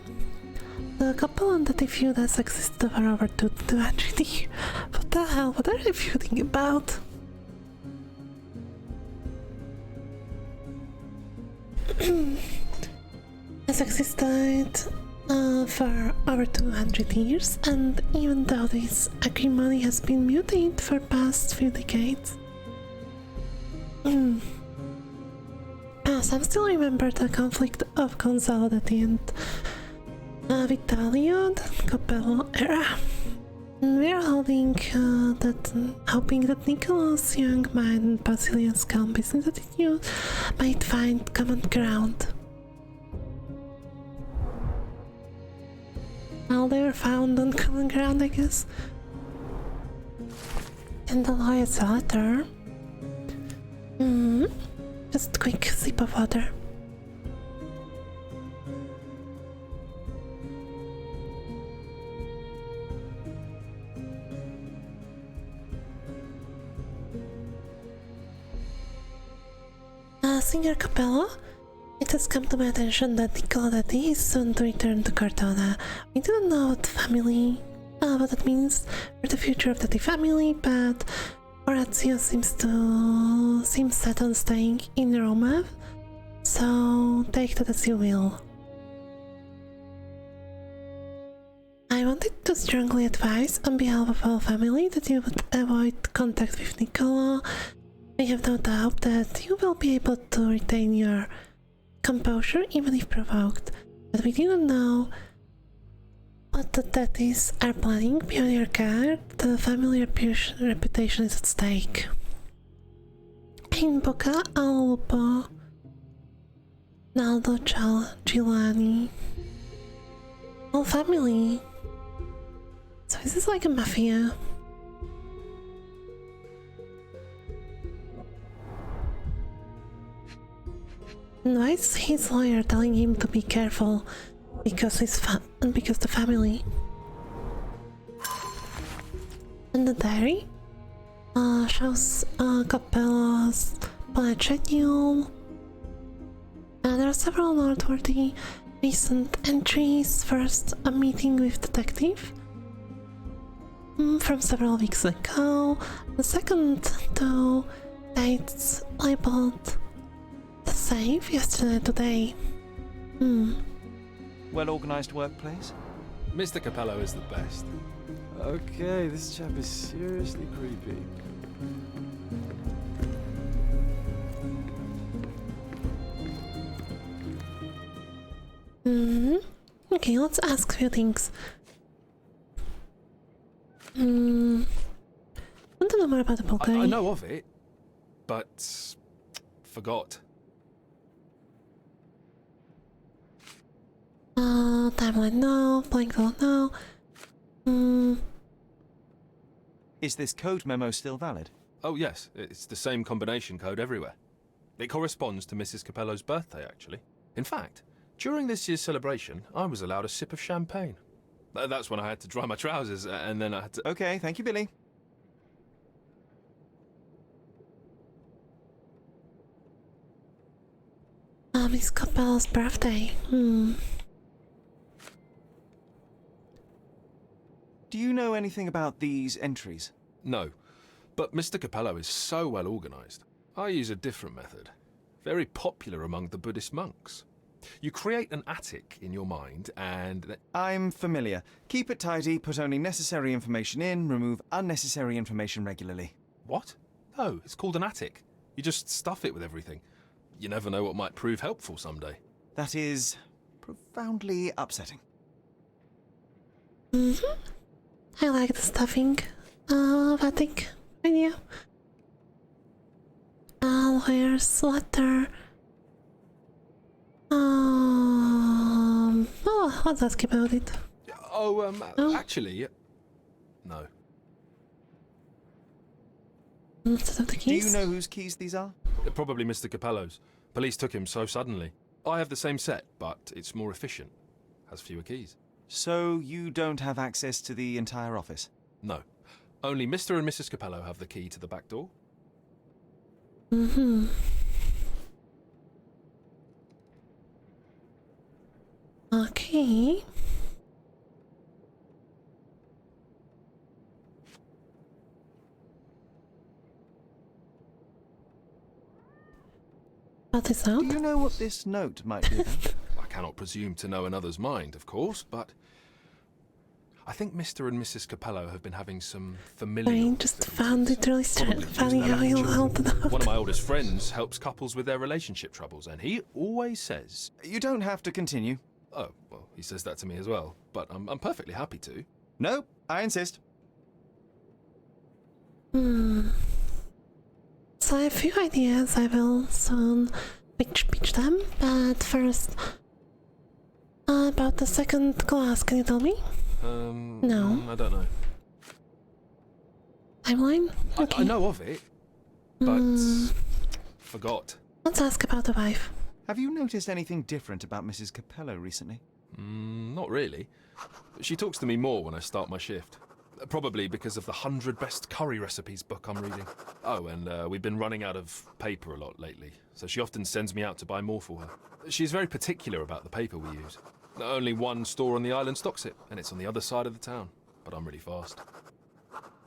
The Capello and Daddy feud has existed for over 200 years. What the hell? What are they feuding about? Has existed for over 200 years, and even though this acrimony has been muted for past few decades, some still remember the conflict of Gonzalo Daddy and Vittorio, the Capello era. And we are hoping that Nicolo's young mind and Basilio's calm business attitude might find common ground. Well, they were found on common ground, I guess. And the lawyer's letter. Just a quick sip of water. Signor Capello, it has come to my attention that Nicola Daddy is soon to return to Cardona. We do not know what that means for the future of the family, but Orazio seems set on staying in Roma, so take that as you will. I wanted to strongly advise on behalf of our family that you would avoid contact with Nicola. I have no doubt that you will be able to retain your composure even if provoked, but we do not know what the Daddies are planning beyond your guard. The family reputation is at stake. In Bocca al Lupo, Naldo Giuliani, whole family. So is this like a mafia? And why is his lawyer telling him to be careful? Because the family. And the diary shows Capello's planned schedule. There are several noteworthy recent entries. First, a meeting with detective from several weeks ago. The second, two dates labeled the same, yesterday and today. Well-organized workplace? Mr. Capello is the best. Okay, this chap is seriously creepy. Okay, let's ask a few things. Want to know more about the poker? I know of it, but forgot. Timeline no, blank vote no. Is this code memo still valid? Oh yes, it's the same combination code everywhere. It corresponds to Mrs. Capello's birthday, actually. In fact, during this year's celebration, I was allowed a sip of champagne. That's when I had to dry my trousers, and then I had to... Okay, thank you, Billy. Miss Capello's birthday. Do you know anything about these entries? No, but Mr. Capello is so well organised. I use a different method, very popular among the Buddhist monks. You create an attic in your mind and... I'm familiar. Keep it tidy, put only necessary information in, remove unnecessary information regularly. What? No, it's called an attic. You just stuff it with everything. You never know what might prove helpful someday. That is profoundly upsetting. I like the stuffing of attic idea. Lawyer's letter. Oh, let's ask about it. Actually, no. Instead of the keys? Do you know whose keys these are? Probably Mr. Capello's. Police took him so suddenly. I have the same set, but it's more efficient. Has fewer keys. So you don't have access to the entire office? No. Only Mr. and Mrs. Capello have the key to the back door. Okay. What is out? Do you know what this note might be about? I cannot presume to know another's mind, of course, but I think Mr. and Mrs. Capello have been having some familial... I just found it really funny how he'll help it out. One of my oldest friends helps couples with their relationship troubles, and he always says... You don't have to continue. Oh, well, he says that to me as well, but I'm perfectly happy to. No, I insist. So I have a few ideas. I will soon pitch them, but first... about the second class, can you tell me? No. I don't know. Timeline? Okay. I know of it, but forgot. Let's ask about the wife. Have you noticed anything different about Mrs. Capello recently? Not really. She talks to me more when I start my shift. Probably because of the 100 Best Curry Recipes book I'm reading. Oh, and we've been running out of paper a lot lately, so she often sends me out to buy more for her. She's very particular about the paper we use. Only one store on the island stocks it, and it's on the other side of the town. But I'm really fast.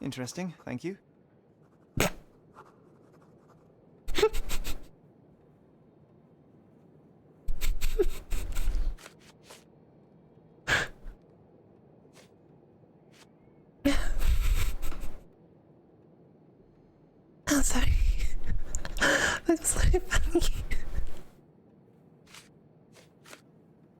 Interesting, thank you. Oh, sorry. That was very funny.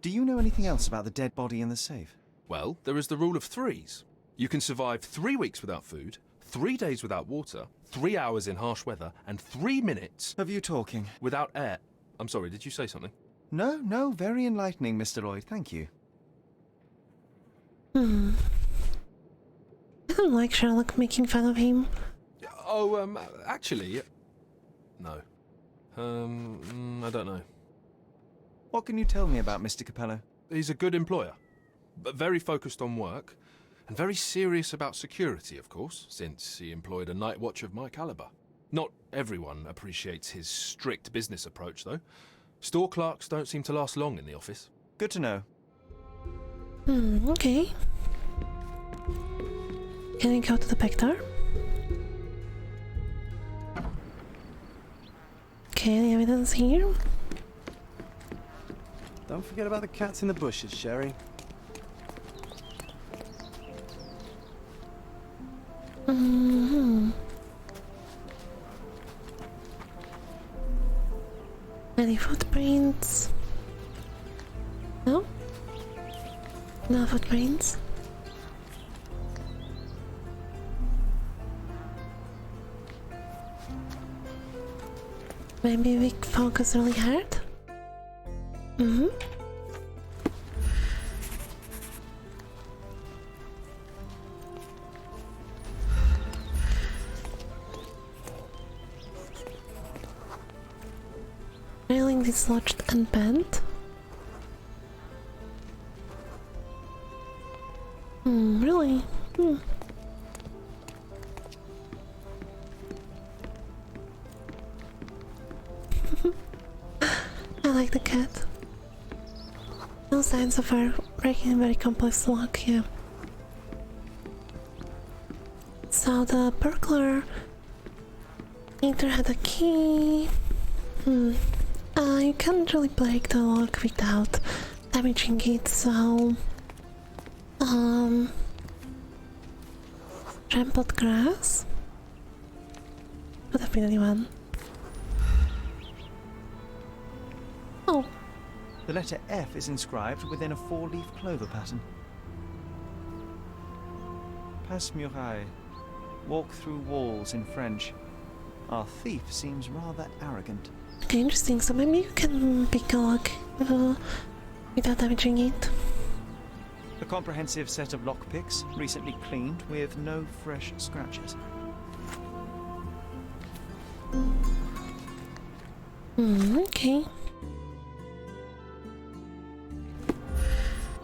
Do you know anything else about the dead body in the safe? Well, there is the rule of threes. You can survive 3 weeks without food, 3 days without water, 3 hours in harsh weather, and 3 minutes... Of you talking? ...without air. I'm sorry, did you say something? No, very enlightening, Mr. Lloyd, thank you. I don't like Sherlock making fun of him. Oh, actually... No. I don't know. What can you tell me about Mr. Capello? He's a good employer, but very focused on work, and very serious about security, of course, since he employed a night watch of my caliber. Not everyone appreciates his strict business approach, though. Store clerks don't seem to last long in the office. Good to know. Okay. Can we go to the back door? Okay, any evidence here? Don't forget about the cats in the bushes, Sherry. Any footprints? No? No footprints. Maybe we focus really hard? Mm-hmm. Railing dislodged and bent. Really? I like the cat. No signs of her breaking a very complex lock, yeah. So the burglar either had a key. You can't really break the lock without damaging it, so trampled grass? Could have been anyone. Oh. The letter F is inscribed within a 4-leaf clover pattern. Passe muraille. Walk through walls in French. Our thief seems rather arrogant. Okay, interesting. So maybe you can pick a lock without damaging it. A comprehensive set of lockpicks, recently cleaned with no fresh scratches. Okay.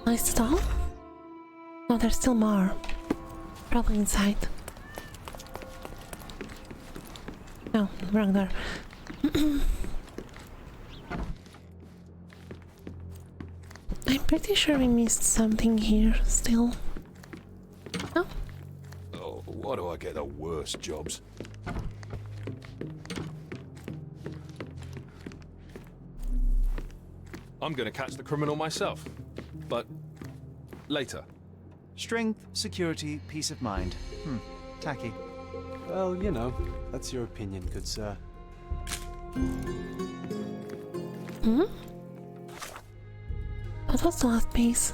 Nice stall. Oh, there's still more. Probably inside. No, wrong door. I'm pretty sure we missed something here still. No? Oh, why do I get the worst jobs? I'm gonna catch the criminal myself. But later. Strength, security, peace of mind. Tacky. Well, you know, that's your opinion, good sir. What was the last piece?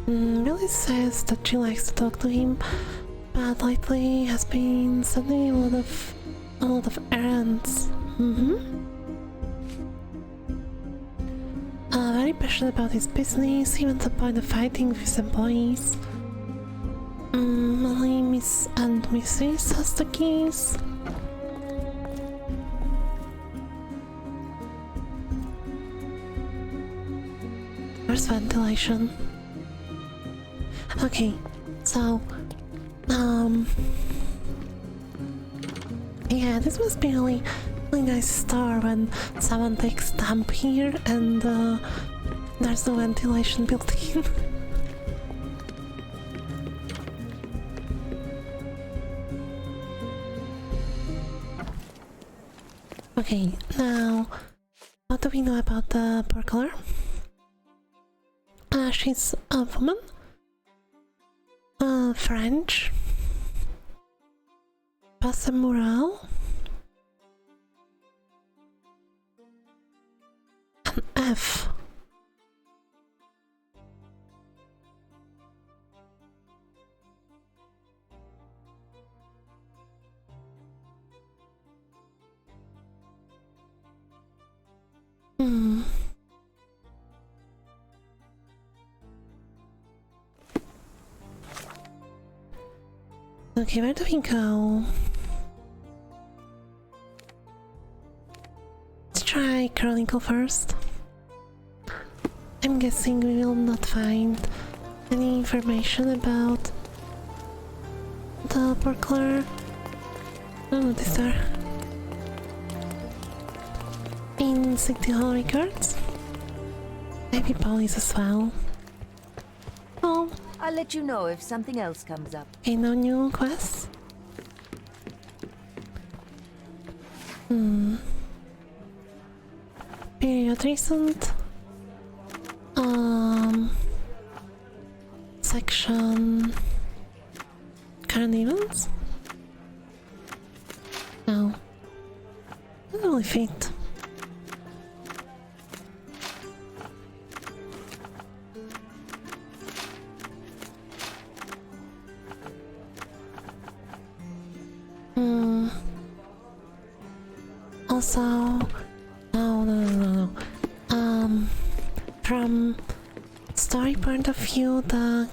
Really says that she likes to talk to him, but lately has been sending a lot of errands. Very passionate about his business, even to the point of fighting with his employees. Only Miss and Mrs. has the keys. Where's ventilation? Okay, so yeah, this must be really nice store when someone takes dump here and there's no ventilation built in. Okay, now what do we know about the burglar? She's a woman. French. Passe muraille. An F. Okay, where do we go? Let's try Chronicle first. I'm guessing we will not find any information about the burglar. Oh, this are in City Hall records. Maybe police as well. Oh. I'll let you know if something else comes up. Okay, no new quests? Period recent. Section... current events? No. Doesn't really fit. Also, no. From story point of view, the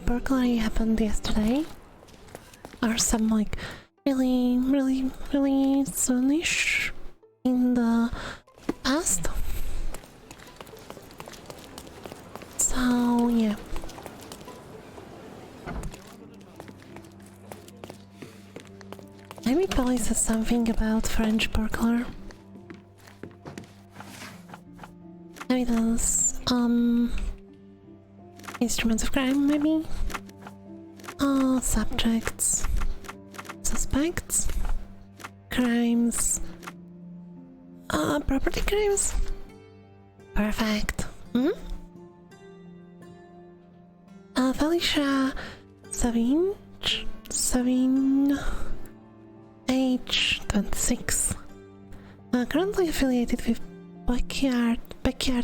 burglary happened yesterday, or some like really soonish in the past. So yeah. Maybe police has something about French burglar. Evidence, instruments of crime, maybe? Subjects, suspects, crimes, property crimes? Perfect. Felicia Savine, age 26. Currently affiliated with Backyard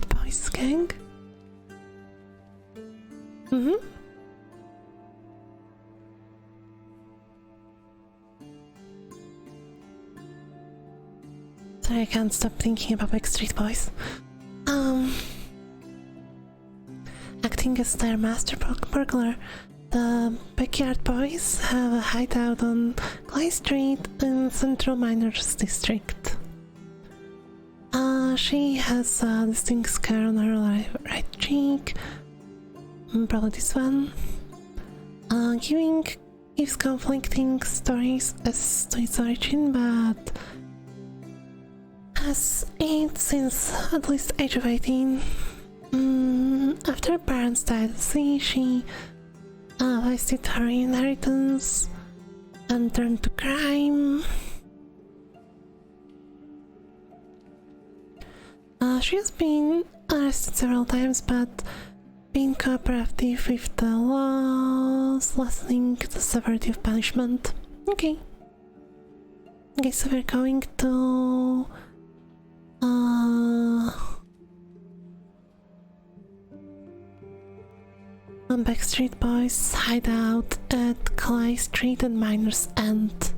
Boys Gang. Sorry, I can't stop thinking about Backstreet Boys. Acting as their master burglar, the Backyard Boys have a hideout on Clay Street in Central Miners District. She has a distinct scar on her right cheek, probably this one. Gives conflicting stories as to its origin, but has it since at least age of 18. After her parents died at sea, she wasted her inheritance and turned to crime. She has been arrested several times, but been cooperative with the laws, lessening the severity of punishment. Okay, so we're going to Backstreet Boys hideout at Clay Street and Miners End.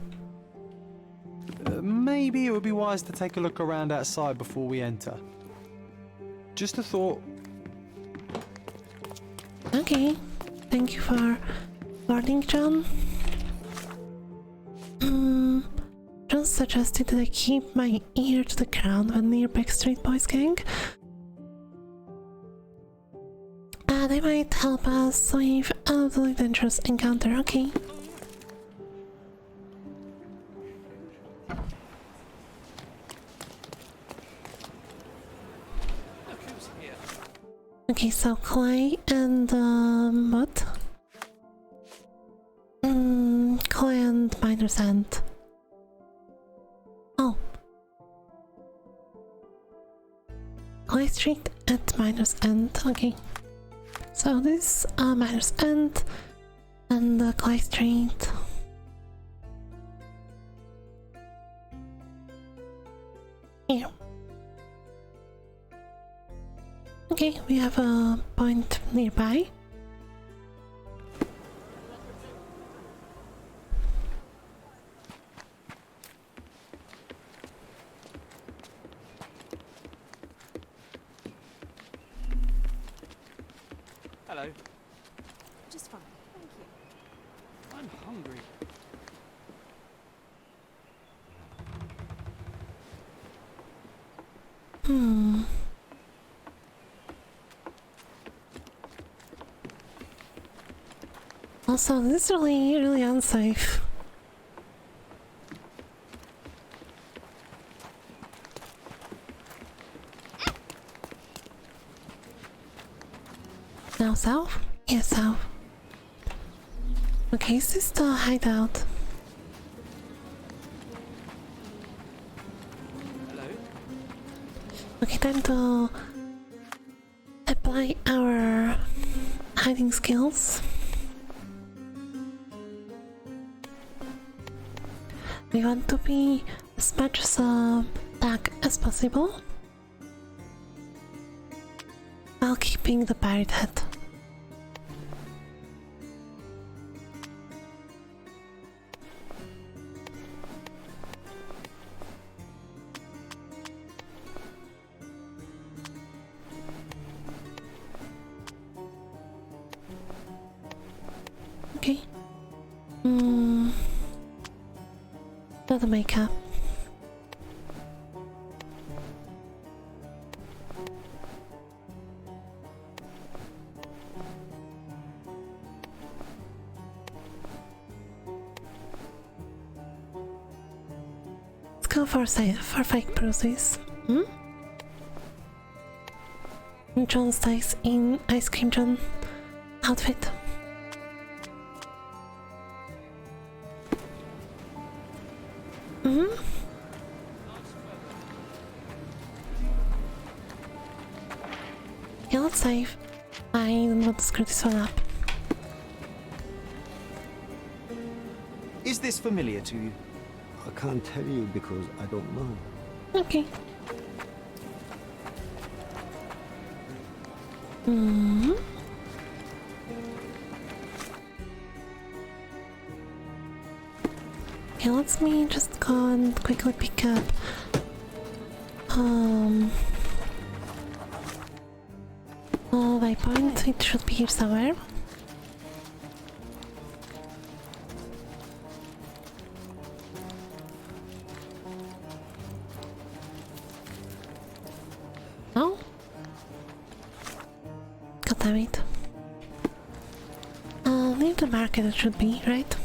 Maybe it would be wise to take a look around outside before we enter. Just a thought. Okay, thank you for warning, John. John suggested that I keep my ear to the ground when near Backstreet Boys Gang. They might help us with a really dangerous encounter, okay? Okay, so Clay and what? Clay and Miners End. Oh. Clay Street at Miners End, okay. So this Miners End and Clay Street. Here. Okay, we have a point nearby. Hello. Just fine, thank you. I'm hungry. Also, this is really unsafe. Now south? Yeah, south. Okay, is this the hideout? Hello. Okay, time to apply our hiding skills. We want to be as much dark as possible while keeping the pirate head. lot of makeup. Let's go for fake bruises. John stays in Ice Cream John outfit. Yeah, let's save. I don't want to screw this one up. Is this familiar to you? I can't tell you because I don't know. Okay. Okay, let me just go and quickly pick up waypoint. It should be here somewhere. No? God damn it. Near the market it should be, right?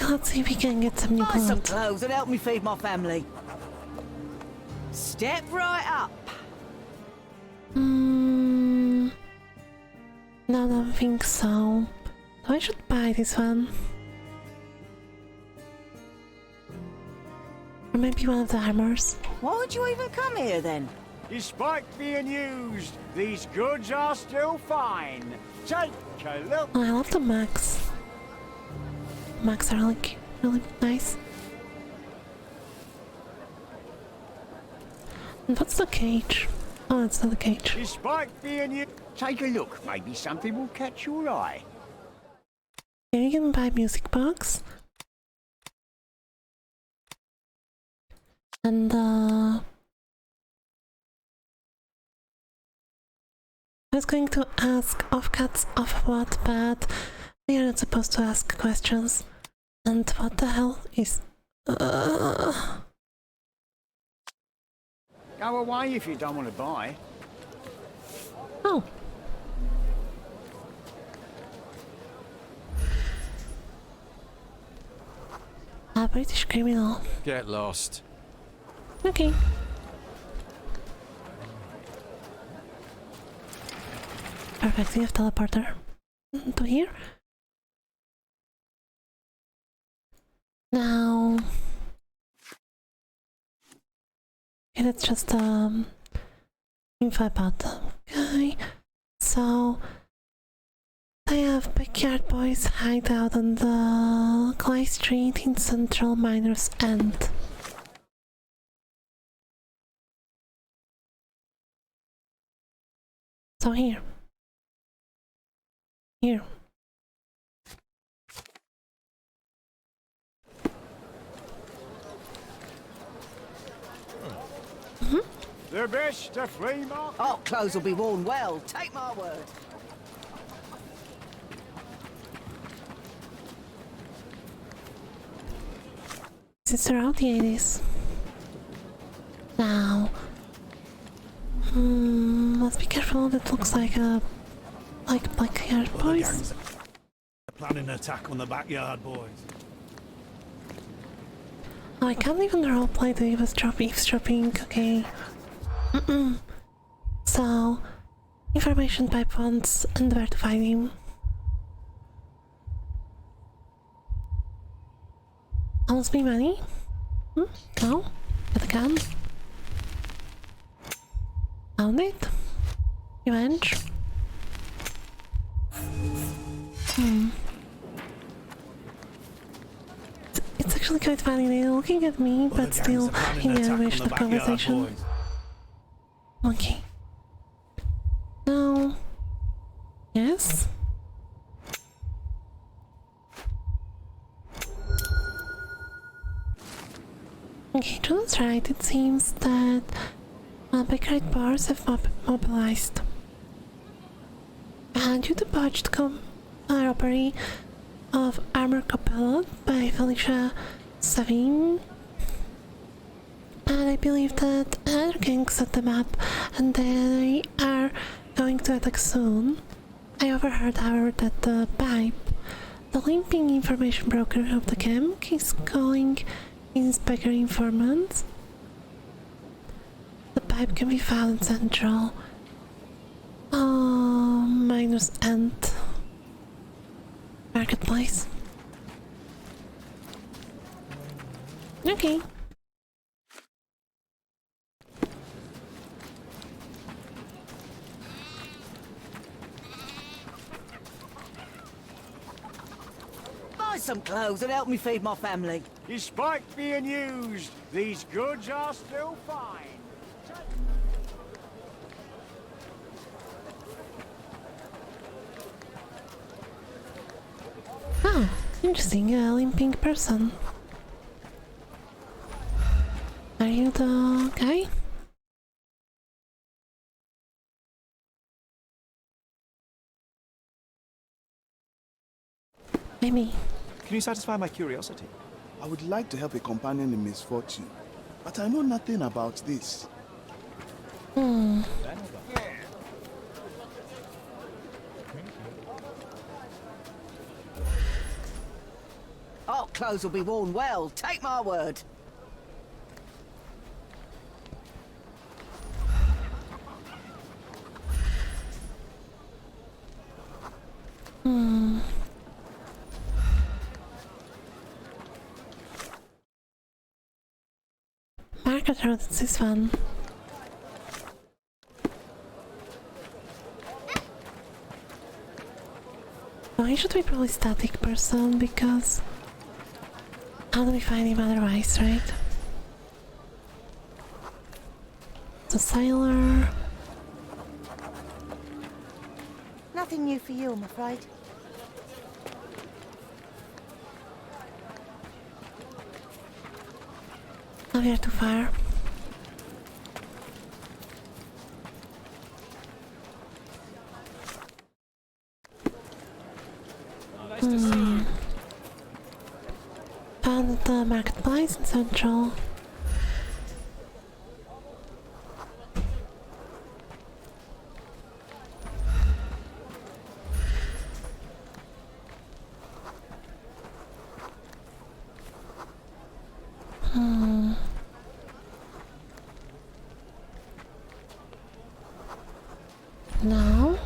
Let's see if we can get some new Buy some clothes. clothes and help me feed my family. Step right up. No, I don't think so. So I should buy this one. Or maybe one of the armors. Why would you even come here then? Despite being used, these goods are still fine. Take a look. Oh, I love the mugs. Mugs are like really nice. And what's the cage? Oh, it's not the cage. Despite being used, take a look. Maybe something will catch your eye. Here you can buy music box. And I was going to ask offcuts of what, but we are not supposed to ask questions. And what the hell is... Go away if you don't want to buy. Oh. A British criminal. Get lost. Okay. Perfect, we have teleporter. To here. Now... Okay, that's just info about the guy. So... They have Backyard Boys hideout on the Clay Street in Central Miners End. So here. Here. The best of flea market. Oh, clothes will be worn well. Take my word. Since around the 80s. Now, let's be careful. That looks like a Backyard Boys. Planning an attack on the Backyard Boys. Oh, I can't even roleplay the eavesdropping. Okay. So, information pipe wants and where to find him. Owes me money? No? Get a gun? Found it? Revenge? It's actually quite funny. They're looking at me, but still in the animation of conversation. Okay. Now... Yes? Okay, John's right. It seems that Bakerite bars have mobilized. Due to botched robbery of Armor Capella by Felicia Savine, and I believe that other gangs set them up and they are going to attack soon. I overheard, however, that the Pipe, the limping information broker of the camp, is calling in Baker informants. The Pipe can be found in Central Miners End Marketplace. Okay. Buy some clothes and help me feed my family. Despite being used, these goods are still fine. Oh, interesting, a limping person. Are you the guy? Maybe. Can you satisfy my curiosity? I would like to help a companion in misfortune, but I know nothing about this. Our clothes will be worn well, take my word. Market Road, this is fun. Oh, he should be probably static person because how do we find him otherwise, right? The sailor. Nothing new for you, I'm afraid. Oh, we are too far. Found the marketplace in Central. No.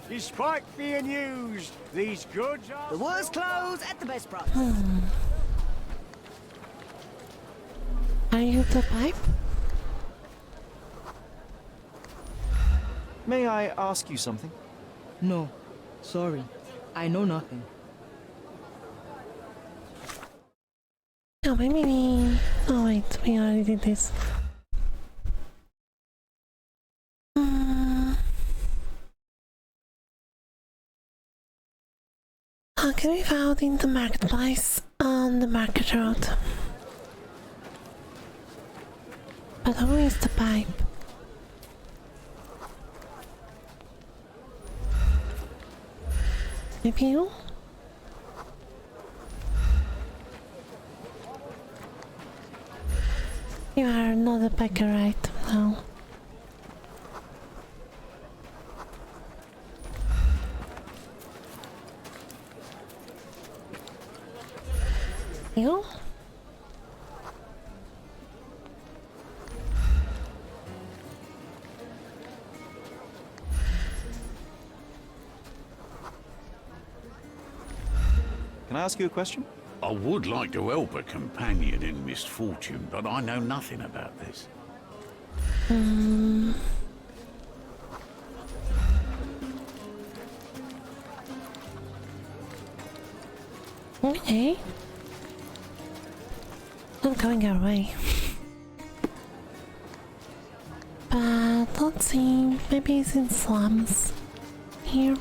Despite being used, these goods are... The worst clothes at the best price. Are you the Pipe? May I ask you something? No, sorry. I know nothing. Oh, maybe we... Oh wait, we already did this. How can we found in the marketplace on the market road? But who is the Pipe? Maybe you? You are not a Piker, right? No. You? Can I ask you a question? I would like to help a companion in misfortune, but I know nothing about this. Okay. Not going our way. let's see. Maybe it's in slums. Here.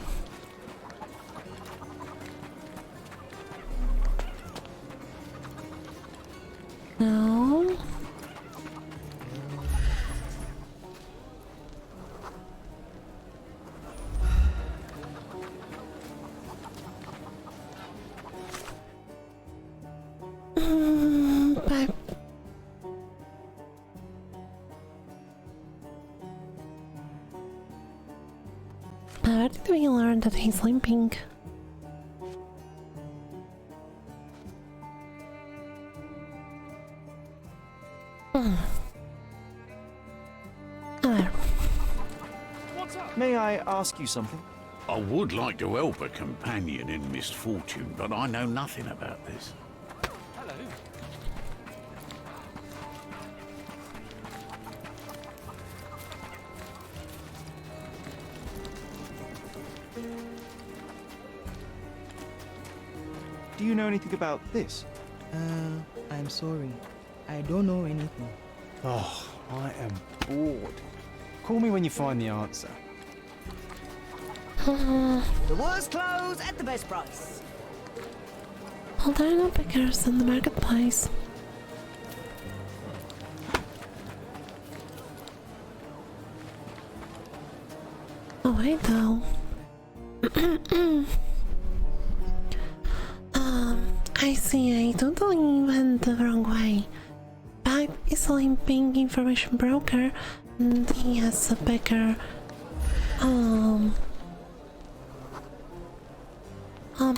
No. But where did we learn that he's limping? May I ask you something? I would like to help a companion in misfortune, but I know nothing about this. Hello. Do you know anything about this? I'm sorry. I don't know anything. Oh, I am bored. Call me when you find the answer. The worst clothes at the best price. Well, there are no pickers in the marketplace. Oh wait though. I see, I totally went the wrong way. Bag is a limping information broker and he has a picker.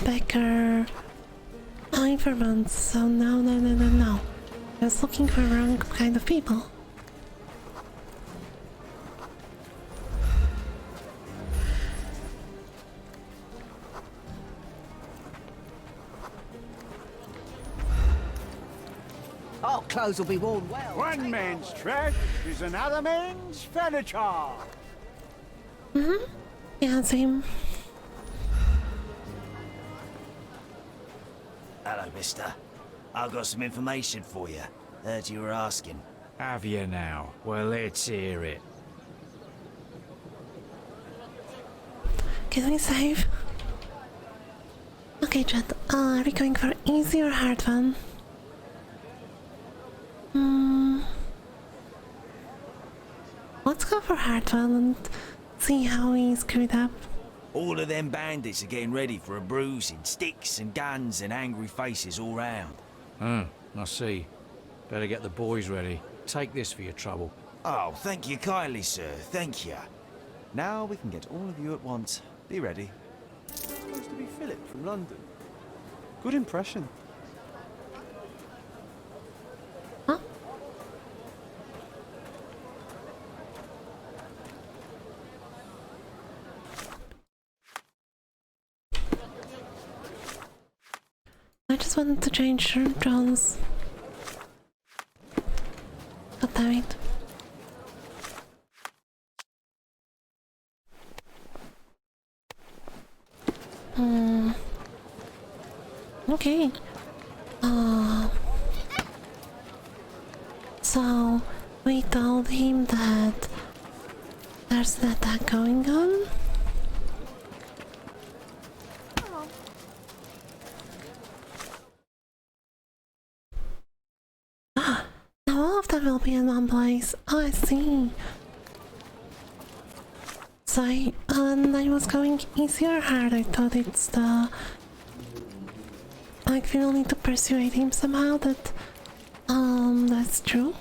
Becker informants, so no. I was looking for the wrong kind of people. Our clothes will be worn well. One man's trash is another man's furniture. Mm-hmm. Yeah, same. Hello, mister. I've got some information for you. Heard you were asking. Have you now? Well, let's hear it. Can we save? Okay, Chad. Are we going for easy or hard one? Let's go for hard one and see how we screwed up. All of them bandits are getting ready for a bruising. Sticks and guns and angry faces all round. I see. Better get the boys ready. Take this for your trouble. Oh, thank you kindly, sir. Thank you. Now we can get all of you at once. Be ready. Supposed to be Philip from London. Good impression. Huh? I just wanted to change John's. God damn it. Okay. So we told him that there's an attack going on. Now all of them will be in one place. Oh, I see. So I was going easier or hard. I thought it's the... Like, we will need to persuade him somehow that, that's true.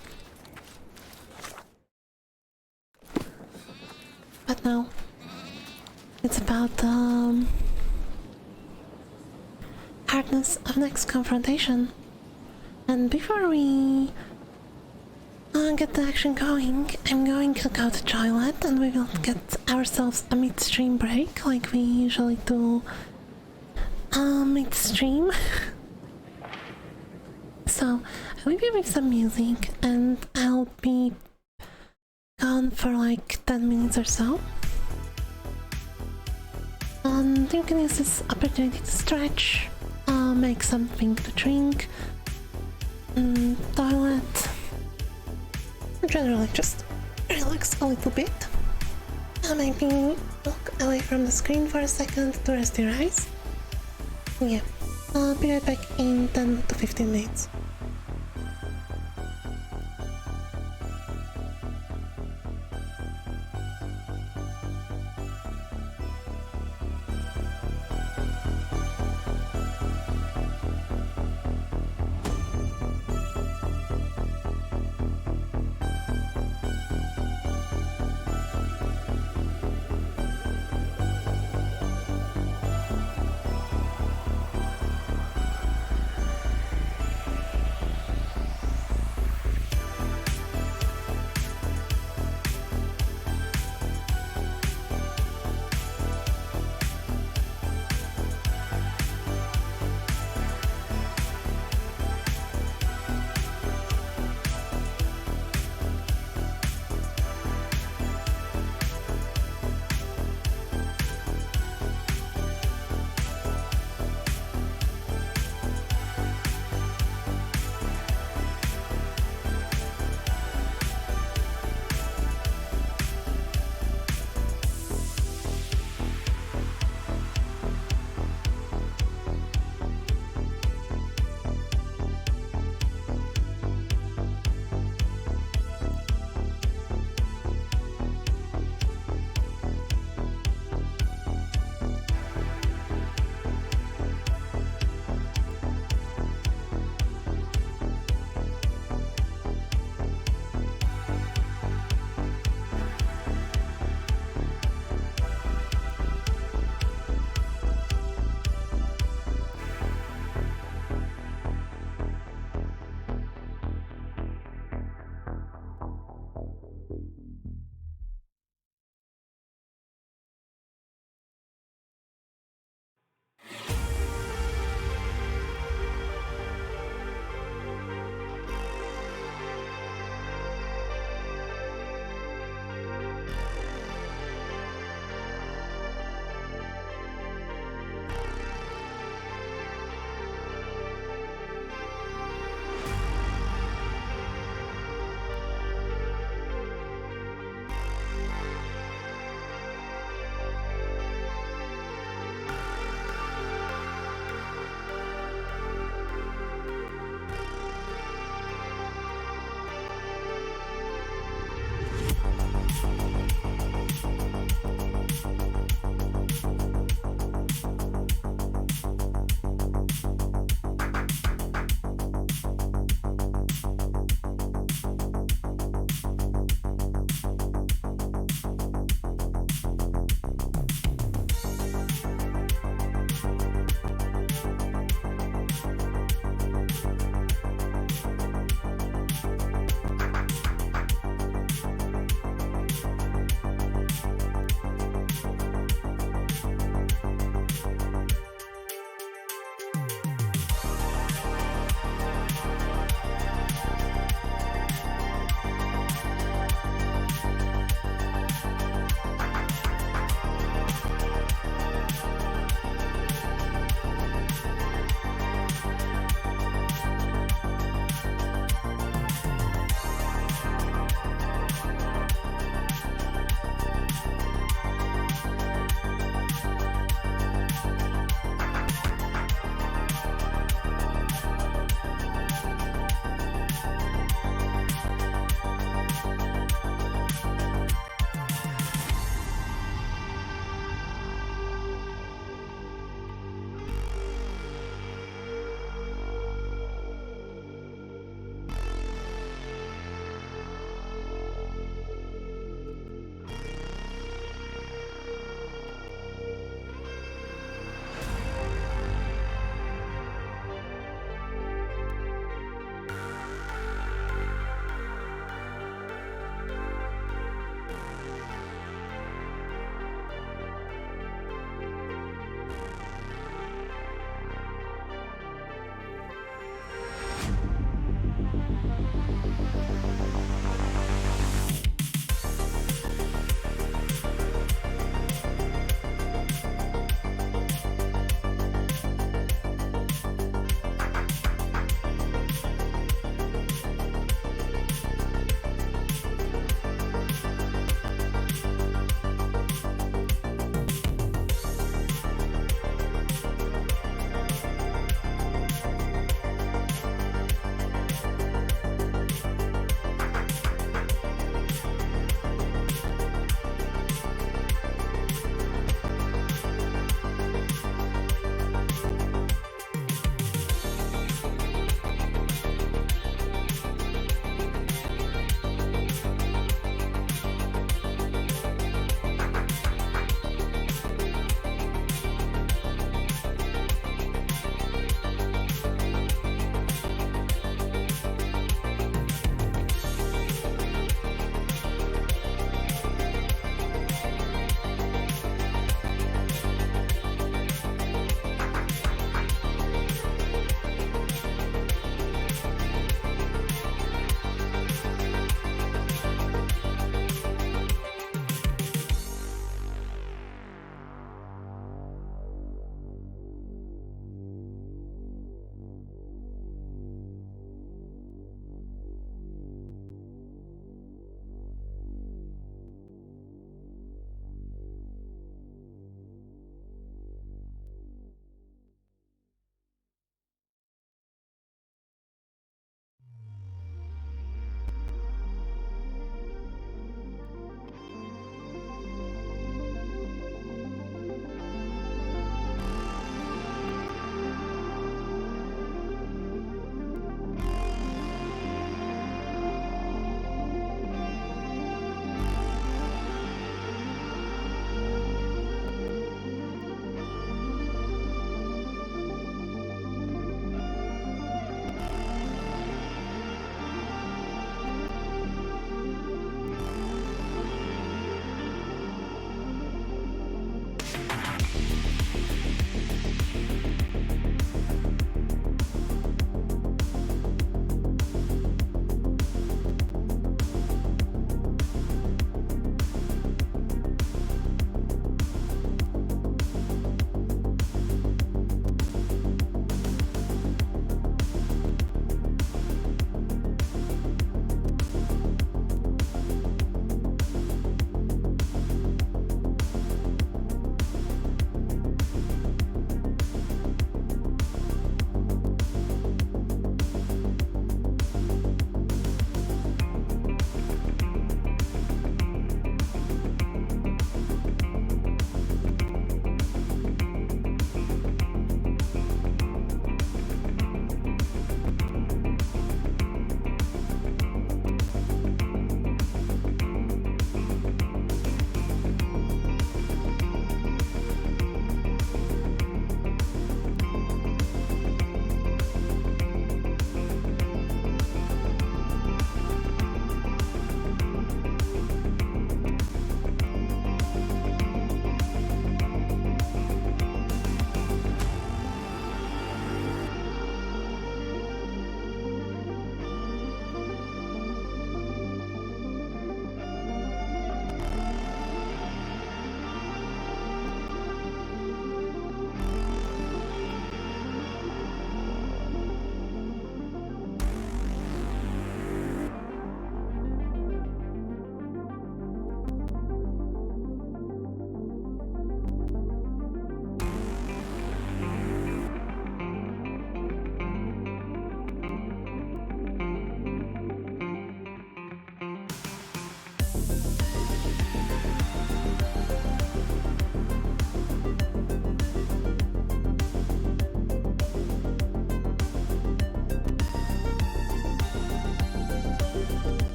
But no. It's about the hardness of next confrontation. And before we get the action going, I'm going to go to toilet and we will get ourselves a midstream break like we usually do midstream. So I will be with some music and I'll be gone for like 10 minutes or so. You can use this opportunity to stretch, make something to drink, toilet, generally just relax a little bit. Maybe look away from the screen for a second to rest your eyes. Yeah, I'll be right back in 10 to 15 minutes.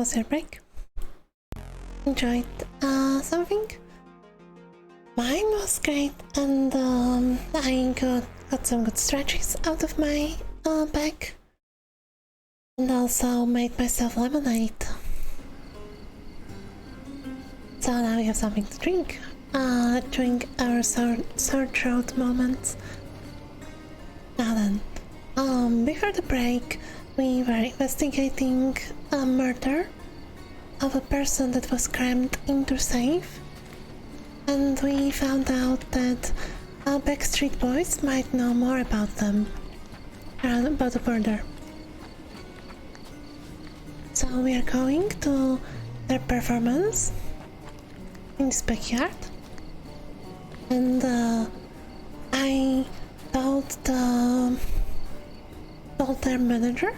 was your break? Enjoyed something? Mine was great, and I got some good stretches out of my back, and also made myself lemonade. So now we have something to drink during our sore throat moments. Now then, before the break, we were investigating a murder of a person that was crammed into safe, and we found out that Backstreet Boys might know more about them, about the murder. So we are going to their performance in this backyard, and I told their manager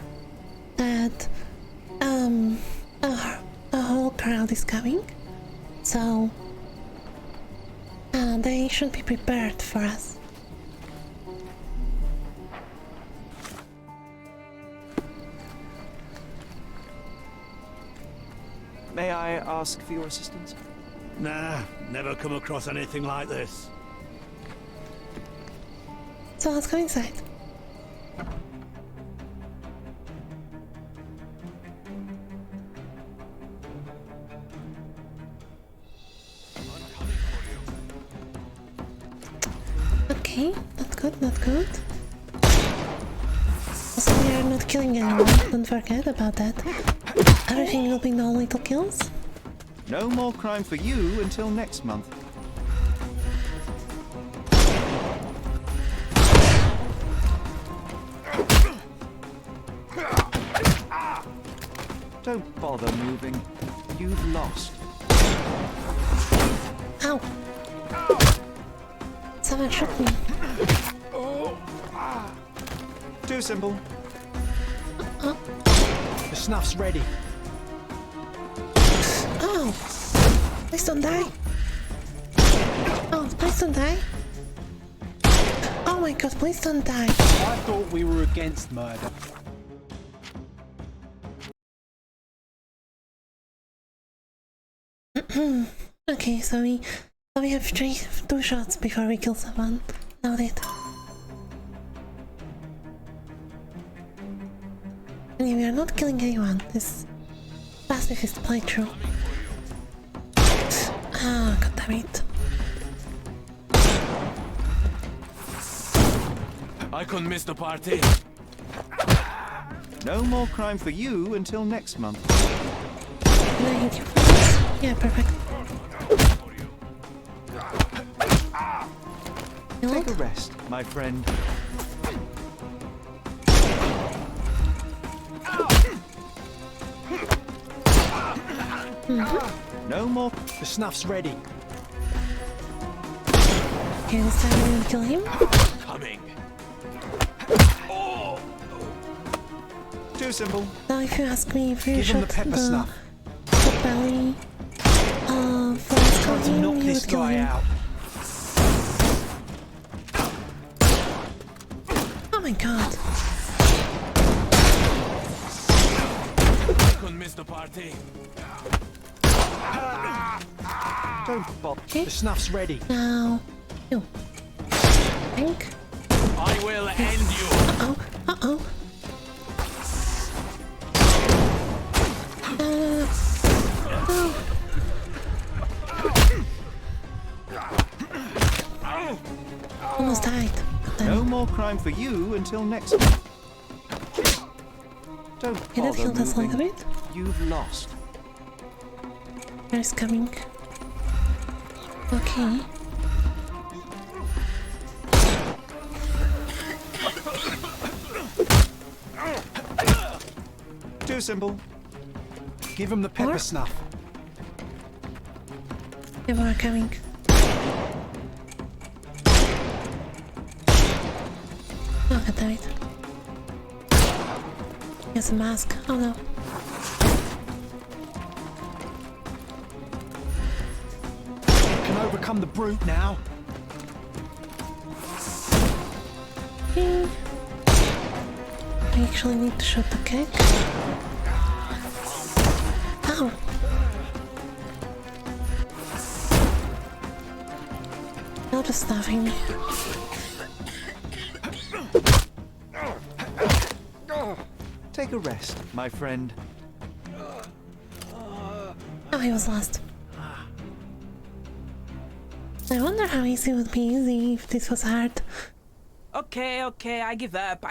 that a whole crowd is coming, so they should be prepared for us. May I ask for your assistance? Nah, never come across anything like this. So let's go inside. Okay, not good, not good. Also, we are not killing anyone, don't forget about that. Everything will be no little kills. No more crime for you until next month. Don't bother moving. You've lost. Ow! Someone shot me. Too simple. The snuff's ready. Oh! Please don't die! Oh, please don't die! Oh my god, please don't die! I thought we were against murder. Okay, so we have two shots before we kill someone. Noted. And we are not killing anyone. This pacifist playthrough. Ah, god damn it. I couldn't miss the party. No more crime for you until next month. Can I hit you for this? Yeah, perfect. Take a rest, my friend. No more. The snuff's ready. Okay, this time we're gonna kill him. Coming. Too simple. Now, if you ask me, if you Give him shot the pepper snuff. the belly first Trying to knock this would kill guy him. out. Oh my god. I couldn't miss the party. Don't bother. The snuff's ready. Now, you. Think. I will end you. Uh-oh, uh-oh. Almost died. No more crime for you until next month. Don't Can that bother heal us a little moving. bit? You've lost. Where's coming? Okay. Too simple. Give him the pepper More? snuff. Yeah, more coming. Oh, god damn it. He has a mask. Oh no. Can overcome the brute now. Okay. I actually need to shoot the cake. Ow! I'll just nothing. Take a rest, my friend. Oh, he was lost. I wonder how easy it would be easy if this was hard. Okay, I give up.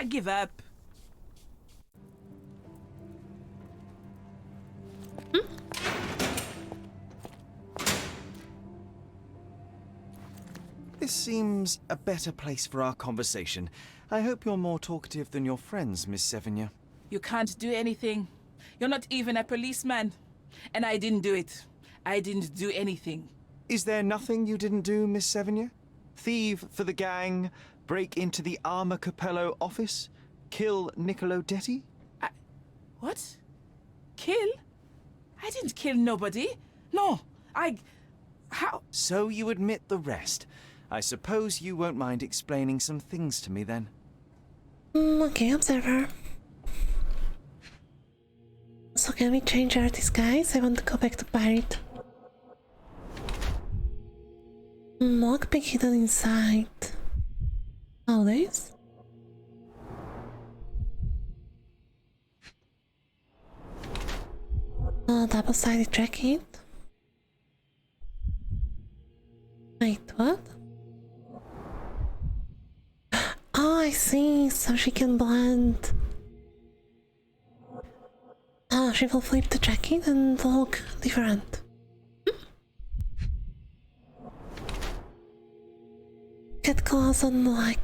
This seems a better place for our conversation. I hope you're more talkative than your friends, Miss Sevigny. You can't do anything. You're not even a policeman. And I didn't do it. I didn't do anything. Is there nothing you didn't do, Miss Sevigny? Thieve for the gang, break into the Arma Capello office, kill Niccolo Detti? What? Kill? I didn't kill nobody. No, how? So you admit the rest. I suppose you won't mind explaining some things to me then. Okay, observer. So can we change our disguise? I want to go back to pirate. Lockpick hidden inside. Oh, this? Double-sided jacket. Wait, what? Oh, I see. So she can blend. She will flip the jacket and look different. Get claws on the leg.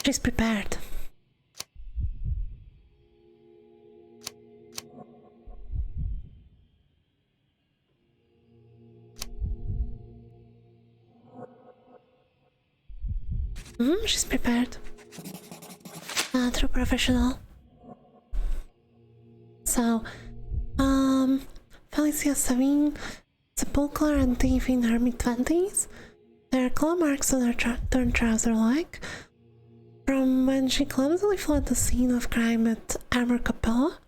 She's prepared. She's prepared. True professional. So, Felicia Savine, sepulchre and thief in her mid-20s. There are claw marks on her torn trouser leg from when she clumsily fled the scene of crime at Arma Capella.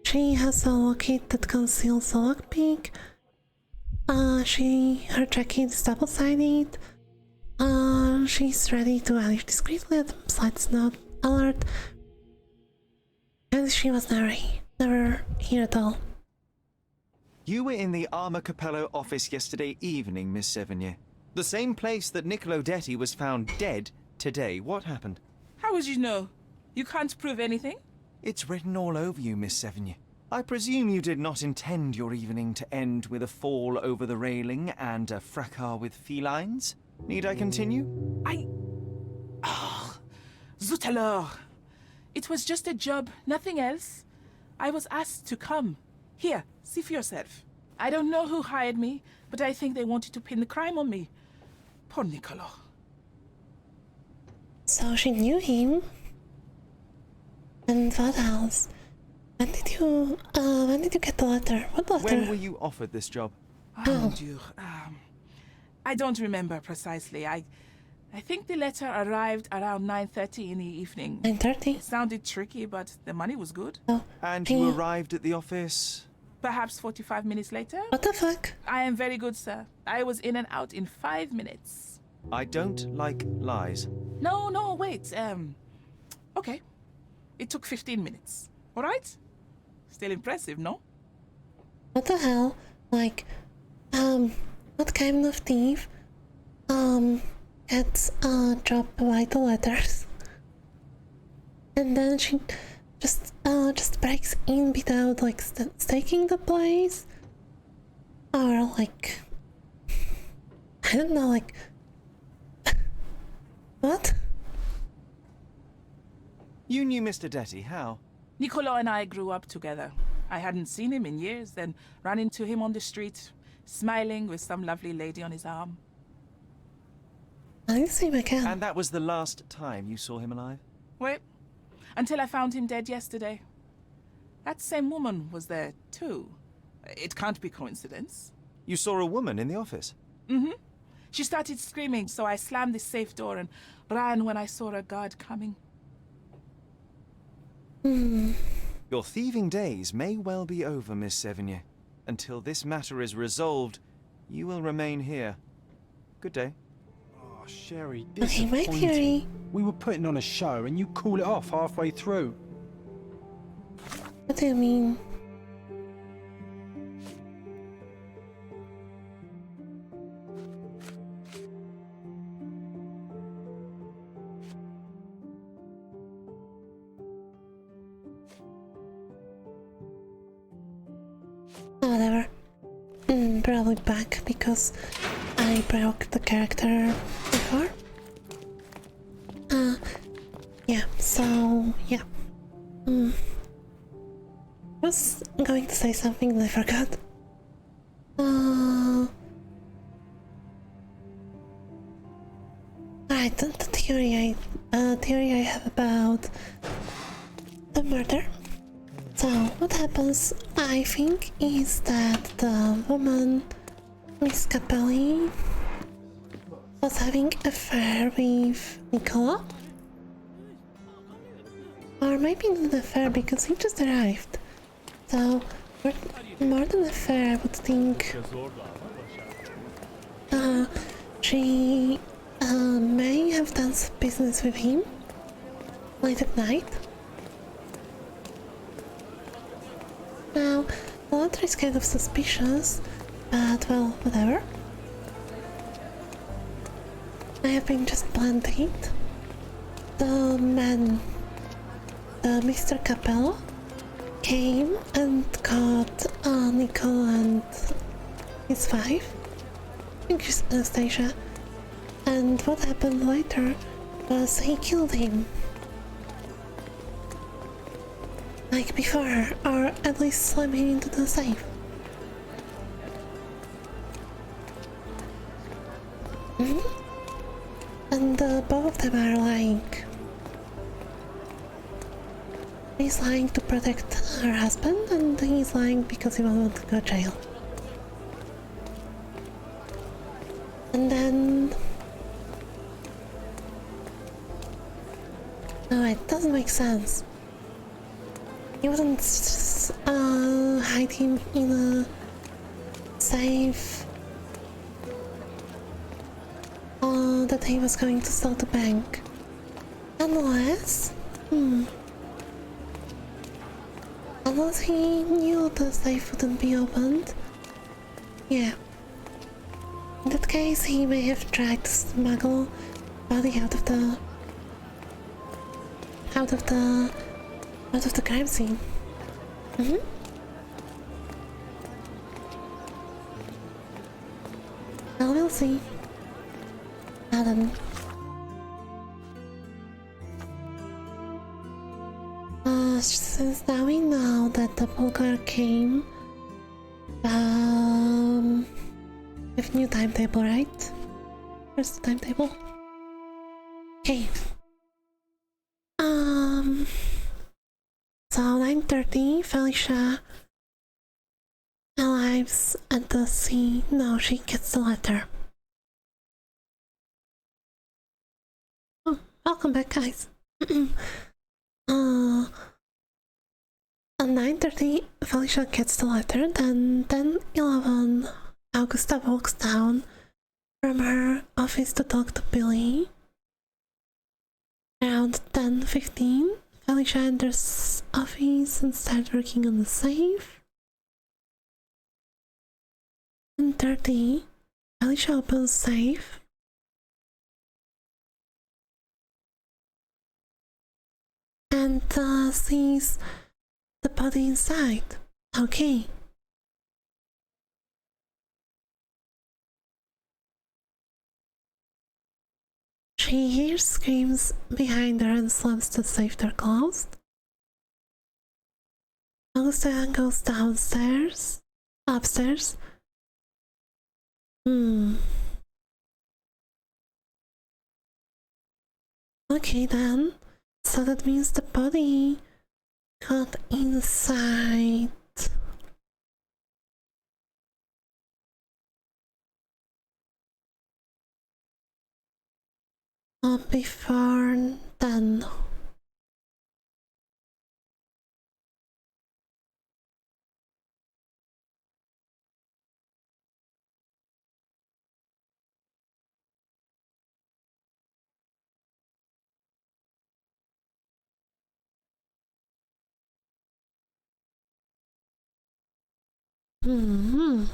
She has a locket that conceals a lockpick. Her jacket is double-sided. She's ready to vanish discreetly at Slide's note alert. And she was never here at all. You were in the Arma Capello office yesterday evening, Miss Sevigny. The same place that Niccolo Detti was found dead today. What happened? How would you know? You can't prove anything? It's written all over you, Miss Sevigny. I presume you did not intend your evening to end with a fall over the railing and a fracas with felines? Need I continue? Zut alors! It was just a job, nothing else. I was asked to come. Here, see for yourself. I don't know who hired me, but I think they wanted to pin the crime on me. Poor Niccolo. So she knew him. And what else? When did you get the letter? What letter? When were you offered this job? Oh, dear. I don't remember precisely. I think the letter arrived around 9:30 in the evening. 9:30? It sounded tricky, but the money was good. Oh, and you arrived at the office? Perhaps 45 minutes later. What the fuck? I am very good, sir. I was in and out in 5 minutes. I don't like lies. No, wait. Okay. It took 15 minutes. All right? Still impressive, no? What the hell? Like, what kind of thief, gets, dropped vital letters? And then she just breaks in without, like, staking the place? Or, like, I don't know, like, what? You knew Mr. Detti, how? Niccolo and I grew up together. I hadn't seen him in years, then ran into him on the street, smiling with some lovely lady on his arm. I didn't see him again. And that was the last time you saw him alive? Wait, until I found him dead yesterday. That same woman was there, too. It can't be coincidence. You saw a woman in the office? Mm-hmm. She started screaming, so I slammed the safe door and ran when I saw a guard coming. Your thieving days may well be over, Miss Sevigny. Until this matter is resolved, you will remain here. Good day. Oh, Sherry, Okay, my disappointing. theory. We were putting on a show and you call it off halfway through. What do you mean? Whatever. Probably back because I broke the character before. Yeah, so yeah. I was going to say something and I forgot. Right, the theory I have about the murder. So what happens, I think, is that the woman, Miss Capelli, was having an affair with Nicola. Or maybe not an affair because he just arrived. So, more than an affair, I would think she may have done some business with him late at night. Now, the latter is kind of suspicious, but well, whatever. I have been just planted. The man, the Mr. Capello, came and caught Nico and his wife, I think she's Anastasia, and what happened later was he killed him. Like before, or at least slam him into the safe. And both of them are lying. She's lying to protect her husband, and he's lying because he won't want to go to jail. And then... no, it doesn't make sense. He wouldn't hide him in a safe that he was going to steal the bank. Unless... unless he knew the safe wouldn't be opened. Yeah. In that case, he may have tried to smuggle body out of the crime scene. Well, we'll see. Adam. Since now we know that the Bulgar came with new timetable, right? Where's the timetable? Okay. So 9:30, Felicia arrives at the sea. No, she gets the letter. Oh, welcome back, guys. At 9:30, Felicia gets the letter, then 10:11, Augusta walks down from her office to talk to Billy. Around 10:15, Felicia enters office and starts working on the safe. 10:30, Felicia opens safe. And sees the body inside. Okay. She hears screams behind her and slams the safe door closed. Augusta goes upstairs. Okay then. So that means the body got inside. Before then. Hmm.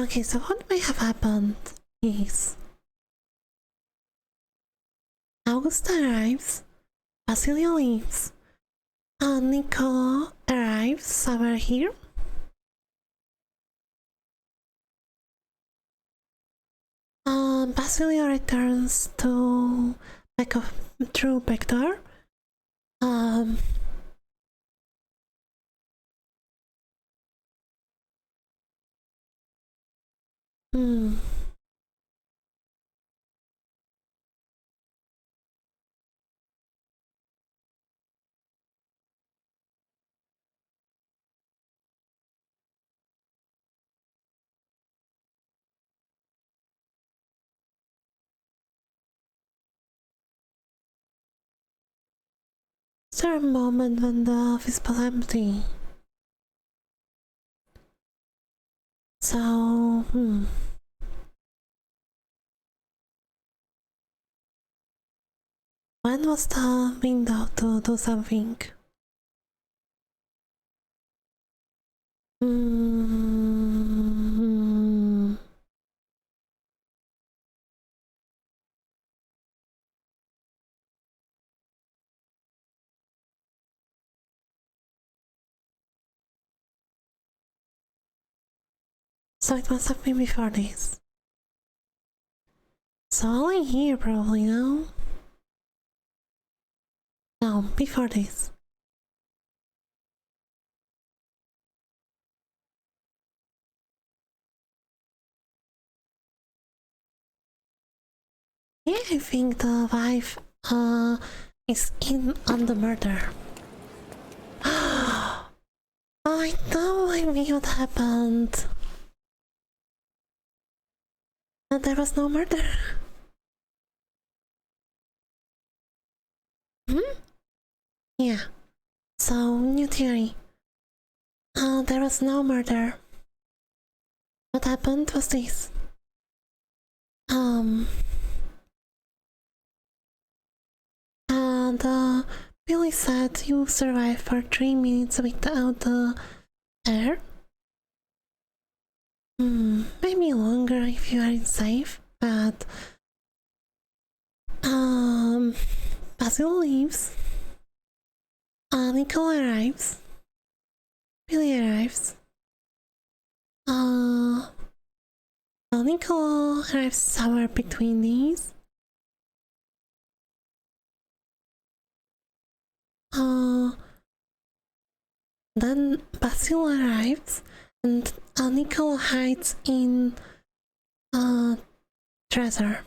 Okay, so what may have happened is Augusta arrives, Basilio leaves, and Nicola arrives somewhere here. Basilio returns to through back door. Hmm. Is there a moment when the office was empty? So, when was the window to do something? Hmm. So it must have been before this. So only here probably, no? No, before this. Yeah, I think the wife is in on the murder. I don't believe what happened. But there was no murder. Yeah. So, new theory. There was no murder. What happened was this. Billy said you survived for 3 minutes without the air. Maybe longer if you are safe, but Basil leaves. Nicole arrives. Billy arrives. Nicole arrives somewhere between these. Then Basil arrives, and Nicole hides in treasure.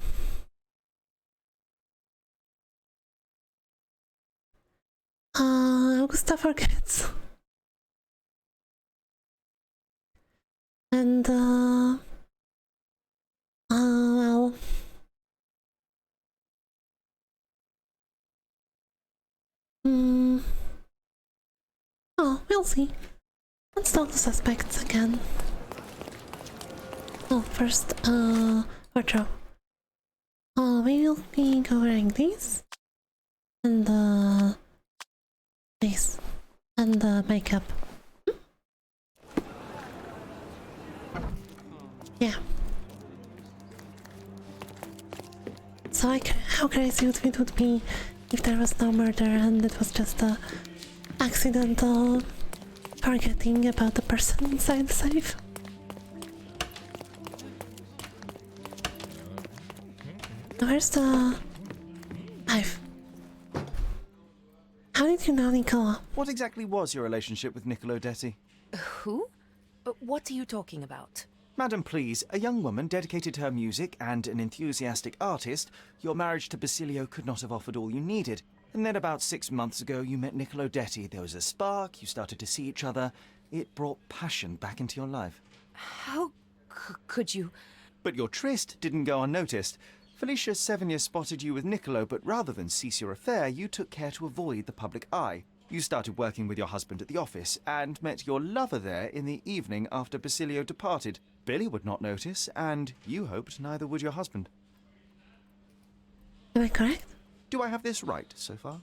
Augusta forgets. And well, oh, we'll see. Let's talk to suspects again. Oh, first, wardrobe. We will be covering this, and this, and makeup. Yeah. So how crazy it would be if there was no murder and it was just a accidental forgetting about the person inside the safe. Where's the knife? How did you know Nicola? What exactly was your relationship with Niccolo Detti? Who? What are you talking about? Madam, please, a young woman dedicated to her music and an enthusiastic artist, your marriage to Basilio could not have offered all you needed. And then about 6 months ago, you met Niccolo Detti. There was a spark, you started to see each other. It brought passion back into your life. How could you? But your tryst didn't go unnoticed. Felicia Sevigny spotted you with Niccolo, but rather than cease your affair, you took care to avoid the public eye. You started working with your husband at the office and met your lover there in the evening after Basilio departed. Billy would not notice, and you hoped neither would your husband. Am I correct? Do I have this right so far?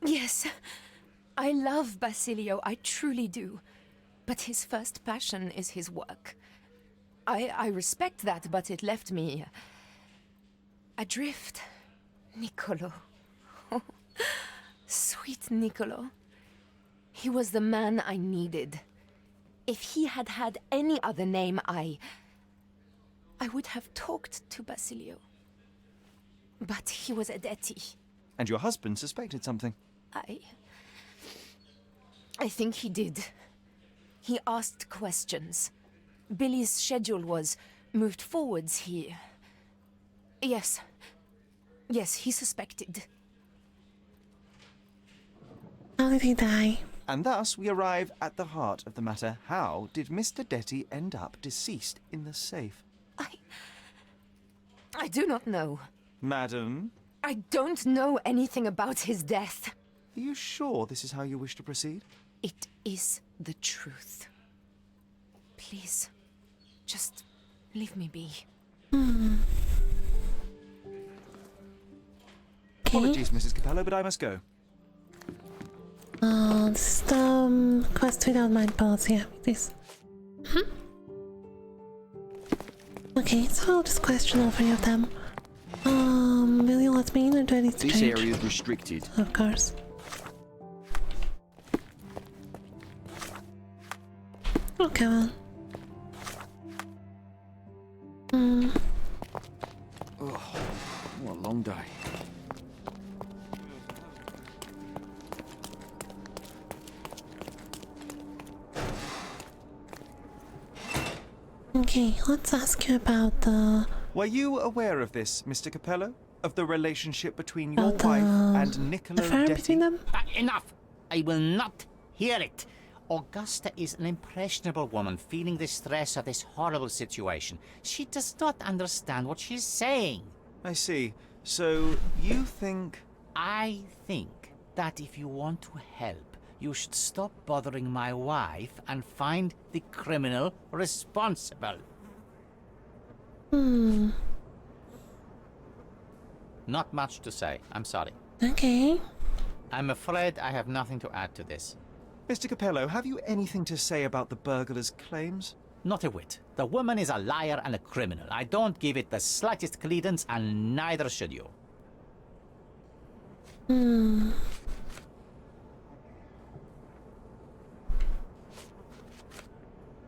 Yes. I love Basilio, I truly do. But his first passion is his work. I respect that, but it left me adrift. Niccolo. Oh, sweet Niccolo. He was the man I needed. If he had had any other name, I would have talked to Basilio. But he was a Detti. And your husband suspected something? I think he did. He asked questions. Billy's schedule was moved forwards. Yes, he suspected. How did he die? And thus we arrive at the heart of the matter. How did Mr. Detti end up deceased in the safe? I do not know. Madam? I don't know anything about his death. Are you sure this is how you wish to proceed? It is the truth. Please, just leave me be. Apologies, Mrs. Capello, but I must go. This is the quest without mind policy. Yeah, this. Okay, so I'll just question all three of them. Will you let me in or do I need to change? This area is restricted. Of course. Oh, come on. Oh, what a long day. Okay, let's ask you about the... Were you aware of this, Mr. Capello? Of the relationship between your wife and Niccolo Detti? Enough! I will not hear it. Augusta is an impressionable woman feeling the stress of this horrible situation. She does not understand what she's saying. I see. So, you think... I think that if you want to help, you should stop bothering my wife and find the criminal responsible. Not much to say. I'm sorry. Okay. I'm afraid I have nothing to add to this. Mr. Capello, have you anything to say about the burglar's claims? Not a whit. The woman is a liar and a criminal. I don't give it the slightest credence, and neither should you.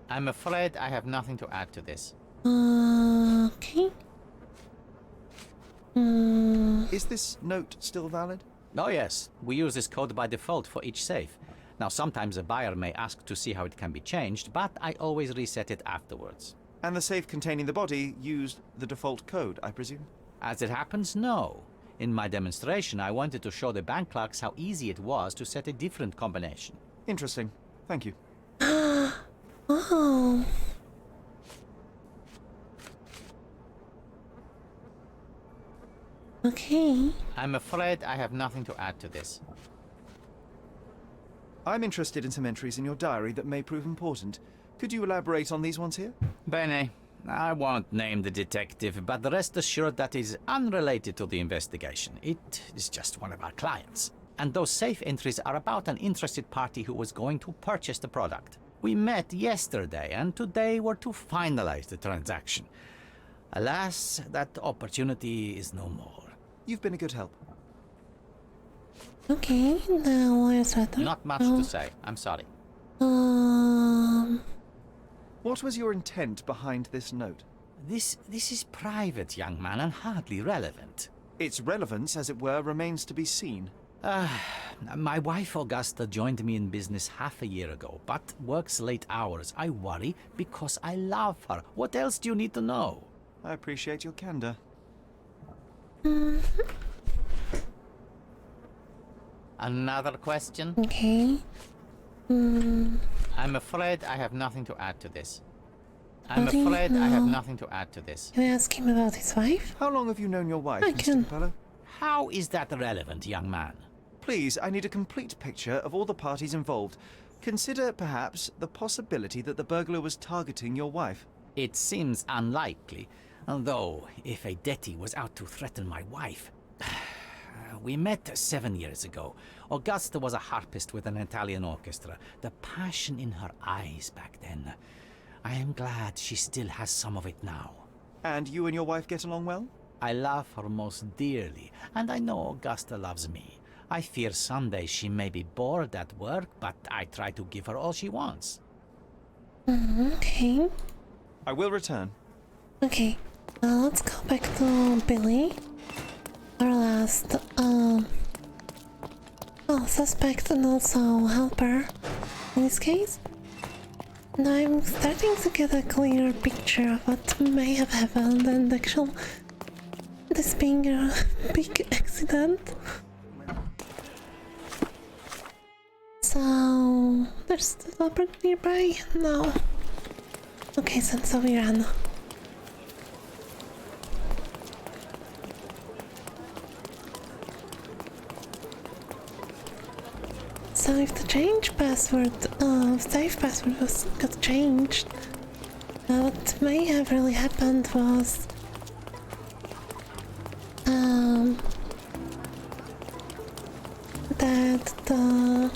I'm afraid I have nothing to add to this. Okay. Is this note still valid? Oh yes, we use this code by default for each safe. Now sometimes a buyer may ask to see how it can be changed, but I always reset it afterwards. And the safe containing the body used the default code, I presume? As it happens, no. In my demonstration, I wanted to show the bank clerks how easy it was to set a different combination. Interesting. Thank you. Oh. Okay. I'm afraid I have nothing to add to this. I'm interested in some entries in your diary that may prove important. Could you elaborate on these ones here? Bene. I won't name the detective, but rest assured that is unrelated to the investigation. It is just one of our clients. And those safe entries are about an interested party who was going to purchase the product. We met yesterday, and today were to finalize the transaction. Alas, that opportunity is no more. You've been a good help. Okay, the lawyer's right there. Not much to say. I'm sorry. What was your intent behind this note? This is private, young man, and hardly relevant. Its relevance, as it were, remains to be seen. My wife Augusta joined me in business half a year ago, but works late hours. I worry because I love her. What else do you need to know? I appreciate your candor. Another question? Okay. I'm afraid I have nothing to add to this. I have nothing to add to this. Can I ask him about his wife? How long have you known your wife, I Mr. can. Capello? How is that relevant, young man? Please, I need a complete picture of all the parties involved. Consider, perhaps, the possibility that the burglar was targeting your wife. It seems unlikely, Although, if a Detty was out to threaten my wife... We met 7 years ago. Augusta was a harpist with an Italian orchestra. The passion in her eyes back then. I am glad she still has some of it now. And you and your wife get along well? I love her most dearly, and I know Augusta loves me. I fear someday she may be bored at work, but I try to give her all she wants. Okay. I will return. Okay. Let's go back to Billy. Our last, suspect and also helper in this case. And I'm starting to get a clearer picture of what may have happened and this being a big accident. So, there's the leopard nearby? No. Okay, so we ran. So if the change password, safe password got changed, what may have really happened was that the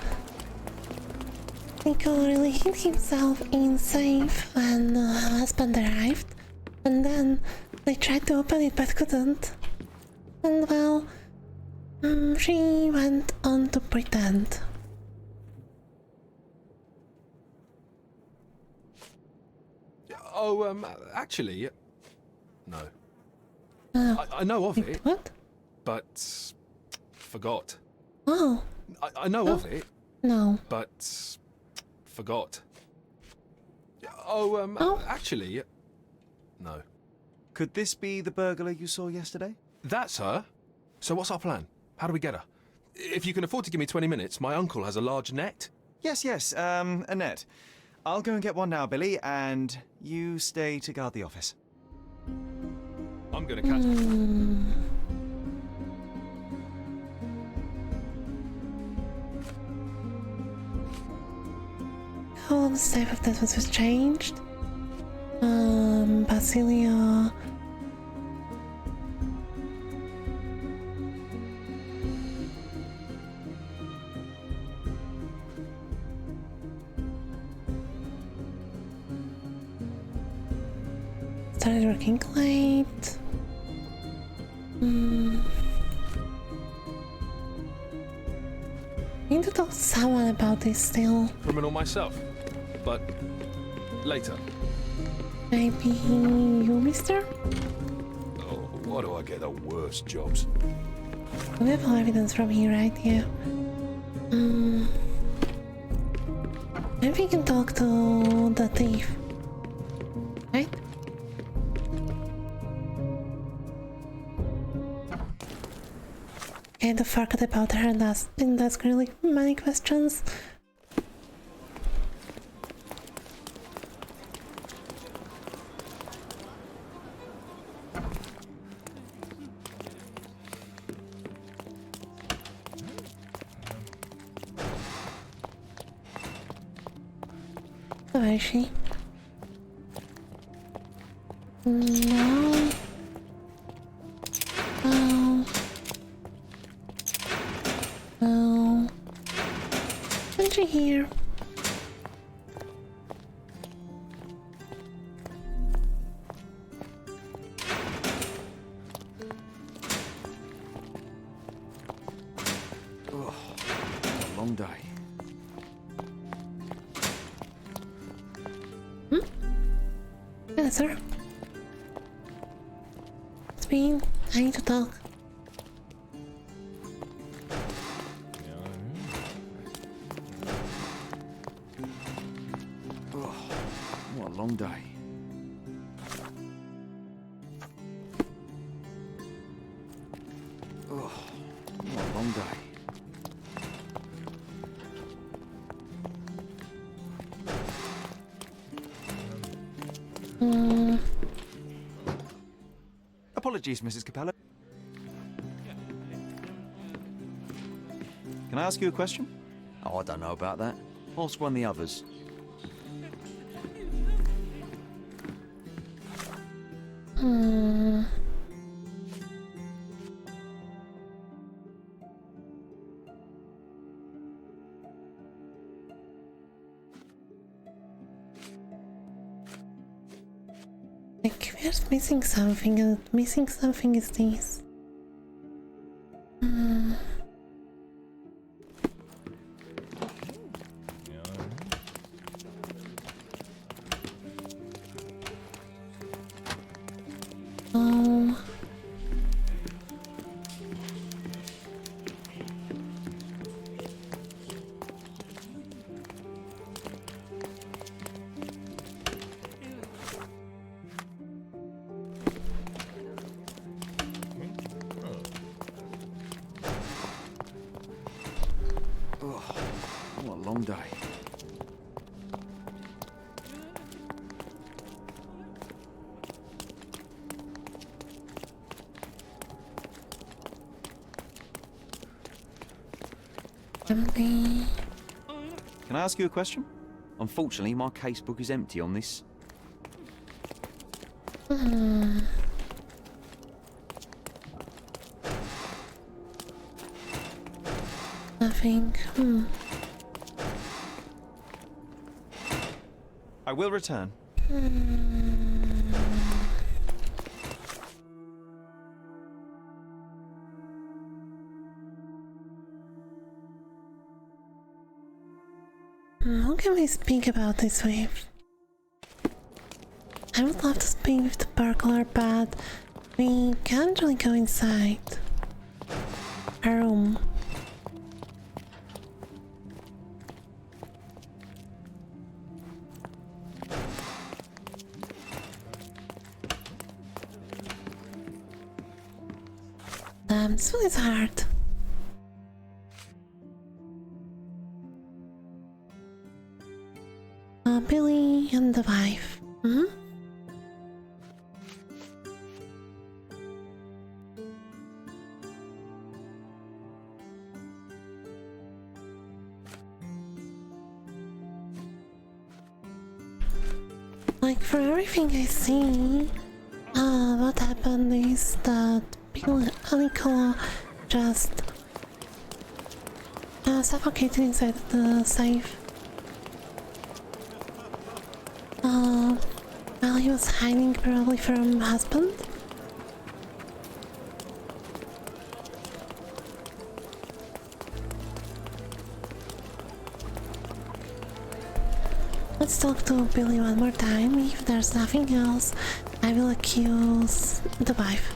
Nico really hid himself in safe when her husband arrived, and then they tried to open it but couldn't, and well, she went on to pretend. Oh, actually, no. I know of it. What? But forgot. Oh. I know of it. No. But forgot. Oh, actually, no. Could this be the burglar you saw yesterday? That's her. So what's our plan? How do we get her? If you can afford to give me 20 minutes, my uncle has a large net. Yes, a net. I'll go and get one now, Billy, and you stay to guard the office. I'm gonna catch How long the safe of that was changed? Basilia. Started working late. I need to talk to someone about this still. criminal myself, but later. Maybe you, mister? Oh, why do I get the worst jobs? We have all evidence from here, right? Yeah. Maybe you can talk to the thief. Right? Kind of forgot about her and didn't ask really many questions. Where is she? No. No. No. Isn't she here? Oh, a long day. Yes, sir. It's been. I need to talk. Oh, what a long day. Oh, what a long day. Apologies, Mrs. Capello. Can I ask you a question? Oh, I don't know about that. Ask one of the others. Hmm. Like, we're missing something, and missing something is this. Hmm. Oh. Oh, what a long day. Empty. Can I ask you a question? Unfortunately, my casebook is empty on this. Hmm. Nothing. Hmm. I will return. How can we speak about this with? I would love to speak with the burglar, but we can't really go inside her room. This one is hard. Billy and the wife. Hmm? Like, for everything I see, what happened is that Bill and Nicola just suffocated inside the safe. While he was hiding, probably from husband. Let's talk to Billy one more time. If there's nothing else, I will accuse the wife.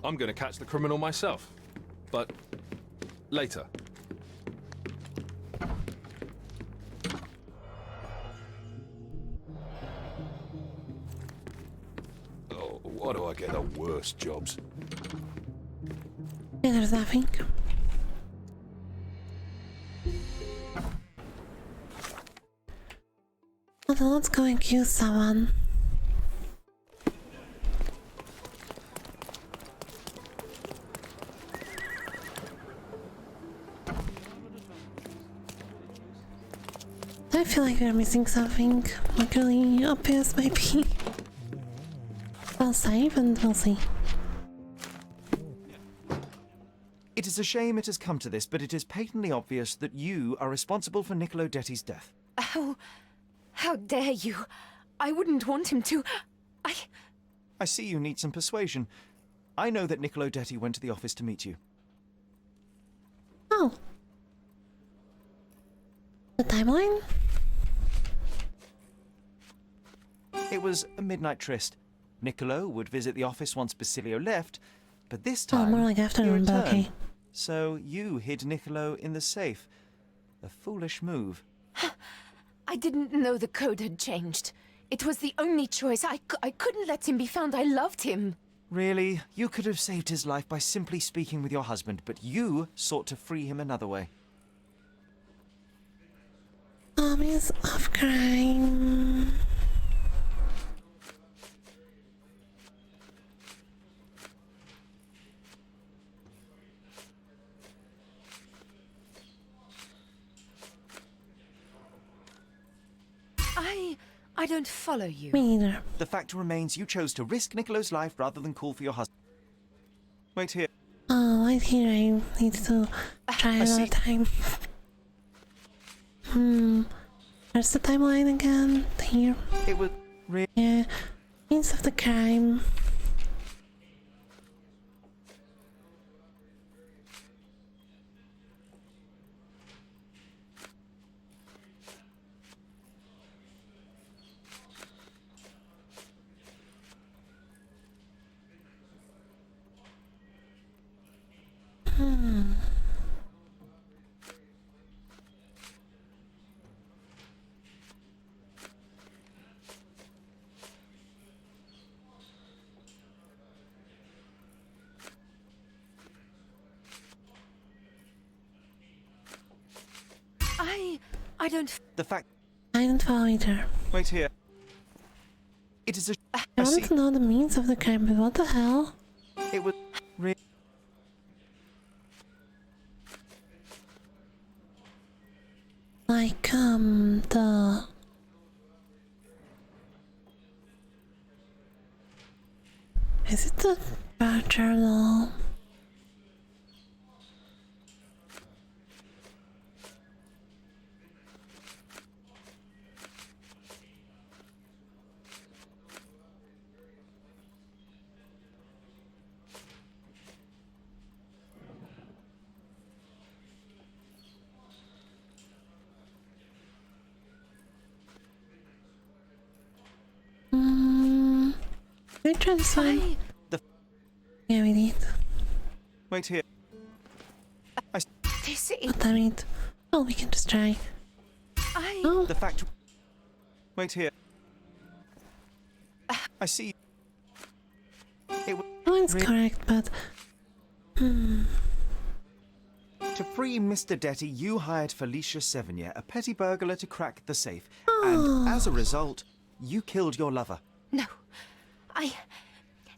I'm gonna catch the criminal myself. But later. Oh, why do I get the worst jobs? Yeah, there's nothing. Okay, let's go and accuse someone. I feel like we're missing something, like really obvious maybe. I'll save and we'll see. It is a shame it has come to this, but it is patently obvious that you are responsible for Niccolo Detti's death. How dare you? I wouldn't want him to. I see you need some persuasion. I know that Niccolo Detti went to the office to meet you. Oh. The timeline? It was a midnight tryst. Niccolo would visit the office once Basilio left, but this time more like afternoon, he but returned. okay. So you hid Niccolo in the safe. A foolish move. I didn't know the code had changed. It was the only choice. I couldn't let him be found. I loved him. Really? You could have saved his life by simply speaking with your husband, but you sought to free him another way. Armies of crime. I don't follow you. Me either. The fact remains you chose to risk Nicolo's life rather than call for your husband. Wait here. Oh, right here I need to try another time. Where's the timeline again? Here. It was yeah. Means of the crime. I don't. The fact. I don't follow either. Wait here. It is a. I want to know the means of the crime, but what the hell? It was. Like, the... Is it the journal? Can we try this one? Yeah, we did. Wait here. This is. What damn it. Well, we can just try. Oh. The fact. Wait here. I see. It was. Mine's correct, but. To free Mr. Detty, you hired Felicia Sevigny, a petty burglar, to crack the safe. And as a result, you killed your lover. No.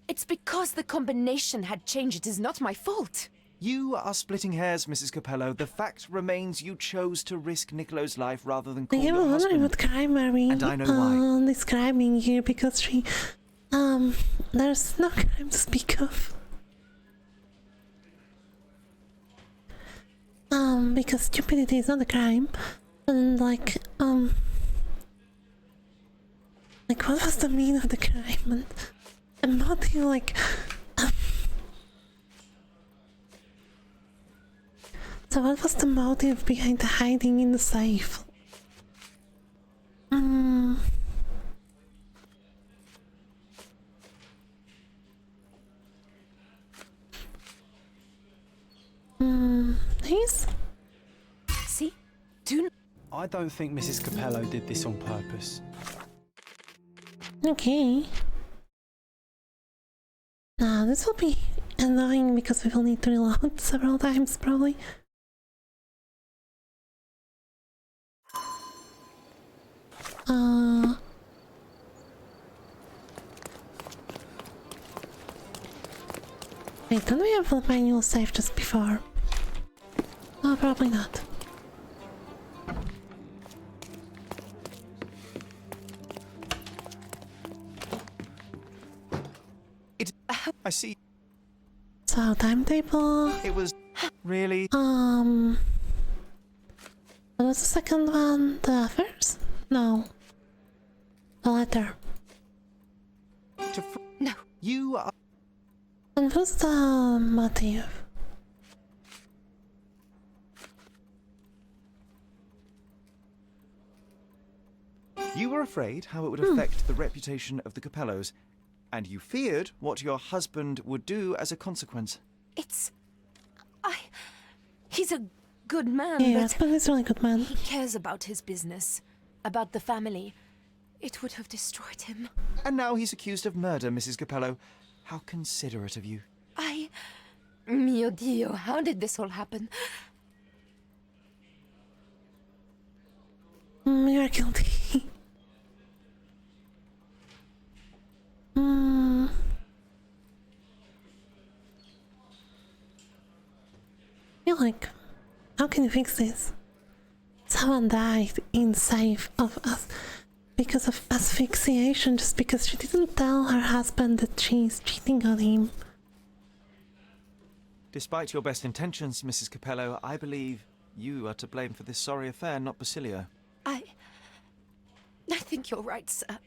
It's because the combination had changed. It is not my fault. You are splitting hairs, Mrs. Capello. The fact remains you chose to risk Nicolo's life rather than call your husband. I what crime are we and I know why. Describing here, because she... there's no crime to speak of. Because stupidity is not a crime. And like, what was the meaning of the crime? And motive, like, so what was the motive behind the hiding in the safe? Please? See? I don't think Mrs. Capello did this on purpose. Okay. Now, this will be annoying because we will need to reload several times, probably. Wait, don't we have a manual save just before? Oh, probably not. I see. So, timetable. It was really. What was the second one? The first? No. The letter. No. You are. And what's the motive? You were afraid how it would affect the reputation of the Capellos, and you feared what your husband would do as a consequence. He's a good man, yes, but he's a really good man. He cares about his business, about the family. It would have destroyed him. And now he's accused of murder, Mrs. Capello. How considerate of you. Mio Dio, how did this all happen? You're guilty. You're like, how can you fix this? Someone died in safe of us. because of asphyxiation, just because she didn't tell her husband that she's cheating on him. Despite your best intentions, Mrs. Capello, I believe you are to blame for this sorry affair, not Basilio. I think you're right, sir.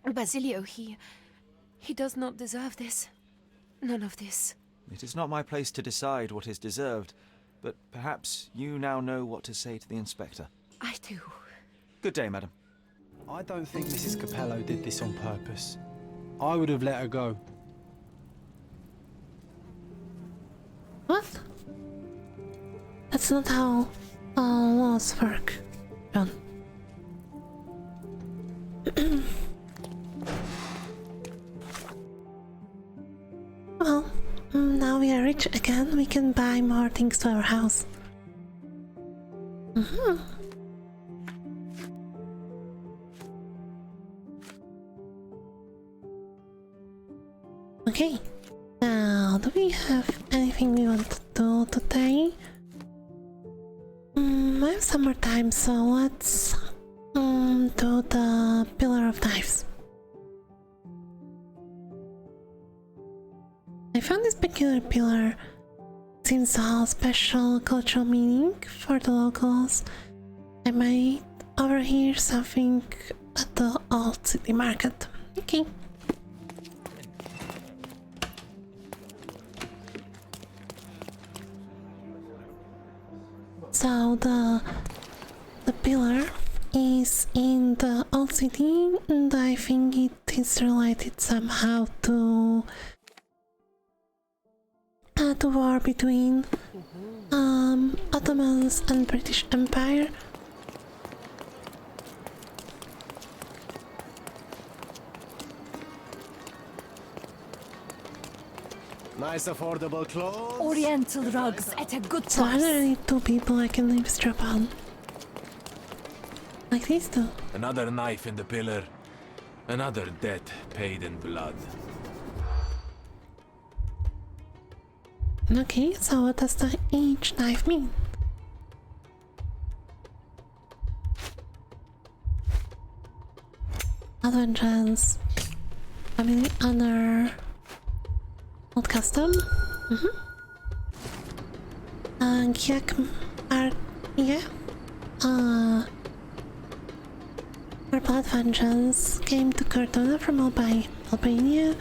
Basilio, he does not deserve this. None of this. It is not my place to decide what is deserved, but perhaps you now know what to say to the inspector. I do. Good day, madam. I don't think Mrs. Capello did this on purpose. I would have let her go. What? That's not how laws work, John. Well, now we are rich again, we can buy more things to our house. Okay, now do we have anything we want to do today? I have some more time, so let's do the Pillar of Knives. I found this peculiar pillar. It seems to hold special cultural meaning for the locals. I might overhear something at the old city market. Okay. So the pillar is in the old city, and I think it is related somehow to the war between Ottomans and British Empire. Nice affordable clothes. Oriental rugs at a good So are price. there any two people I can eavesdrop on? Like these two? Another knife in the pillar. Another debt paid in blood. Okay, so what does the each knife mean? Vengeance, family honor, old custom. Yeah. Our blood vengeance came to Cortona from Albania.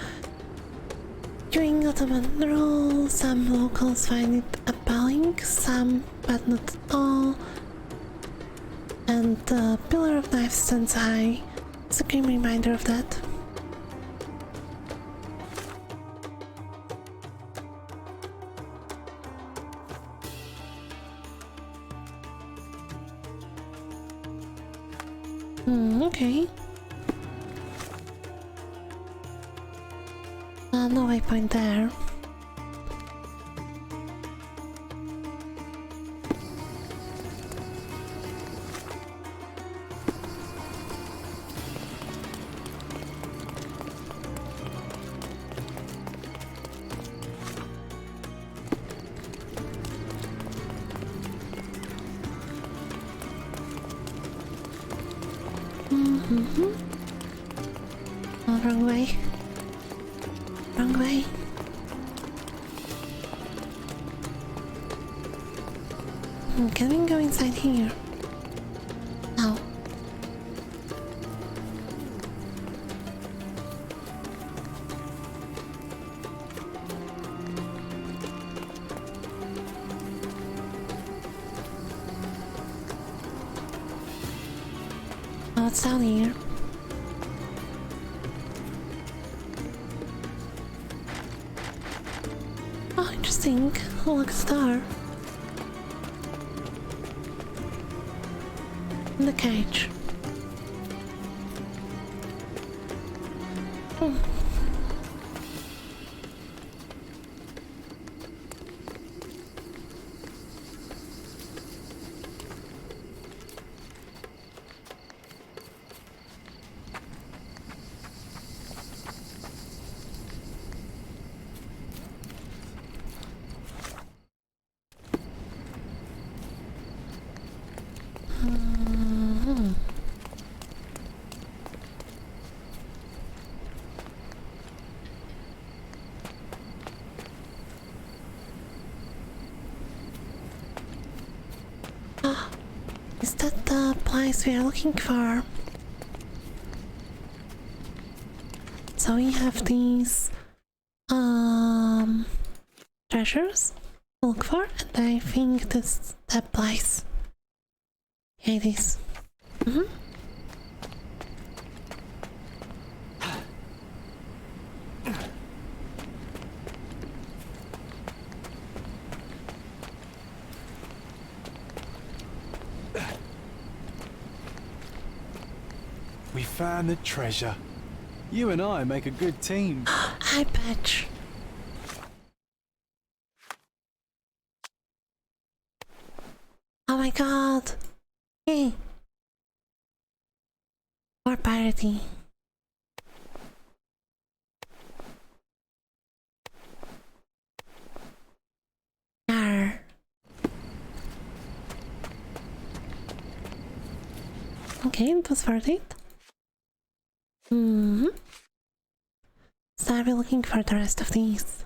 During Ottoman rule, some locals find it appalling, some, but not all. And the Pillar of Knives stands high. It's a grim reminder of that. Okay. No waypoint there. Oh, wrong way. Wrong way. Can we go inside here? No. Oh, what's down here? Oh, interesting. Oh, look, a star. In the cage. place we are looking for. So we have these treasures to look for, and I think this is that place. Yeah, it is. We found the treasure. You and I make a good team. I bet. Oh my god. Hey. More piratey. Yarr. Okay, it was worth it. So I'll be looking for the rest of these.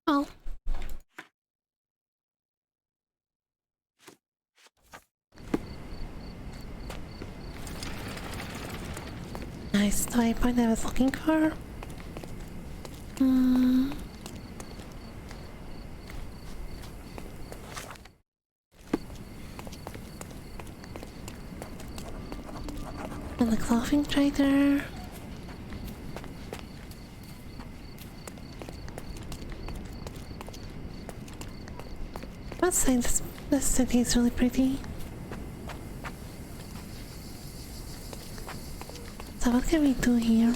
Oh. Nice, the waypoint I was looking for. And the clothing trader. I'd say this city is really pretty. So what can we do here?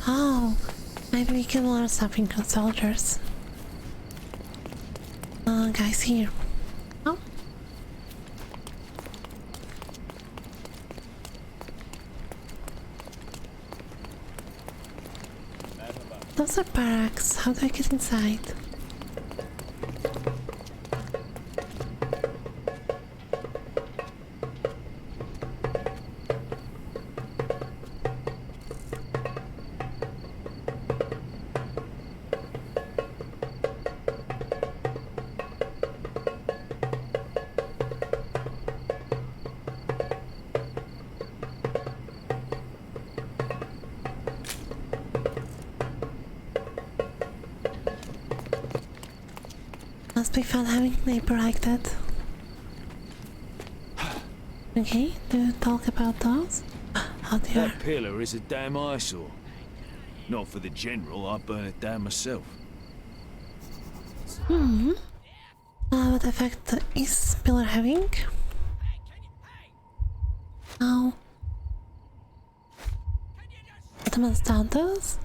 Oh, maybe we can learn something from soldiers. Guys here. Oh. Those are barracks. How do I get inside? Must be fun having a neighbor like that. Okay, do you talk about those? How do you... That pillar is a damn eyesore. Not for the general, I'd burn it down myself. What effect is pillar having? Oh. What must down does?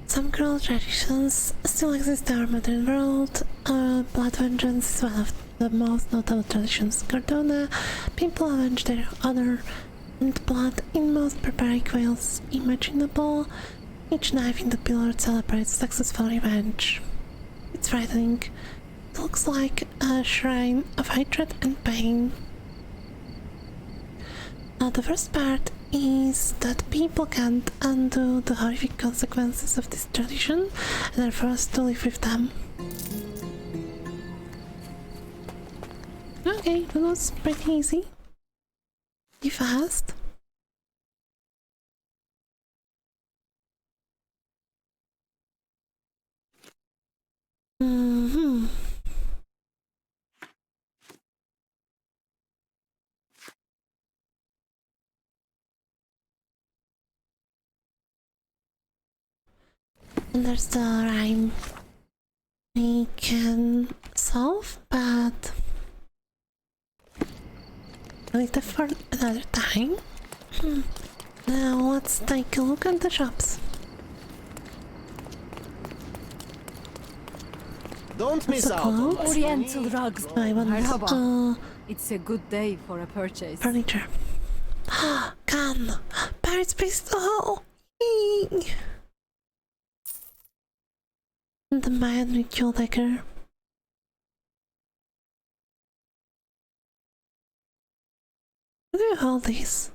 Some cruel traditions still exist in our modern world. Blood vengeance is one of the most notable traditions. Cardona, people avenge their honor and blood in most barbaric ways imaginable. Each knife in the pillar celebrates successful revenge. It's frightening. It looks like a shrine of hatred and pain. The first part is that people can't undo the horrific consequences of this tradition and are forced to live with them. Okay, that was pretty easy. Be fast. And there's the rhyme we can solve, but I'll leave that for another time. Now let's take a look at the shops. Don't miss the out on clothes. my Oriental rugs. I want Merhaba. It's a good day for a purchase. furniture. Gun! Pirate's pistol! Yay! The Mayan ritual dagger. Look at all these.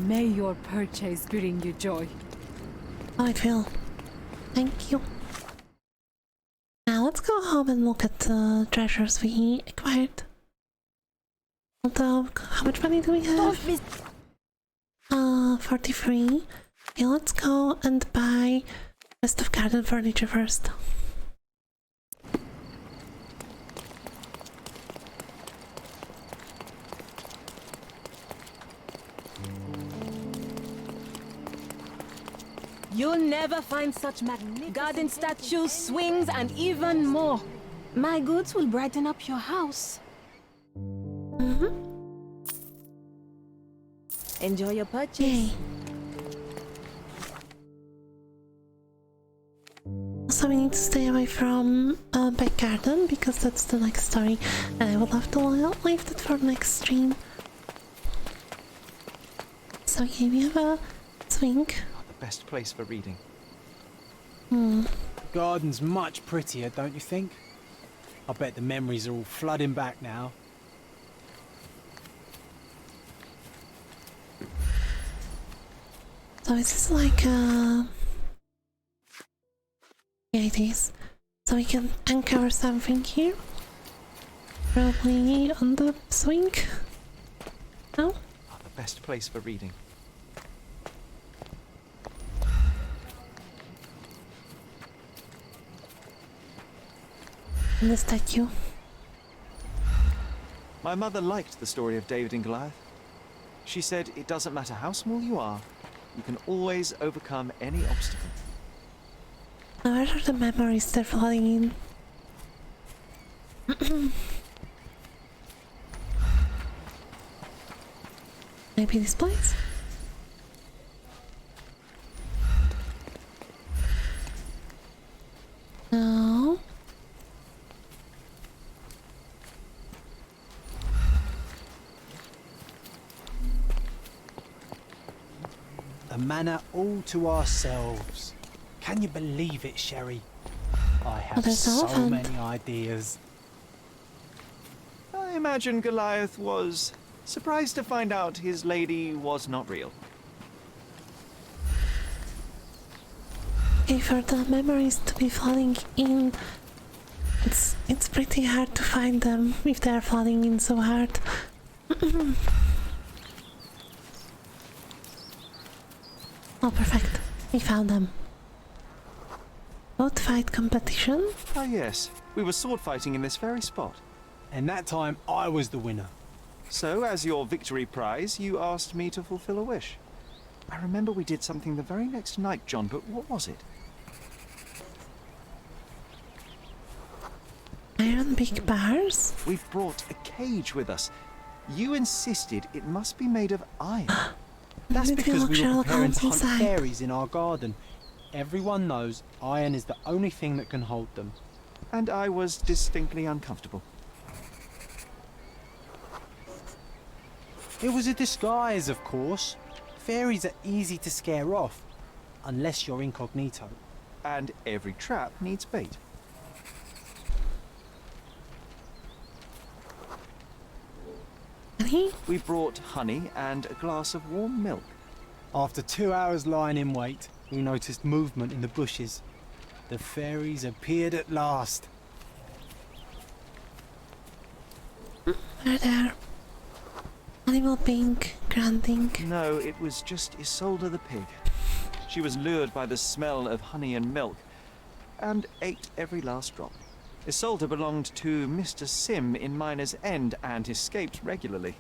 May your purchase bring you joy. How I feel. Thank you. Now let's go home and look at the treasures we acquired. Although, how much money do we have? 43. Okay, let's go and buy rest of garden furniture first. You'll never find such magnificent garden statues, swings, and even more. My goods will brighten up your house. Enjoy your purchase. Yay. Also, we need to stay away from back garden because that's the next story, and I would love to leave that for next stream. So here we have a swing. Best place for reading. Garden's much prettier, don't you think? I bet the memories are all flooding back now. So is this like yeah, it is. So we can uncover something here. Probably on the swing. No? The best place for reading. The statue. My mother liked the story of David and Goliath. She said it doesn't matter how small you are, you can always overcome any obstacle. Now where are the memories they're flooding in? Maybe this place? No. A manor all to ourselves. Can you believe it, Sherry? I have so many ideas. I imagine Goliath was surprised to find out his lady was not real. Okay, for the memories to be flooding in, it's pretty hard to find them if they're flooding in so hard. Oh, perfect. We found them. Sword fight competition? Ah, yes. We were sword fighting in this very spot. And that time I was the winner. So, as your victory prize, you asked me to fulfill a wish. I remember we did something the very next night, John, but what was it? Iron big bars? We've brought a cage with us. You insisted it must be made of iron. That's because we were Sherlock preparing Holmes to hunt inside. fairies in our garden. Everyone knows iron is the only thing that can hold them. And I was distinctly uncomfortable. It was a disguise, of course. Fairies are easy to scare off, unless you're incognito. And every trap needs bait. Honey? We brought honey and a glass of warm milk. After 2 hours lying in wait, we noticed movement in the bushes. The fairies appeared at last. Are there animal being grunting? No, it was just Isolde the pig. She was lured by the smell of honey and milk, and ate every last drop. Isolde belonged to Mr. Sim in Miner's End and escaped regularly.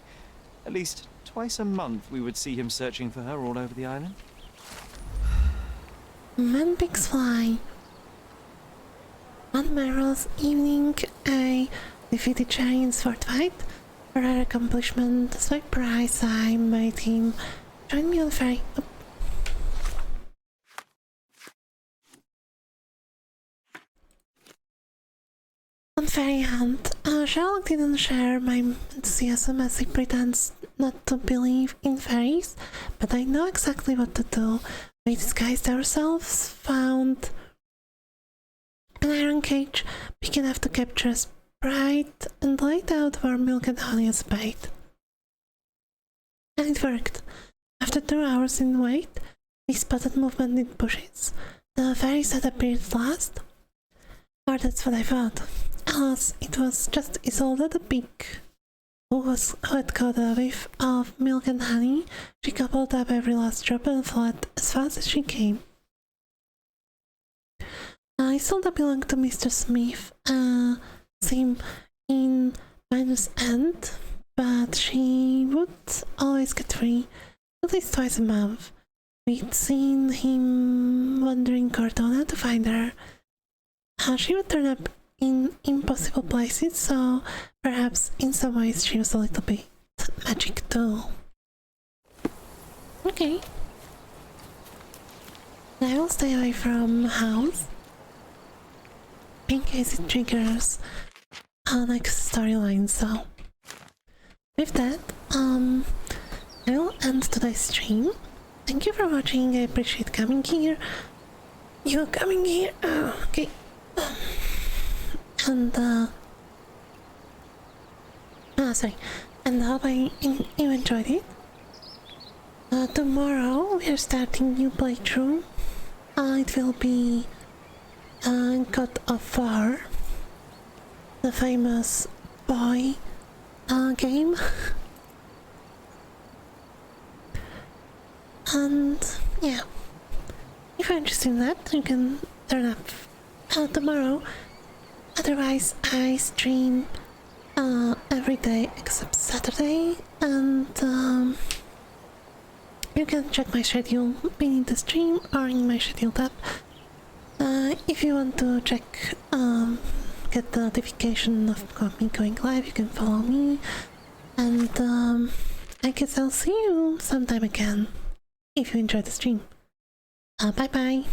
At least twice a month we would see him searching for her all over the island. Man pigs fly. One marvelous evening, I defeated Cherry in sword fight. For her accomplishment, as my prize, I made him join me on the ferry. very hand, Sherlock didn't share my enthusiasm as he pretends not to believe in fairies, but I know exactly what to do. We disguised ourselves, found an iron cage big enough to capture a sprite, and laid out our milk and honey as bait. And it worked. After 2 hours in wait, we spotted movement in bushes. The fairies had appeared last. Or that's what I thought. Alas, it was just Isolde the pig, who had caught a whiff of milk and honey. She gobbled up every last drop and fled as fast as she came. Isolde belonged to Mr. Smith, same in Miner's End, but she would always get free, at least twice a month. We'd seen him wandering Cordona to find her. She would turn up in impossible places, so perhaps in some ways she was a little bit magic too. Okay. I will stay away from house in case it triggers a next storyline, so with that, I will end today's stream. Thank you for watching, I appreciate coming here. You coming here? Okay. And sorry, and I hope you enjoyed it. Tomorrow we are starting new playthrough. It will be God of War, the famous boy game. And yeah, if you're interested in that, you can turn up tomorrow. Otherwise, I stream every day except Saturday, and you can check my schedule beneath the stream or in my schedule tab. If you want to check, get the notification of me going live, you can follow me, and I guess I'll see you sometime again if you enjoyed the stream. Bye bye.